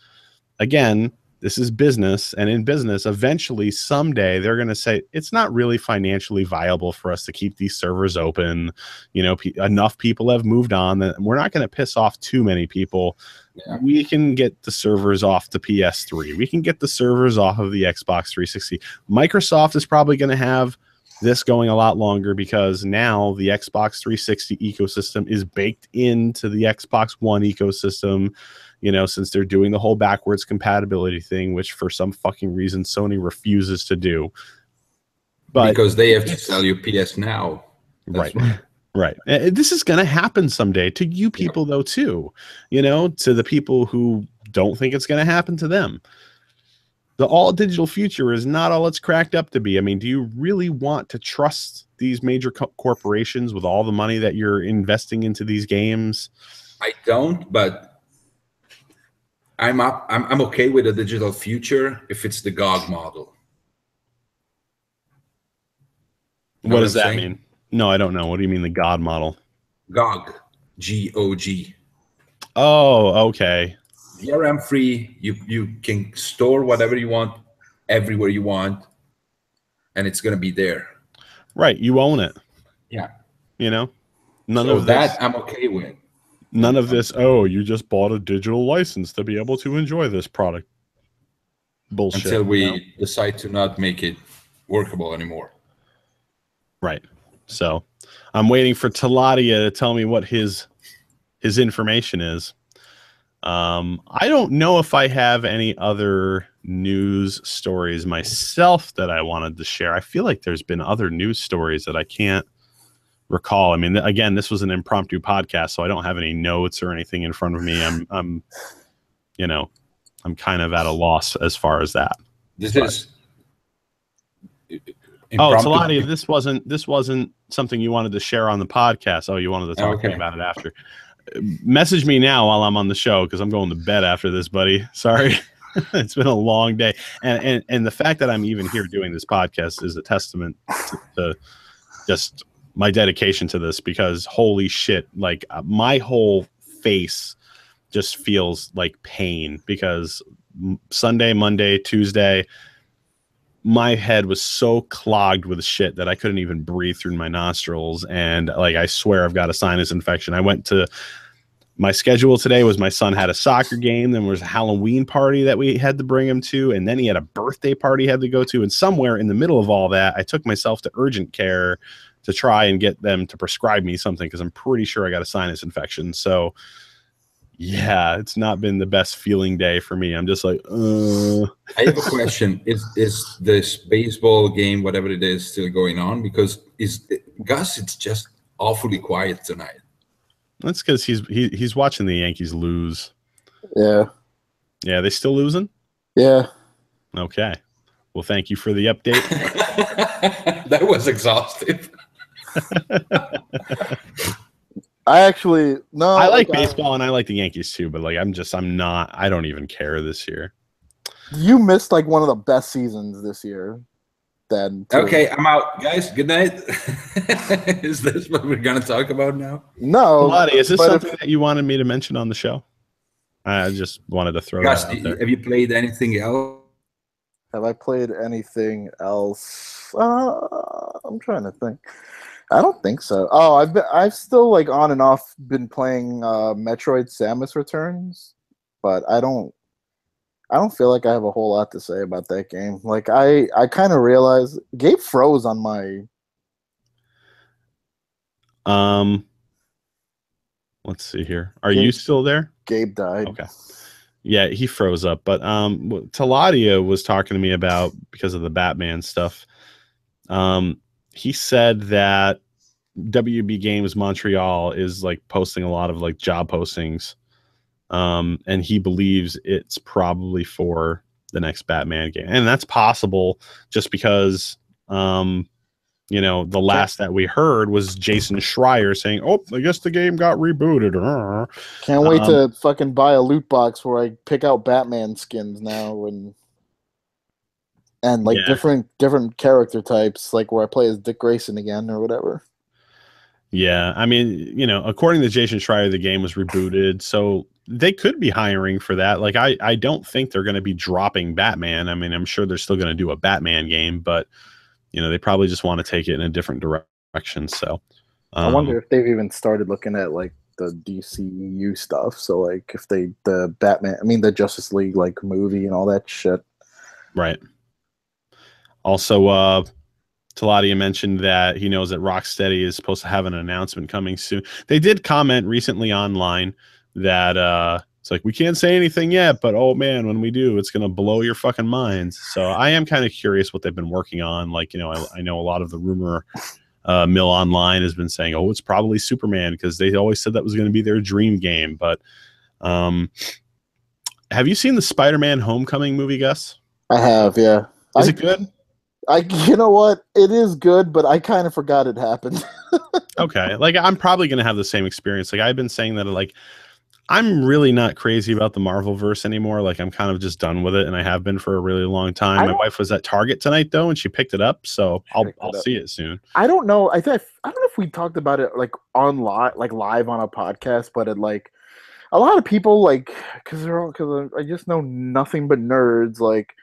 Again, this is business, and in business, eventually, someday, they're going to say, it's not really financially viable for us to keep these servers open. You know, enough people have moved on that we're not going to piss off too many people. Yeah. We can get the servers off the PS3. We can get the servers off of the Xbox 360. Microsoft is probably going to have this going a lot longer, because now the Xbox 360 ecosystem is baked into the Xbox One ecosystem. You know, since they're doing the whole backwards compatibility thing, which for some fucking reason Sony refuses to do. But because they have to sell you PS Now. Right. Right. This is going to happen someday to you people, though, too. You know, to the people who don't think it's going to happen to them. The all digital future is not all it's cracked up to be. I mean, do you really want to trust these major corporations with all the money that you're investing into these games? I don't, but I'm okay with a digital future if it's the GOG model. What does that mean? No, I don't know. What do you mean the God model? GOG, G-O-G. Oh, okay. DRM free. You can store whatever you want, everywhere you want, and it's going to be there. Right. You own it. Yeah. You know, none of that I'm okay with. None of this, oh, you just bought a digital license to be able to enjoy this product. Bullshit. Until we decide to not make it workable anymore. Right. So I'm waiting for Taladia to tell me what his information is. I don't know if I have any other news stories myself that I wanted to share. I feel like there's been other news stories that I can't recall. I mean, again, this was an impromptu podcast, so I don't have any notes or anything in front of me. I'm you know, I'm kind of at a loss as far as that. This is oh, Taladia, this wasn't something you wanted to share on the podcast. Oh, you wanted to talk to me about it after. Message me now while I'm on the show, because I'm going to bed after this, buddy. Sorry. It's been a long day, and the fact that I'm even here doing this podcast is a testament to just my dedication to this, because holy shit, like my whole face just feels like pain, because Sunday, Monday, Tuesday, my head was so clogged with shit that I couldn't even breathe through my nostrils. And like, I swear I've got a sinus infection. I went to my schedule today was my son had a soccer game. Then there was a Halloween party that we had to bring him to. And then he had a birthday party he had to go to. And somewhere in the middle of all that, I took myself to urgent care to try and get them to prescribe me something, because I'm pretty sure I got a sinus infection. So yeah, it's not been the best feeling day for me. I'm just like, I have a question. Is this baseball game, whatever it is, still going on? Because Gus, it's just awfully quiet tonight. That's because he's watching the Yankees lose. Yeah. Yeah, they still losing? Yeah. Okay. Well, thank you for the update. That was exhaustive. I actually no. I like baseball and I like the Yankees too, but like I don't even care this year. You missed like one of the best seasons this year. Then okay, I'm out, guys. Good night. Is this what we're gonna talk about now? No, Lottie, is this something that you wanted me to mention on the show? I just wanted to throw that out there. Have you played anything else? Have I played anything else? I'm trying to think. I don't think so. Oh, I've still like on and off been playing Metroid: Samus Returns, but I don't feel like I have a whole lot to say about that game. Like I kind of realized Gabe froze on my. Let's see here. Are you still there? Gabe died. Okay. Yeah, he froze up. But Taladia was talking to me about because of the Batman stuff. He said that WB Games Montreal is like posting a lot of like job postings. And he believes it's probably for the next Batman game. And that's possible just because you know, the last that we heard was Jason Schreier saying, "Oh, I guess the game got rebooted." Can't wait to fucking buy a loot box where I pick out Batman skins now and like different character types, like where I play as Dick Grayson again or whatever. Yeah, I mean, you know, according to Jason Schreier, the game was rebooted, so they could be hiring for that. Like, I don't think they're going to be dropping Batman. I mean, I'm sure they're still going to do a Batman game, but you know, they probably just want to take it in a different direction. So I wonder if they've even started looking at like the DCU stuff. So like if the Justice League like movie and all that shit. Right. Also, Taladia mentioned that he knows that Rocksteady is supposed to have an announcement coming soon. They did comment recently online that it's like, we can't say anything yet, but oh man, when we do, it's going to blow your fucking minds. So I am kind of curious what they've been working on. Like, you know, I know a lot of the rumor mill online has been saying, oh, it's probably Superman because they always said that was going to be their dream game. But have you seen the Spider-Man Homecoming movie, Gus? I have, yeah. Is it good? You know what? It is good, but I kind of forgot it happened. Okay. Like, I'm probably going to have the same experience. Like, I've been saying that, like, I'm really not crazy about the Marvel-verse anymore. Like, I'm kind of just done with it, and I have been for a really long time. My wife was at Target tonight, though, and she picked it up, so I'll see it soon. I don't know. I don't know if we talked about it, like, live on a podcast, but it, like, a lot of people, like, because I just know nothing but nerds, like,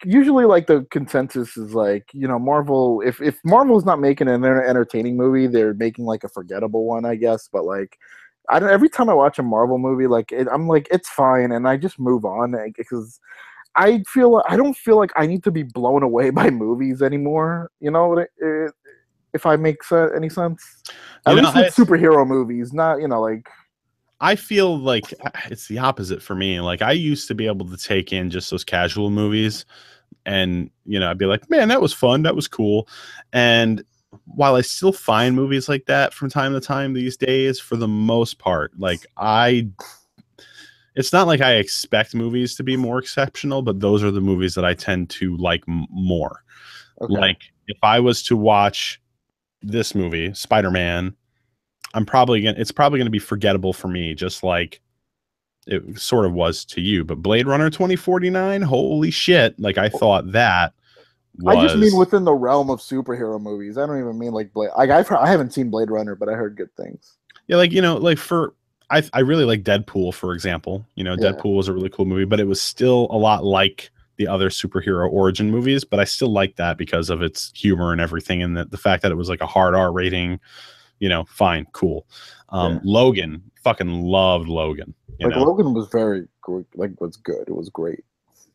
usually like the consensus is like, you know, Marvel, if Marvel's not making an entertaining movie, they're making like a forgettable one, I guess. But like, every time I watch a Marvel movie, like I'm like, it's fine, and I just move on because I don't feel like I need to be blown away by movies anymore. You know, if I make any sense. At least with superhero movies, not, you know, like. I feel like it's the opposite for me. Like, I used to be able to take in just those casual movies and, you know, I'd be like, man, that was fun. That was cool. And while I still find movies like that from time to time these days, for the most part, like it's not like I expect movies to be more exceptional, but those are the movies that I tend to like more. Okay. Like, if I was to watch this movie, Spider-Man, it's probably going to be forgettable for me, just like it sort of was to you. But Blade Runner 2049, holy shit. Like, I thought that was... I just mean within the realm of superhero movies. I don't even mean like Blade. Like, I haven't seen Blade Runner, but I heard good things. Yeah, like, you know, like I really like Deadpool, for example. You know, Deadpool was a really cool movie, but it was still a lot like the other superhero origin movies. But I still like that because of its humor and everything, and the fact that it was like a hard R rating. You know, fine, cool. Logan, fucking loved Logan. Logan was very good. Like, was good. It was great.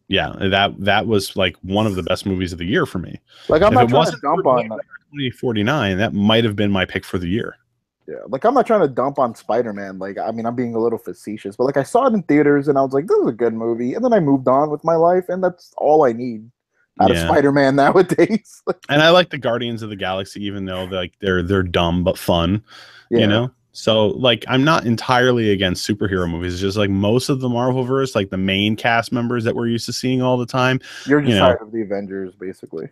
Yeah, that was like one of the best movies of the year for me. Like, I'm not trying to dump on 2049. That might have been my pick for the year. Yeah, like, I'm not trying to dump on Spider-Man. Like, I mean, I'm being a little facetious, but like, I saw it in theaters and I was like, this is a good movie. And then I moved on with my life, and that's all I need out of Spider-Man nowadays. And I like the Guardians of the Galaxy, even though they're dumb but fun, you know. So, like, I'm not entirely against superhero movies. It's just like most of the Marvelverse, like the main cast members that we're used to seeing all the time. You're just tired of the Avengers, basically.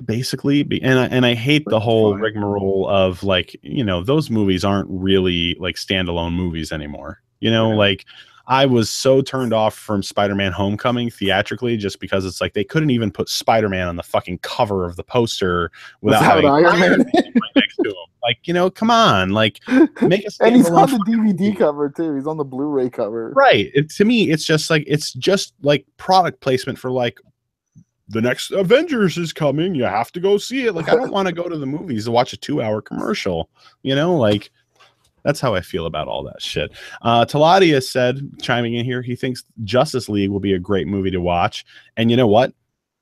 Basically, and I hate the whole rigmarole of like, you know, those movies aren't really like standalone movies anymore. You know, like I was so turned off from Spider-Man Homecoming theatrically just because it's like they couldn't even put Spider-Man on the fucking cover of the poster without having Iron Man right next to him. Like, you know, come on, like make a and he's on the DVD cover too. He's on the Blu-ray cover. Right. To me, it's just like product placement for like the next Avengers is coming. You have to go see it. Like, I don't want to go to the movies to watch a 2-hour commercial. You know, like that's how I feel about all that shit. Taladia said, chiming in here, he thinks Justice League will be a great movie to watch. And you know what?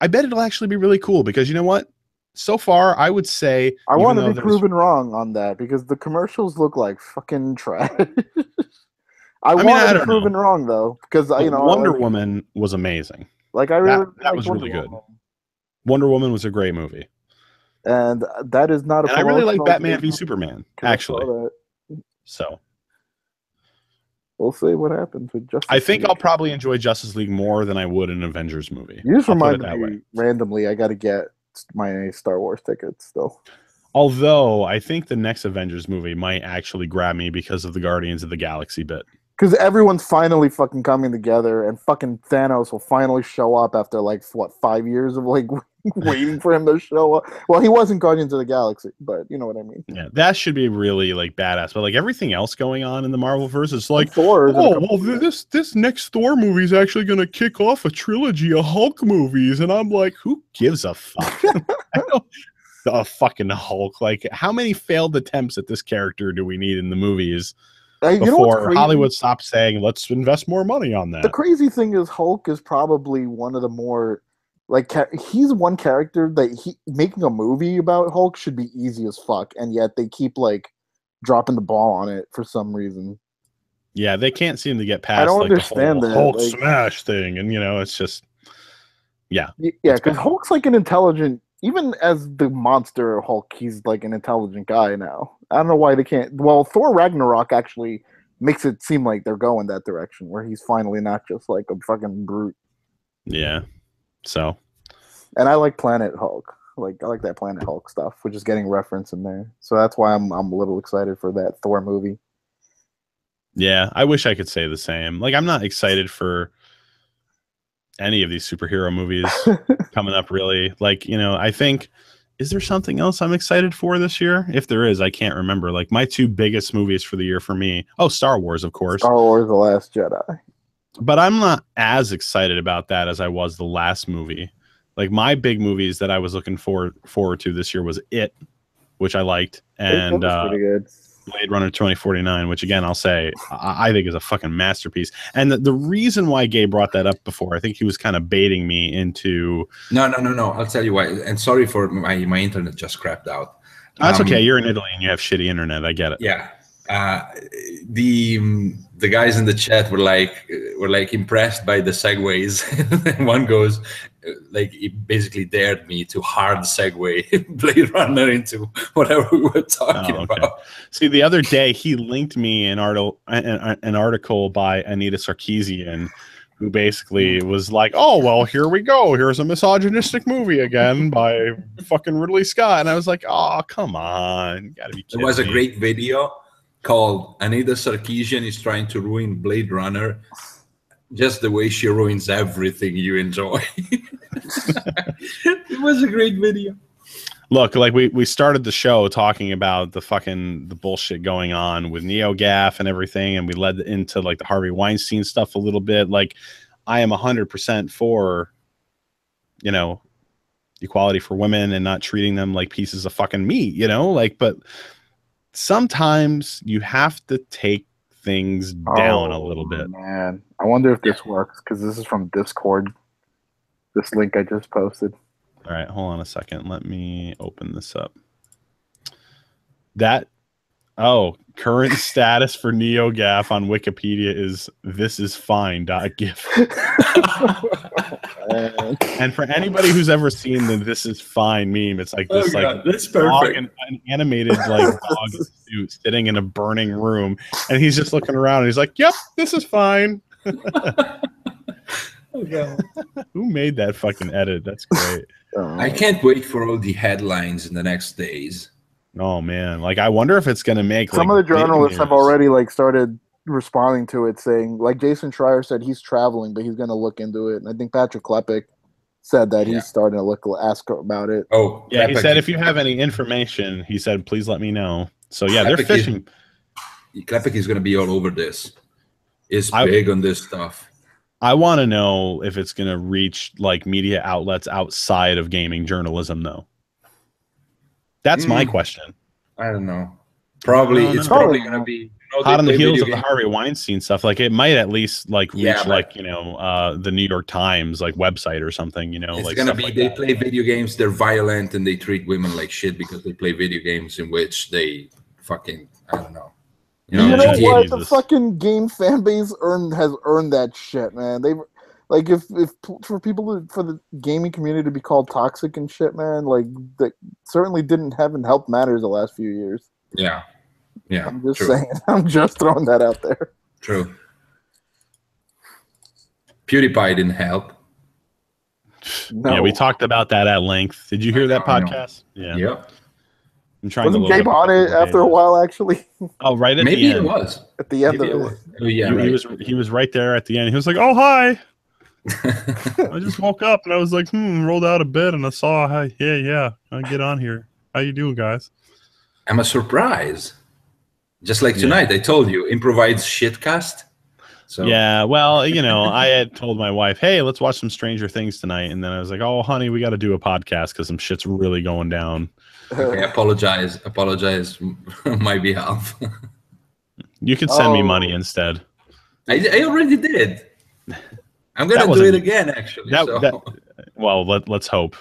I bet it'll actually be really cool because you know what? So far, I would say I want to be proven wrong on that because the commercials look like fucking trash. I want to be proven wrong though because you know Wonder Woman was amazing. Like I really that was really good. Wonder Woman was a great movie, and that is not a. And I really like Batman v Superman actually. So we'll see what happens with Justice I think League. I'll probably enjoy Justice League more than I would an Avengers movie. You just remind me randomly. I got to get my Star Wars tickets still. Although I think the next Avengers movie might actually grab me because of the Guardians of the Galaxy bit. Because everyone's finally fucking coming together, and fucking Thanos will finally show up after like what 5 years of like waiting for him to show up. Well, he wasn't Guardians of the Galaxy, but you know what I mean. Yeah, that should be really like badass. But like everything else going on in the Marvelverse is like, Thor. Oh, well, this next Thor movie is actually going to kick off a trilogy of Hulk movies, and I'm like, who gives a fuck? I don't. The fucking Hulk. Like, how many failed attempts at this character do we need in the movies? Before Hollywood stopped saying, let's invest more money on that. The crazy thing is Hulk is probably one of the more, like, he's one character that making a movie about Hulk should be easy as fuck, and yet they keep, like, dropping the ball on it for some reason. Yeah, they can't seem to get past, I don't understand the whole Hulk smash thing, and, you know, it's just, yeah. Yeah, because Hulk's, like, an intelligent, even as the monster Hulk, he's, like, an intelligent guy now. I don't know why they can't. Well, Thor Ragnarok actually makes it seem like they're going that direction, where he's finally not just like a fucking brute. Yeah. So. And I like Planet Hulk. I like that Planet Hulk stuff, which is getting reference in there. So that's why I'm a little excited for that Thor movie. Yeah, I wish I could say the same. Like, I'm not excited for any of these superhero movies coming up, really. Like, you know, I think. Is there something else I'm excited for this year? If there is, I can't remember. Like, my two biggest movies for the year for me. Oh, Star Wars, of course. Star Wars: The Last Jedi. But I'm not as excited about that as I was the last movie. Like, my big movies that I was looking forward to this year was It, which I liked, and pretty good. Blade Runner 2049, which again I'll say I think is a fucking masterpiece. And the reason why Gabe brought that up before, I think he was kind of baiting me into. No. I'll tell you why. And sorry for my internet just crapped out. That's okay. You're in Italy and you have shitty internet. I get it. Yeah. The guys in the chat were like impressed by the segues. And one goes, like, he basically dared me to hard segue Blade Runner into whatever we were talking about. See, the other day he linked me an article by Anita Sarkeesian, who basically was like, "Oh, well, here we go. Here's a misogynistic movie again by fucking Ridley Scott," and I was like, "Oh, come on, you gotta be kidding me." It was a me. great video called Anita Sarkeesian is trying to ruin Blade Runner just the way she ruins everything you enjoy. It was a great video. Look, like we started the show talking about the bullshit going on with NeoGAF and everything, and we led into like the Harvey Weinstein stuff a little bit. Like, I am 100% for, you know, equality for women and not treating them like pieces of fucking meat, you know, like, but sometimes you have to take things down a little bit. Man, I wonder if this works because this is from Discord. This link I just posted. All right, hold on a second. Let me open this up. That Oh, current status for NeoGAF on Wikipedia is, "This is fine. NeoGAF on Wikipedia is thisisfine.gif." And for anybody who's ever seen the "this is fine" meme, it's like this that's dog perfect. an animated like dog in a suit sitting in a burning room, and he's just looking around and he's like, "Yep, this is fine." Oh, God. Who made that fucking edit? That's great. I can't wait for all the headlines in the next days. Oh man, like I wonder if it's gonna make some like, of the journalists have already like started responding to it, saying like Jason Schreier said he's traveling, but he's going to look into it. And I think Patrick Klepek said that he's starting to ask about it. Oh, yeah, he said if you have any information, he said please let me know. So yeah, they're fishing. Klepek is going to be all over this. Is big on this stuff. I want to know if it's going to reach like media outlets outside of gaming journalism, though. That's my question. I don't know. Probably it's probably going to be hot on the heels of the Harvey Weinstein stuff. Like it might at least like reach like the New York Times like website or something. You know, it's like going to be like they play video games. They're violent and they treat women like shit because they play video games in which they fucking I don't know. You know what? The fucking game fan base has earned that shit, man. They like if for people for the gaming community to be called toxic and shit, man. Like that certainly haven't helped matters the last few years. Yeah, yeah. I'm just saying. I'm just throwing that out there. True. PewDiePie didn't help. No. Yeah, we talked about that at length. Did you hear that podcast? Yeah. Yep. I'm trying Wasn't Gabe on it after a while, actually? Oh, right at Maybe the end. It was. At the end of it. Oh, yeah, he was right there at the end. He was like, "Oh, hi." I just woke up and I was like, rolled out of bed and I saw, I get on here. How you doing, guys? I'm a surprise. Just like tonight, I told you, improvised shitcast. So yeah, well, you know, I had told my wife, "Hey, let's watch some Stranger Things tonight," and then I was like, "Oh, honey, we got to do a podcast because some shit's really going down." Okay, apologize on my behalf. You could send me money instead. I already did. I'm gonna do it again, actually. Well, let's hope.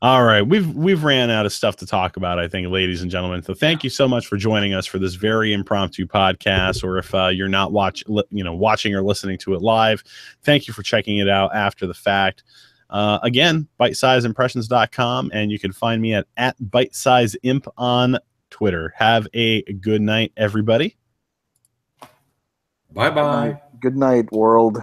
All right, we've ran out of stuff to talk about, I think, ladies and gentlemen. So thank you so much for joining us for this very impromptu podcast. Or if you're not watching or listening to it live, thank you for checking it out after the fact. Again, bitesizeimpressions.com, and you can find me at bitesizeimp on Twitter. Have a good night, everybody. Bye-bye. Good night, world.